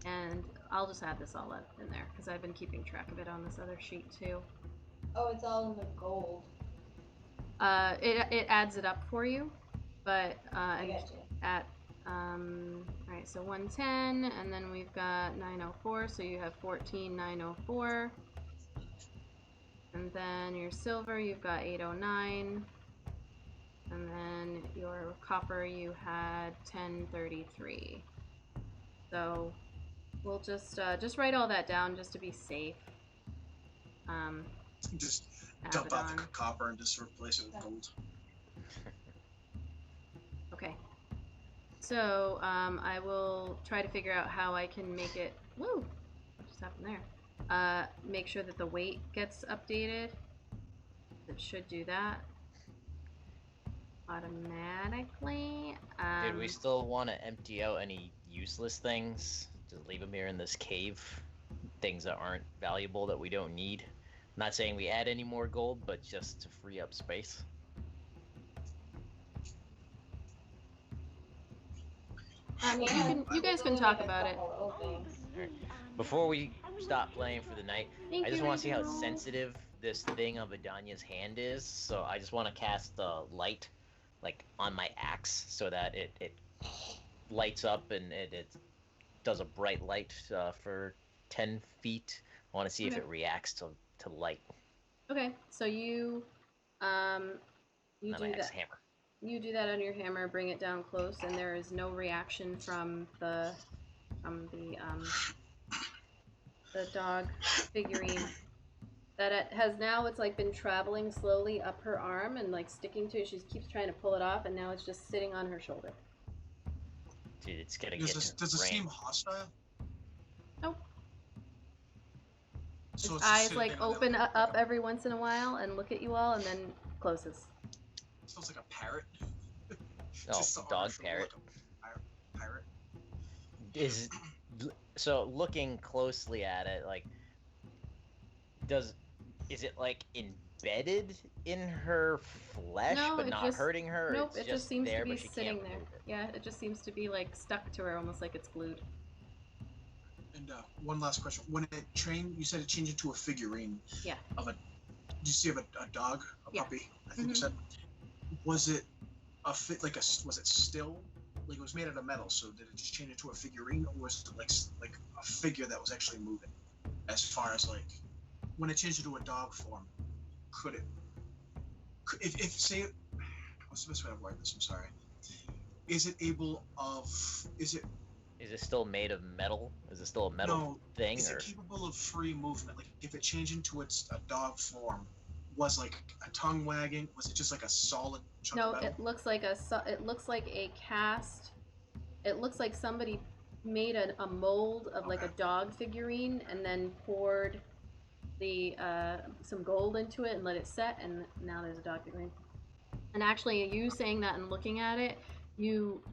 Speaker 3: and I'll just add this all up in there because I've been keeping track of it on this other sheet too.
Speaker 6: Oh, it's all in the gold.
Speaker 3: It adds it up for you, but
Speaker 6: I got you.
Speaker 3: Alright, so 110, and then we've got 904, so you have 14,904. And then your silver, you've got 809. And then your copper, you had 1033. So we'll just write all that down just to be safe.
Speaker 5: Just dump out the copper and just replace it with gold.
Speaker 3: Okay. So I will try to figure out how I can make it. Woo! What just happened there? Make sure that the weight gets updated. It should do that automatically.
Speaker 9: Did we still want to empty out any useless things? Just leave them here in this cave. Things that aren't valuable that we don't need. I'm not saying we add any more gold, but just to free up space.
Speaker 3: You guys can talk about it.
Speaker 9: Right. Before we stop playing for the night, I just want to see how sensitive this thing of Adanya's hand is. So I just want to cast the light, like on my axe, so that it lights up and it does a bright light for 10 feet. I want to see if it reacts to light.
Speaker 3: Okay, so you do that.
Speaker 9: Hammer.
Speaker 3: You do that on your hammer, bring it down close, and there is no reaction from the dog figurine. That it has now, it's like been traveling slowly up her arm and like sticking to it. She keeps trying to pull it off, and now it's just sitting on her shoulder.
Speaker 9: Dude, it's gonna
Speaker 5: Does it seem hostile?
Speaker 3: Nope.
Speaker 5: So
Speaker 3: its eyes like open up every once in a while and look at you all, and then closes.
Speaker 5: Sounds like a parrot.
Speaker 9: Oh, dog parrot.
Speaker 5: Like parrot.
Speaker 9: So looking closely at it, like, is it like embedded in her flesh, but not hurting her?
Speaker 3: Nope,
Speaker 9: it's
Speaker 3: it just seems
Speaker 9: there,
Speaker 3: to be
Speaker 9: but she
Speaker 3: sitting
Speaker 9: can't
Speaker 3: there.
Speaker 9: move it.
Speaker 3: Yeah, it just seems to be like stuck to her, almost like it's glued.
Speaker 5: And one last question: when it you said it changed into a figurine.
Speaker 3: Yeah.
Speaker 5: Did you see a dog, a puppy? I think you said. Was it was it still? Like it was made out of metal, so did it just change into a figurine, or was it like a figure that was actually moving? As far as like when it changed into a dog form, if say, what's the best way to word this? I'm sorry. Is it
Speaker 9: still made of metal? Is it still a metal thing?
Speaker 5: Is it capable of free movement? Like if it changed into a dog form, was like a tongue wagging? Was it just like a solid chunk of metal?
Speaker 3: It looks like a cast. It looks like somebody made a mold of like a dog figurine and then poured some gold into it and let it set, and now there's a dog figurine. And actually, you saying that and looking at it, you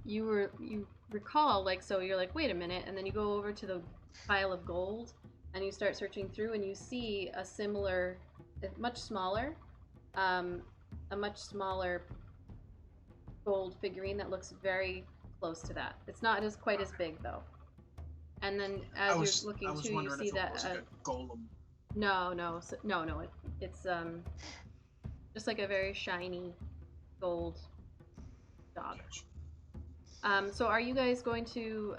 Speaker 3: recall, like, so you're like, wait a minute, and then you go over to the pile of gold and you start searching through, and you see a similar, much smaller gold figurine that looks very close to that. It's not quite as big though. And then as you're looking too, you see that
Speaker 5: was like a golem.
Speaker 3: No, it's just like a very shiny gold dog. So are you guys going to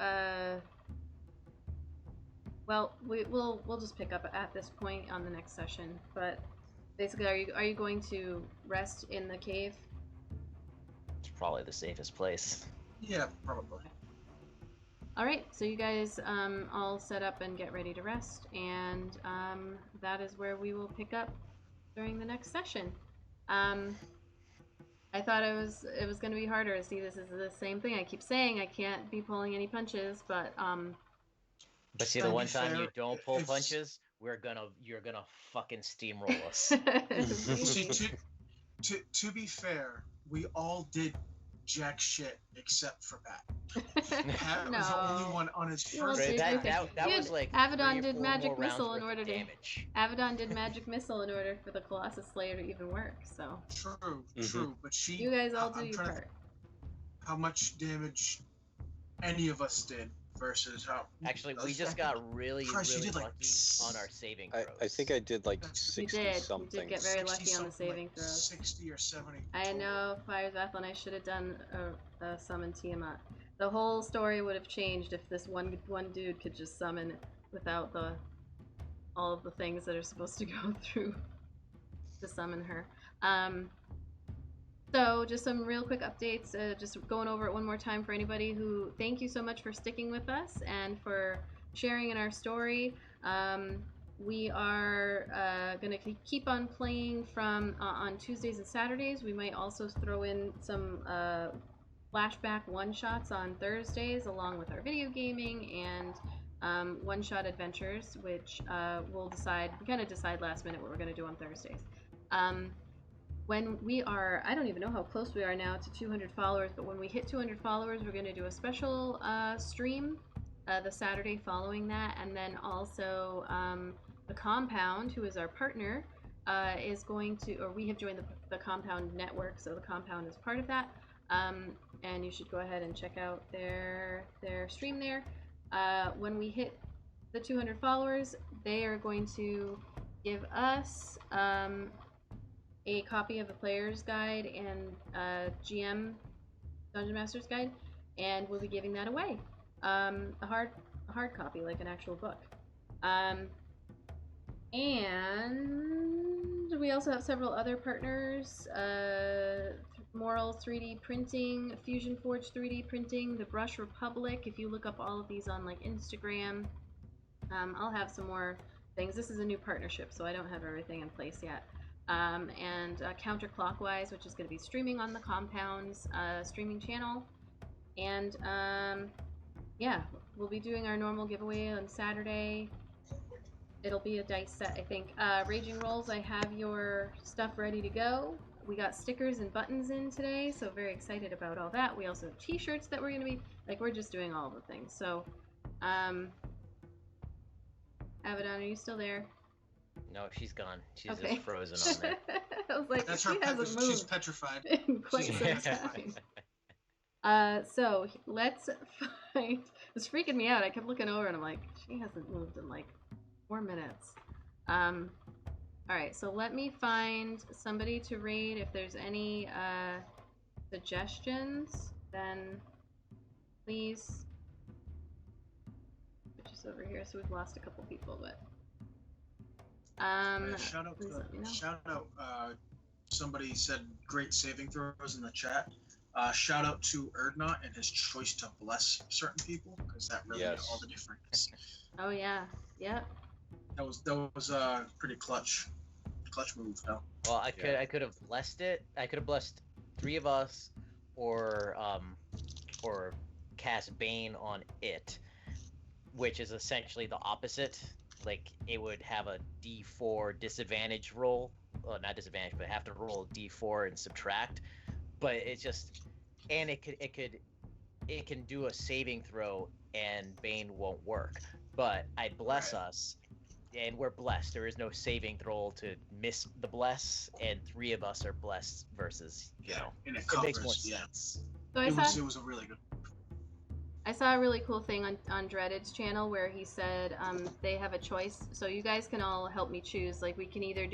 Speaker 3: we'll just pick up at this point on the next session, but basically are you going to rest in the cave?
Speaker 9: It's probably the safest place.
Speaker 5: Yeah, probably.
Speaker 3: All right, so you guys all set up and get ready to rest, and that is where we will pick up during the next session. I thought it was going to be harder. See, this is the same thing I keep saying. I can't be pulling any punches, but
Speaker 9: see, the one time you don't pull punches, you're gonna fucking steamroll us.
Speaker 5: See, to be fair, we all did jack shit except for Pat. Pat was the only one on his first.
Speaker 9: That was like
Speaker 3: Avedon did magic missile in order to Avedon did magic missile in order for the Colossus Slayer to even work. So
Speaker 5: true, but
Speaker 3: you guys all do your part.
Speaker 5: How much damage any of us did versus how?
Speaker 9: Actually, we just got really lucky on our saving throws.
Speaker 4: I think I did like 60 something.
Speaker 3: You did get very lucky on the saving throws.
Speaker 5: 60 or 70.
Speaker 3: I know, Fires Athlon, I should have done a summon Tiamat. The whole story would have changed if this one dude could just summon without all of the things that are supposed to go through to summon her. So, just some real quick updates, just going over it one more time for anybody who, thank you so much for sticking with us and for sharing in our story. We are going to keep on playing from on Tuesdays and Saturdays. We might also throw in some flashback one-shots on Thursdays along with our video gaming and one-shot adventures, which we'll decide, we kind of decide last minute what we're going to do on Thursdays. When we are, I don't even know how close we are now to 200 followers, but when we hit 200 followers, we're going to do a special stream the Saturday following that, and then also the Compound, who is our partner, is going to, or we have joined the Compound network, so the Compound is part of that, and you should go ahead and check out their stream there. When we hit the 200 followers, they are going to give us a copy of the Player's Guide and GM Dungeon Master's Guide, and we'll be giving that away. A hard copy, like an actual book. And we also have several other partners, Moral 3D Printing, Fusion Forge 3D Printing, the Brush Republic. If you look up all of these on like Instagram, I'll have some more things. This is a new partnership, so I don't have everything in place yet. And Counterclockwise, which is going to be streaming on the Compound's streaming channel. And yeah, we'll be doing our normal giveaway on Saturday. It'll be a dice set, I think. Raging Rolls, I have your stuff ready to go. We got stickers and buttons in today, so very excited about all that. We also have t-shirts that we're going to be, like, we're just doing all the things. So, Abaddon, are you still there?
Speaker 9: No, she's gone. She's
Speaker 3: okay.
Speaker 9: Just frozen on there.
Speaker 3: I was like,
Speaker 5: That's
Speaker 3: she hasn't moved.
Speaker 5: She's petrified.
Speaker 3: In quite some time. So let's find. It's freaking me out. I kept looking over and I'm like, she hasn't moved in like 4 minutes. All right. So let me find somebody to raid. If there's any suggestions, then please. Which is over here. So we've lost a couple people, but.
Speaker 5: Shout out, somebody said great saving throws in the chat. Shout out to Erdnot and his choice to bless certain people, because that really made all the difference.
Speaker 3: Oh yeah, yep.
Speaker 5: That was pretty clutch move. No.
Speaker 9: Well, I could have blessed it. I could have blessed 3 of us, or cast Bane on it, which is essentially the opposite. Like, it would have a D4 disadvantage roll. Well, not disadvantage, but have to roll a D4 and subtract. But it's just, and it can do a saving throw, and Bane won't work. But I bless us, and we're blessed. There is no saving throw to miss the bless, and 3 of us are blessed versus, you know,
Speaker 5: and it
Speaker 9: makes more sense.
Speaker 3: So
Speaker 5: it was a really good.
Speaker 3: I saw a really cool thing on Dreaded's channel where he said they have a choice, so you guys can all help me choose. Like, we can either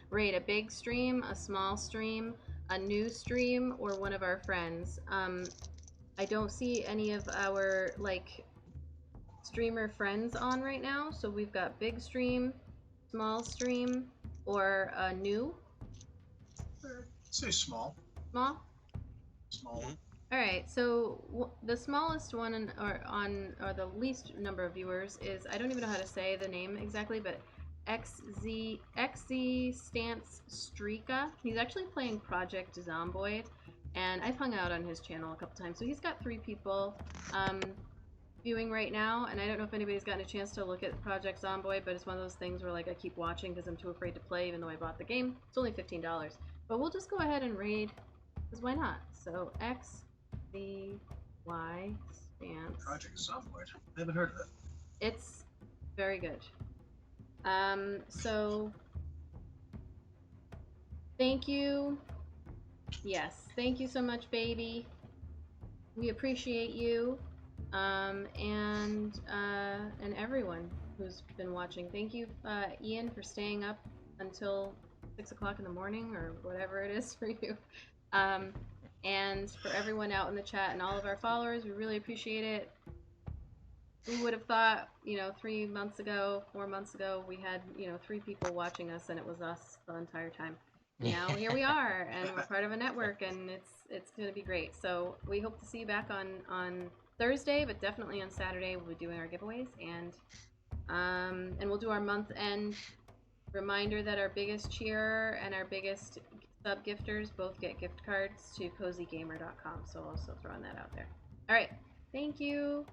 Speaker 3: raid a big stream, a small stream, a new stream, or one of our friends. I don't see any of our like streamer friends on right now, so we've got big stream, small stream, or new.
Speaker 5: Say small.
Speaker 3: Small.
Speaker 5: Small one.
Speaker 3: All right, so the smallest one, or the least number of viewers is, I don't even know how to say the name exactly, but XZ Stance Streaka. He's actually playing Project Zomboid, and I've hung out on his channel a couple times. So he's got 3 people viewing right now, and I don't know if anybody's gotten a chance to look at Project Zomboid, but it's one of those things where like I keep watching because I'm too afraid to play, even though I bought the game. It's only $15, but we'll just go ahead and raid, because why not? So XZY Stance.
Speaker 5: Project Zomboid. I haven't heard of it.
Speaker 3: It's very good. So thank you. Yes, thank you so much, baby. We appreciate you, and everyone who's been watching. Thank you, Ian, for staying up until 6 o'clock in the morning, or whatever it is for you. And for everyone out in the chat and all of our followers, we really appreciate it. We would have thought, 3 months ago, 4 months ago, we had, 3 people watching us, and it was us the entire time. now here we are, and we're part of a network, and it's going to be great. So we hope to see you back on Thursday, but definitely on Saturday we'll be doing our giveaways, and we'll do our month end reminder that our biggest cheerer and our biggest sub gifters both get gift cards to cozygamer.com. So I'll also throwing that out there. All right, thank you.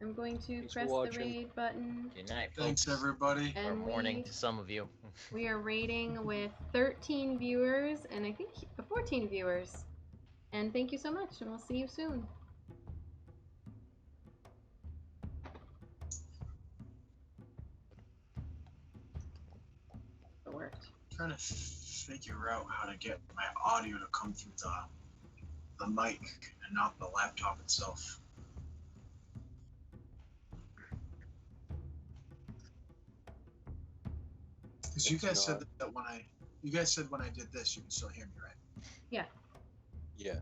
Speaker 3: I'm going to press the raid button.
Speaker 1: Good night, folks.
Speaker 5: Thanks, everybody.
Speaker 3: And
Speaker 1: or morning to some of you.
Speaker 3: We are raiding with 13 viewers and I think 14 viewers. And thank you so much, and we'll see you soon. It worked.
Speaker 5: I'm trying to figure out how to get my audio to come through the mic and not the laptop itself. Because you guys said that when I did this, you can still hear me, right?
Speaker 3: Yeah.
Speaker 4: Yeah.